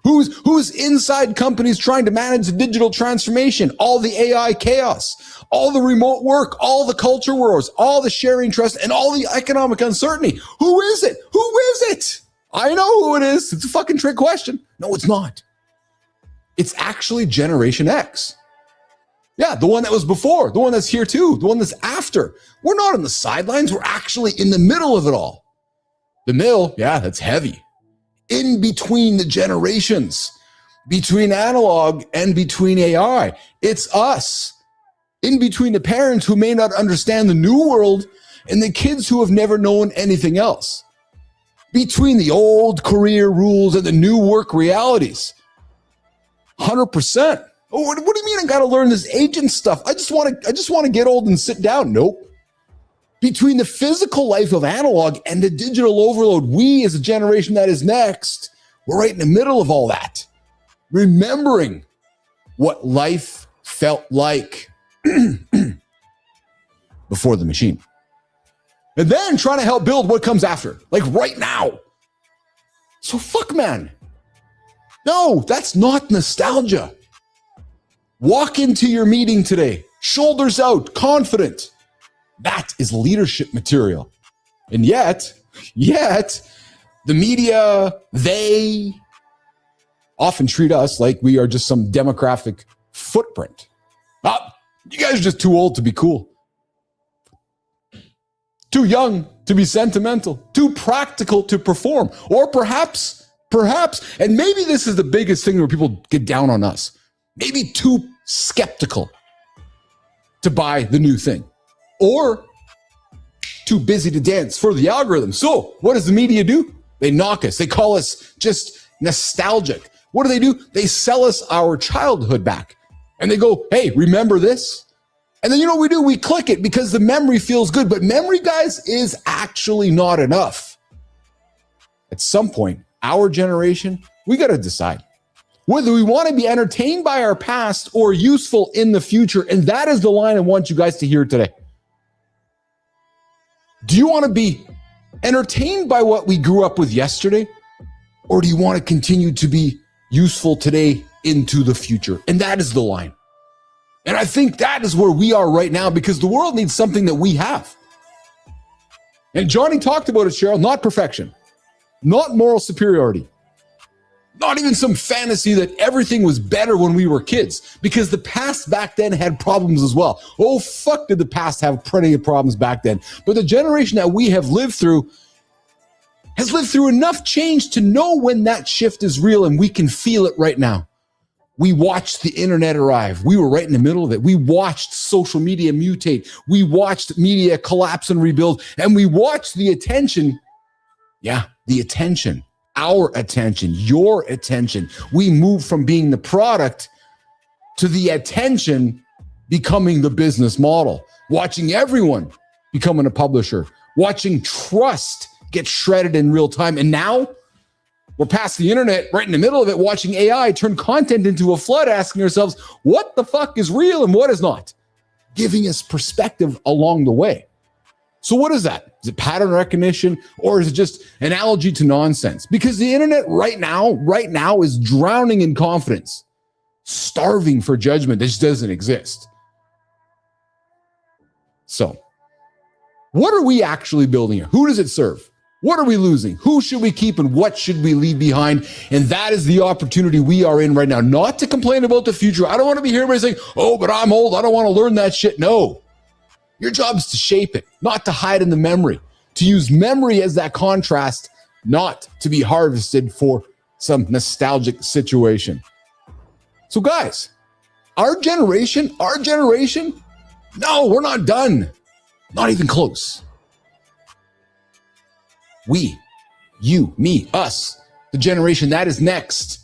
Who's inside companies trying to manage the digital transformation, all the AI chaos, all the remote work, all the culture wars, all the sharing trust, and all the economic uncertainty? Who is it? Who is it? I know who it is. It's a fucking trick question. No, it's not. It's actually Generation X. Yeah, the one that was before, the one that's here too, the one that's after. We're not on the sidelines. We're actually in the middle of it all. The middle, yeah, that's heavy. In between the generations, between analog and between AI. It's us. In between the parents who may not understand the new world and the kids who have never known anything else. Between the old career rules and the new work realities. 100%. Oh, what do you mean I got to learn this agent stuff? I just want to get old and sit down. Nope. Between the physical life of analog and the digital overload, we as a generation that is next, we're right in the middle of all that. Remembering what life felt like before the machine. And then trying to help build what comes after, like right now. So fuck, man. No, that's not nostalgia. Walk into your meeting today, shoulders out, confident. That is leadership material. And yet, the media, they often treat us like we are just some demographic footprint. You guys are just too old to be cool. Too young to be sentimental. Too practical to perform. Or perhaps, and maybe this is the biggest thing where people get down on us. Maybe too skeptical to buy the new thing. Or too busy to dance for the algorithm. So what does the media do? They knock us. They call us just nostalgic. What do? They sell us our childhood back. And they go, hey, remember this? And then you know what we do? We click it because the memory feels good. But memory, guys, is actually not enough. At some point, our generation, we got to decide whether we want to be entertained by our past or useful in the future. And that is the line I want you guys to hear today. Do you want to be entertained by what we grew up with yesterday? Or do you want to continue to be useful today into the future? And that is the line. And I think that is where we are right now because the world needs something that we have. And Johnny talked about it, Cheryl, not perfection, not moral superiority, not even some fantasy that everything was better when we were kids, because the past back then had problems as well. Oh, fuck, did the past have plenty of problems back then. But the generation that we have lived through has lived through enough change to know when that shift is real, and we can feel it right now. We watched the internet arrive. We were right in the middle of it. We watched social media mutate. We watched media collapse and rebuild, and we watched the attention. Yeah, the attention. Our attention, your attention. We move from being the product to the attention becoming the business model. Watching everyone becoming a publisher. Watching trust get shredded in real time. And now we're past the internet, right in the middle of it, watching AI turn content into a flood, asking ourselves, what the fuck is real and what is not? Giving us perspective along the way. So what is that? Is it pattern recognition, or is it just analogy to nonsense? Because the internet right now is drowning in confidence, starving for judgment that just doesn't exist. So what are we actually building here? Who does it serve? What are we losing? Who should we keep and what should we leave behind? And that is the opportunity we are in right now, not to complain about the future. I don't want to be here by saying, oh, but I'm old. I don't want to learn that shit. No. Your job is to shape it, not to hide in the memory, to use memory as that contrast, not to be harvested for some nostalgic situation. So guys, our generation, no, we're not done. Not even close. We, you, me, us, the generation that is next.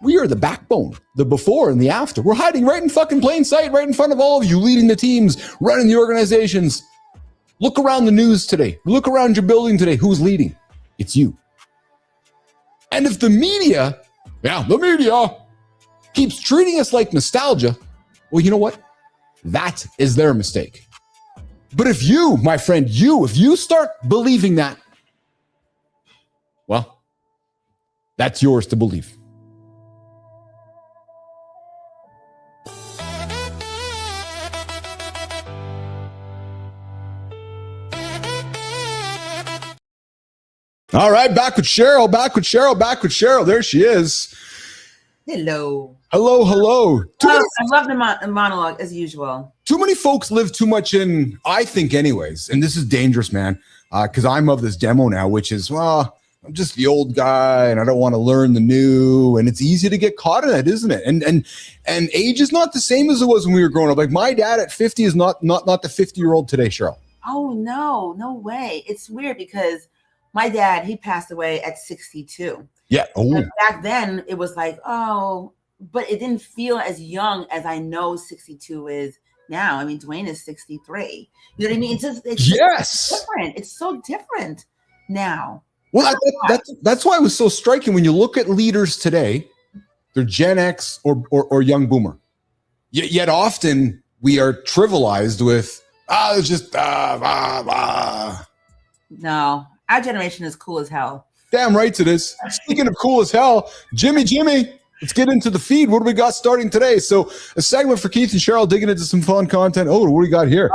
We are the backbone, the before and the after. We're hiding right in fucking plain sight, right in front of all of you, leading the teams, running the organizations. Look around the news today. Look around your building today. Who's leading? It's you. And if the media keeps treating us like nostalgia, well, you know what? That is their mistake. But if you, my friend, if you start believing that, well, that's yours to believe. All right, back with Cheryl. There she is. Hello. Hello. I love the monologue as usual. Too many folks live too much in, I think anyways, and this is dangerous, man, because I'm of this demo now, which is, well, I'm just the old guy and I don't want to learn the new, and it's easy to get caught in that, isn't it? And age is not the same as it was when we were growing up. Like my dad at 50 is not the 50-year-old today, Cheryl. Oh, no way. It's weird because my dad, he passed away at 62. Yeah. Oh. And back then, it was like, oh, but it didn't feel as young as I know 62 is now. I mean, Dwayne is 63. You know what I mean? It's different. It's so different now. Well, that's why it was so striking when you look at leaders today. They're Gen X or young boomer. Yet often we are trivialized with, it's just, No, our generation is cool as hell. Damn right it is. Speaking of cool as hell, Jimmy, let's get into the feed. What do we got starting today? So a segment for Keith and Cheryl digging into some fun content. Oh, what do we got here?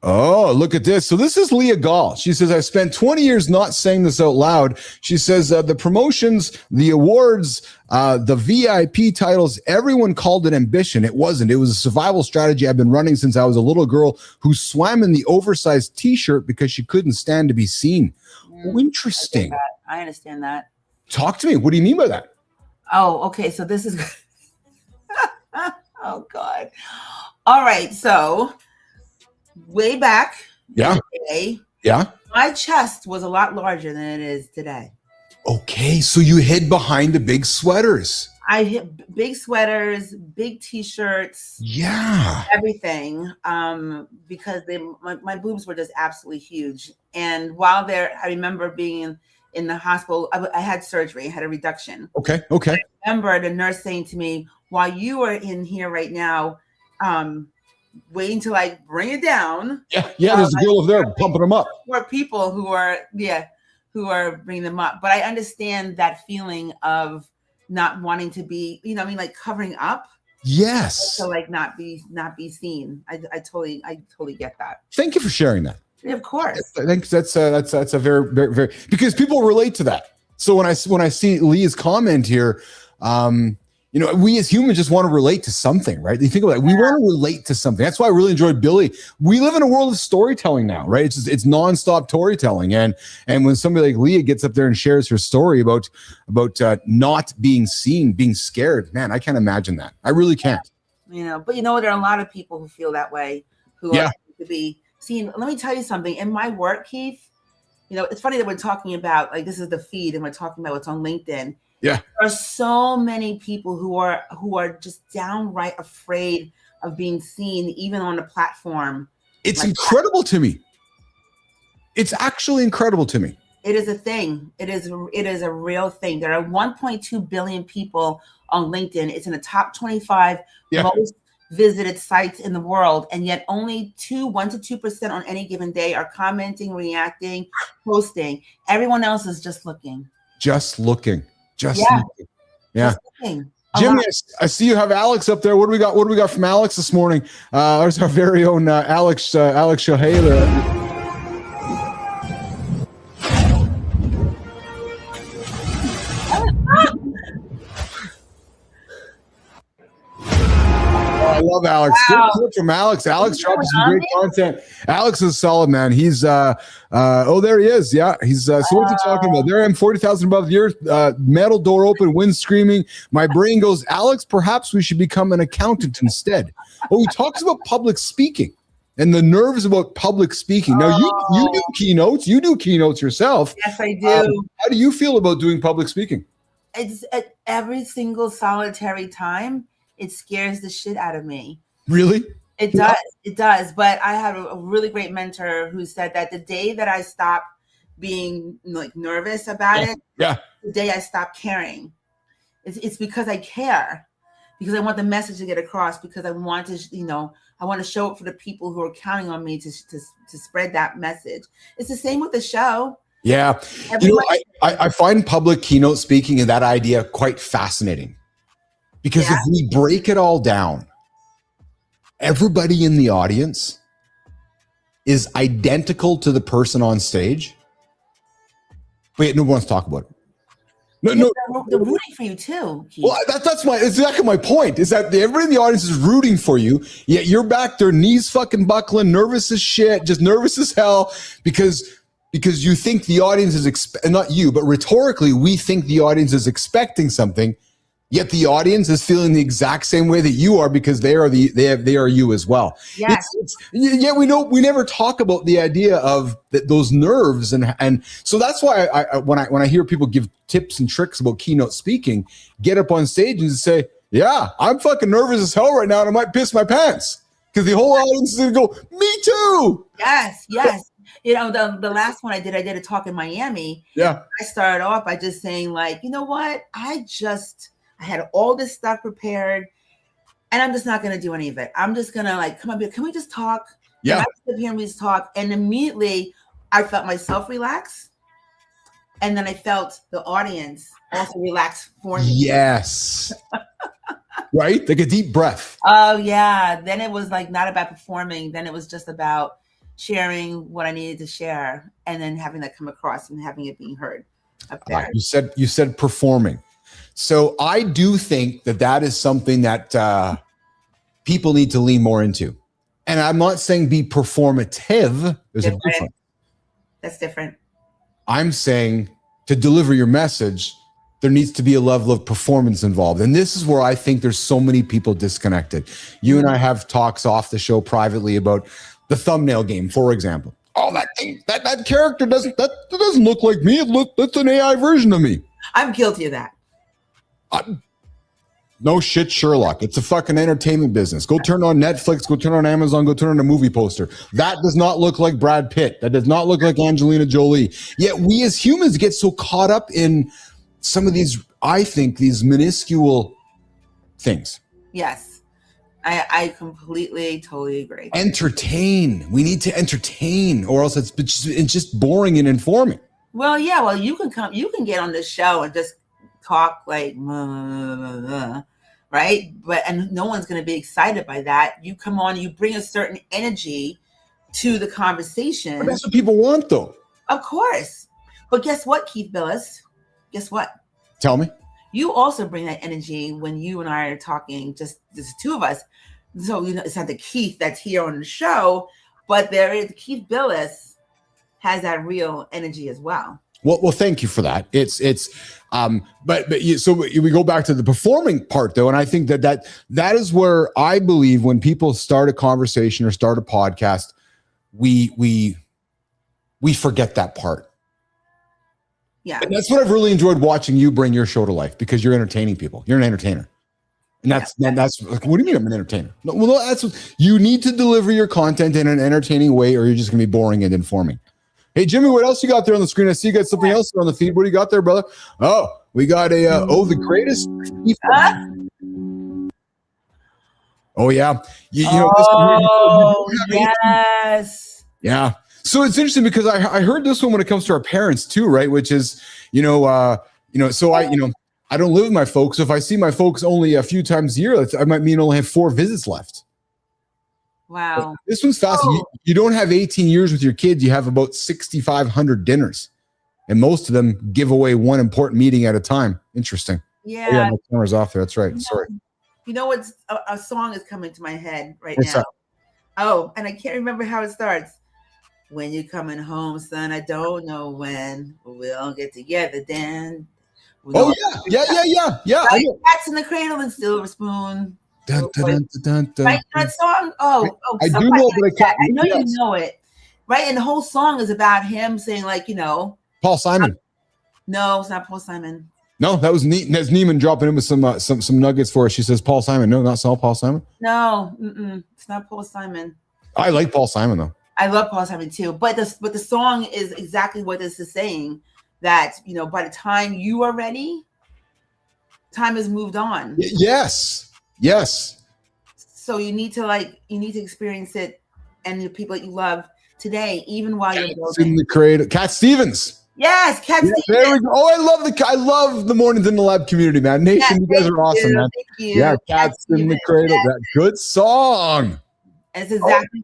Oh, look at this. So this is Leah Gall. She says, I spent 20 years not saying this out loud. She says the promotions, the awards, the VIP titles, everyone called it ambition. It wasn't. It was a survival strategy I've been running since I was a little girl who swam in the oversized t-shirt because she couldn't stand to be seen. Oh, interesting. I understand that. Talk to me. What do you mean by that? Oh, okay. So this is, oh God. All right. So way back. Yeah. Day, yeah. My chest was a lot larger than it is today. Okay. So you hid behind the big sweaters. I hit big sweaters, big t-shirts. Yeah. Everything. Because my boobs were just absolutely huge. And while there, I remember being in the hospital. I had surgery. I had a reduction. Okay. I remember the nurse saying to me, while you are in here right now, waiting to like bring it down. Yeah. There's a girl over there pumping them up. More people who are bringing them up. But I understand that feeling of not wanting to be, like covering up. Yes. To like not be seen. I totally get that. Thank you for sharing that. Yeah, of course. I think that's a very, very, very, because people relate to that. So when I see Leah's comment here, we as humans just want to relate to something, right? You think about it. We want to relate to something. That's why I really enjoyed Billy. We live in a world of storytelling now, right? It's nonstop storytelling. And when somebody like Leah gets up there and shares her story about not being seen, being scared, man, I can't imagine that. I really can't. But there are a lot of people who feel that way, who are to be seen. Let me tell you something. In my work, Keith, it's funny that we're talking about, like, this is the feed and we're talking about what's on LinkedIn. Yeah. There are so many people who are just downright afraid of being seen, even on a platform. It's incredible to me. It's actually incredible to me. It is a thing. It is a real thing. There are 1.2 billion people on LinkedIn. It's in the top 25 most visited sites in the world, and yet only 1 to 2% on any given day are commenting, reacting, posting. Everyone else is just looking. Looking. Yeah. Jimmy, I see you have Alex up there. What do we got from Alex this morning? There's our very own Alex Shohei. I love Alex. Wow. Good from Alex. Alex drops some great content. Alex is solid, man. He's there he is. Yeah. He's so what's he talking about? There I am, 40,000 above the earth, metal door open, wind screaming. My brain goes, Alex, perhaps we should become an accountant instead. Oh, he talks about public speaking and the nerves about public speaking. Now you do keynotes. You do keynotes yourself. Yes, I do. How do you feel about doing public speaking? It's at every single solitary time. It scares the shit out of me. Really? It does. But I have a really great mentor who said that the day that I stop being like nervous about it. Yeah. The day I stopped caring. It's because I care, because I want the message to get across, because I want to, I want to show up for the people who are counting on me to spread that message. It's the same with the show. Yeah. I find public keynote speaking and that idea quite fascinating, because if we break it all down, everybody in the audience is identical to the person on stage, but yet no one wants to talk about it. No, they're rooting for you too, Keith. Well, that's exactly my point, is that everybody in the audience is rooting for you, yet you're back there, knees fucking buckling, nervous as shit, just nervous as hell, because you think the audience is not you, but rhetorically we think the audience is expecting something, yet the audience is feeling the exact same way that you are, because they are you as well. Yes. Yeah, we never talk about the idea of those nerves, and so that's why when I hear people give tips and tricks about keynote speaking, get up on stage and say, yeah, I'm fucking nervous as hell right now, and I might piss my pants, because the whole audience is gonna go, me too. Yes. The last one I did a talk in Miami. Yeah. I started off by just saying, like, you know what? I had all this stuff prepared, and I'm just not going to do any of it. I'm just going to like, come up here. Can we just talk? Yeah. Can I sit here and we just talk? And immediately I felt myself relax. And then I felt the audience also relax for me. Yes. Right? Like a deep breath. Oh yeah. Then it was like not about performing. Then it was just about sharing what I needed to share, and then having that come across and having it being heard up there. You said performing. So I do think that is something that people need to lean more into. And I'm not saying be performative. There's a difference. That's different. I'm saying to deliver your message, there needs to be a level of performance involved. And this is where I think there's so many people disconnected. You and I have talks off the show privately about the thumbnail game, for example. Oh, that character doesn't look like me. That's an AI version of me. I'm guilty of that. No shit, Sherlock. It's a fucking entertainment business. Go turn on Netflix, go turn on Amazon, go turn on a movie poster. That does not look like Brad Pitt. That does not look like Angelina Jolie. Yet we as humans get so caught up in some of these, I think, these minuscule things. Yes. I completely, totally agree. Entertain. We need to entertain, or else it's just boring and informing. Well, yeah. Well, you can get on this show and just talk like, right? And no one's going to be excited by that. You come on, you bring a certain energy to the conversation. But that's what people want, though. Of course. But guess what, Keith Billis? Guess what? Tell me. You also bring that energy when you and I are talking, just the two of us. So, it's not the Keith that's here on the show, but Keith Billis has that real energy as well. Well, thank you for that. So we go back to the performing part, though, and I think that is where I believe when people start a conversation or start a podcast, we forget that part. Yeah, and that's what I've really enjoyed watching you bring your show to life, because you're entertaining people. You're an entertainer, and that's like, what do you mean I'm an entertainer? No, well, that's what you need to deliver your content in an entertaining way, or you're just gonna be boring and informing. Hey, Jimmy, what else you got there on the screen? I see you got something else on the feed. What do you got there, brother? Oh, we got the greatest. Oh, yeah. Yes. Yeah. So it's interesting because I heard this one when it comes to our parents too, right? Which is, so I don't live with my folks. So if I see my folks only a few times a year, I might mean only have 4 visits left. Wow. This one's fascinating. You don't have 18 years with your kids. You have about 6,500 dinners, and most of them give away one important meeting at a time. Interesting. Yeah. Oh, yeah, my camera's off there. That's right. Sorry. You know what's a song is coming to my head right What's now. that? Oh, and I can't remember how it starts. When you coming home, son, I don't know when, but we'll get together then. Yeah. Right? Cats in the Cradle and Silver Spoon. Dun, dun, dun, dun, Right, that song. I do know, but I know you know it, right? And the whole song is about him saying, like, Paul Simon. No, it's not Paul Simon. No, that was That's Neiman dropping in with some nuggets for us. She says Paul Simon. No, not Paul Simon. No, it's not Paul Simon. I like Paul Simon though. I love Paul Simon too. But the song is exactly what this is saying, that, you know, by the time you are ready, time has moved on. Yes. So you need to experience it and the people that you love today, even while you're building. In the cradle. Cat Stevens. Yes, Cat Stevens. There we go. Oh, I love the Mornings in the Lab community, man. Nation, you guys are awesome, man. Thank you. Yeah, Cats in the Cradle. That good song. And it's exactly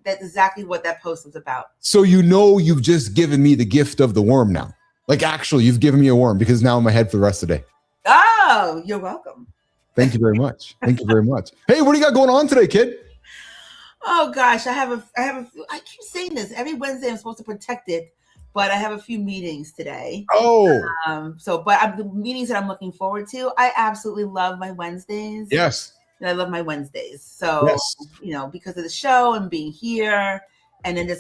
that's exactly what that post was about. So you've just given me the gift of the worm now. Like, actually, you've given me a worm, because now I'm in my head for the rest of the day. Oh, you're welcome. Thank you very much. Thank you very much. Hey, what do you got going on today, kid? Oh gosh, I keep saying this every Wednesday. I'm supposed to protect it, but I have a few meetings today. Oh, but the meetings that I'm looking forward to. I absolutely love my Wednesdays. Yes, I love my Wednesdays. So yes. You know, because of the show and being here, and then it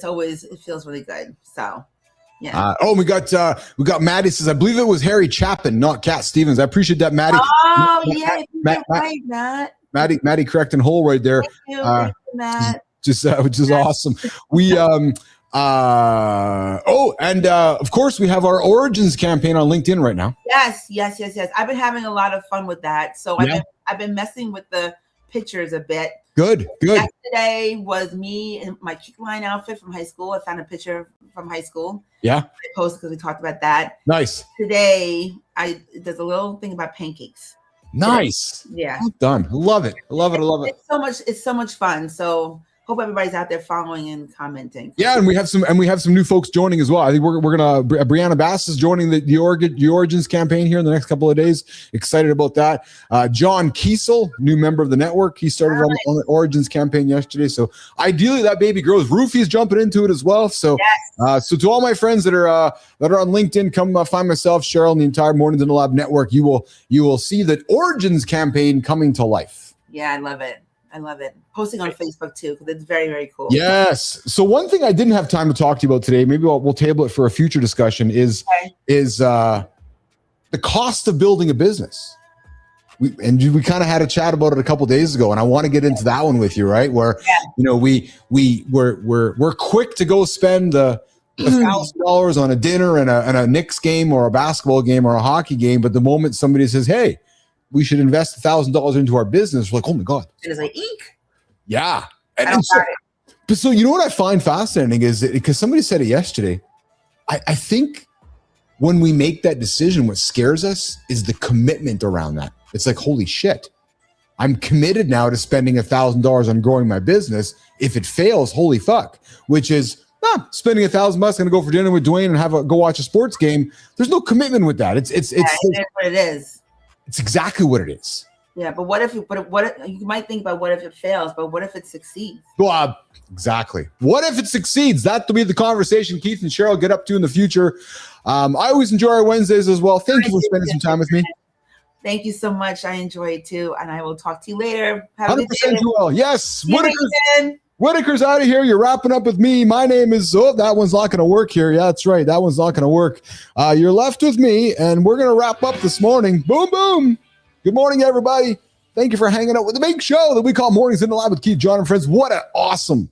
feels really good. So. Yeah. We got Maddie says, I believe it was Harry Chapin, not Cat Stevens. I appreciate that, Maddie. Oh, yeah, right, Matt. Maddie correcting whole right there. Thank you, Matt. Which is awesome. We and of course we have our Origins campaign on LinkedIn right now. Yes. I've been having a lot of fun with that. So I've been messing with the pictures a bit. Good. Yesterday was me in my kick line outfit from high school. I found a picture from high school. Yeah. I posted because we talked about that. Nice. Today, there's a little thing about pancakes. Nice. Today. Yeah. Well done. I love it. It's so much fun. So hope everybody's out there following and commenting. Yeah, and we have some new folks joining as well. I think we're gonna Brianna Bass is joining the Origins campaign here in the next couple of days. Excited about that. John Kiesel, new member of the network, he started on the Origins campaign yesterday. So ideally that baby grows. Roofy's jumping into it as well. So so to all my friends that are on LinkedIn, come find myself, Cheryl, and the entire Mornings in the Lab network. You will see that Origins campaign coming to life. Yeah, I love it. Posting on Facebook too, because it's very, very cool. Yes. So one thing I didn't have time to talk to you about today, maybe we'll table it for a future discussion, is the cost of building a business. We kind of had a chat about it a couple of days ago, and I want to get into that one with you, right? Where we're quick to go spend the $1,000 on a dinner and a Knicks game or a basketball game or a hockey game, but the moment somebody says, "Hey, we should invest $1,000 into our business," we're like, "Oh my god!" And it's like, eek. Yeah. So you know what I find fascinating is that, because somebody said it yesterday, I think when we make that decision, what scares us is the commitment around that. It's like, holy shit, I'm committed now to spending $1,000 on growing my business. If it fails, holy fuck, which is spending $1,000 going to go for dinner with Dwayne and go watch a sports game. There's no commitment with that. It's what it is. It's exactly what it is. Yeah, but what if you might think about what if it fails, but what if it succeeds? Well, exactly. What if it succeeds? That'll be the conversation Keith and Cheryl get up to in the future. I always enjoy our Wednesdays as well. Thank you for spending some time with me. Thank you so much. I enjoy it too, and I will talk to you later. Have 100% you will. Yes. Whitaker's out of here. You're wrapping up with me. My name is, that one's not going to work here. Yeah, that's right. That one's not going to work. You're left with me, and we're going to wrap up this morning. Boom, boom. Good morning, everybody. Thank you for hanging out with the big show that we call Mornings in the Lab with Keith, Jon, and Friends. What an awesome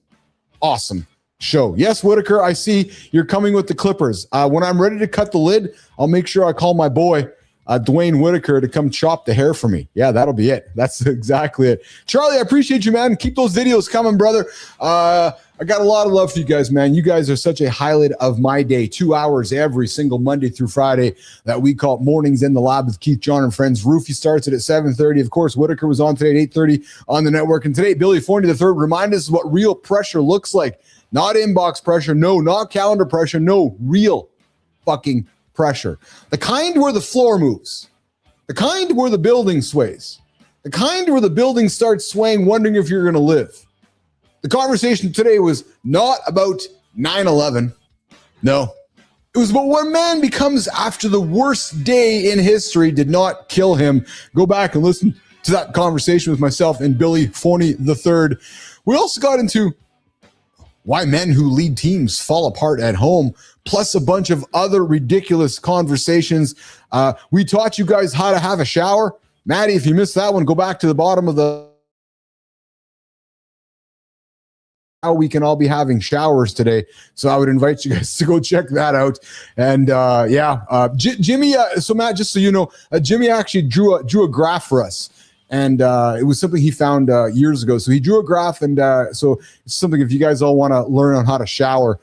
show. Yes, Whitaker, I see you're coming with the clippers. When I'm ready to cut the lid, I'll make sure I call my boy, Dwayne Whitaker, to come chop the hair for me. Yeah, that'll be it. That's exactly it. Charlie, I appreciate you, man. Keep those videos coming, brother. I got a lot of love for you guys, man. You guys are such a highlight of my day. 2 hours every single Monday through Friday that we call Mornings in the Lab with Keith, Jon, and Friends. Roofy starts it at 7:30. Of course, Whitaker was on today at 8:30 on the network. And today, Billy Forney III reminded us what real pressure looks like. Not inbox pressure. No, not calendar pressure. No, real fucking pressure. The kind where the floor moves. The kind where the building sways. The kind where the building starts swaying, wondering if you're going to live. The conversation today was not about 9/11. No. It was about what man becomes after the worst day in history did not kill him. Go back and listen to that conversation with myself and Billy Forney III. We also got into why men who lead teams fall apart at home, plus a bunch of other ridiculous conversations. We taught you guys how to have a shower. Maddie, if you missed that one, go back to the bottom of the we can all be having showers today. So I would invite you guys to go check that out. And Jimmy, so Matt, just so you know, Jimmy actually drew a graph for us. And it was something he found years ago. So he drew a graph, and so it's something if you guys all want to learn on how to shower,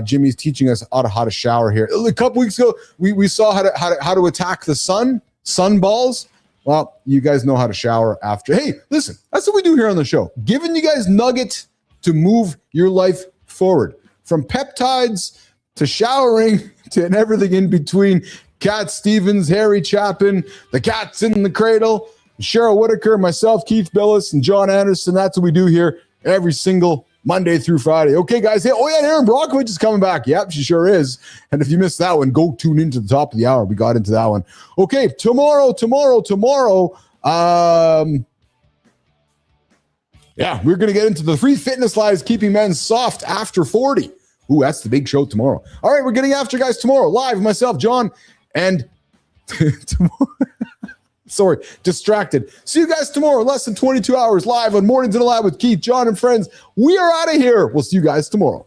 Jimmy's teaching us how to shower here. A couple weeks ago, we saw how to attack the sun balls. Well, you guys know how to shower after. Hey, listen, that's what we do here on the show. Giving you guys nuggets to move your life forward. From peptides to showering to and everything in between. Cat Stevens, Harry Chapin, the cat's in the cradle, Cheryl Whitaker, myself, Keith Billis, and John Anderson. That's what we do here every single Monday through Friday. Okay, guys. Hey, and Aaron Brockovich is coming back. Yep, she sure is. And if you missed that one, go tune into the top of the hour. We got into that one. Okay, tomorrow. We're going to get into the 3 fitness lies keeping men soft after 40. Ooh, that's the big show tomorrow. All right, we're getting after guys tomorrow. Live, myself, John, and tomorrow. Sorry, distracted. See you guys tomorrow, less than 22 hours live on Mornings in the Lab with Keith, John, and friends. We are out of here. We'll see you guys tomorrow.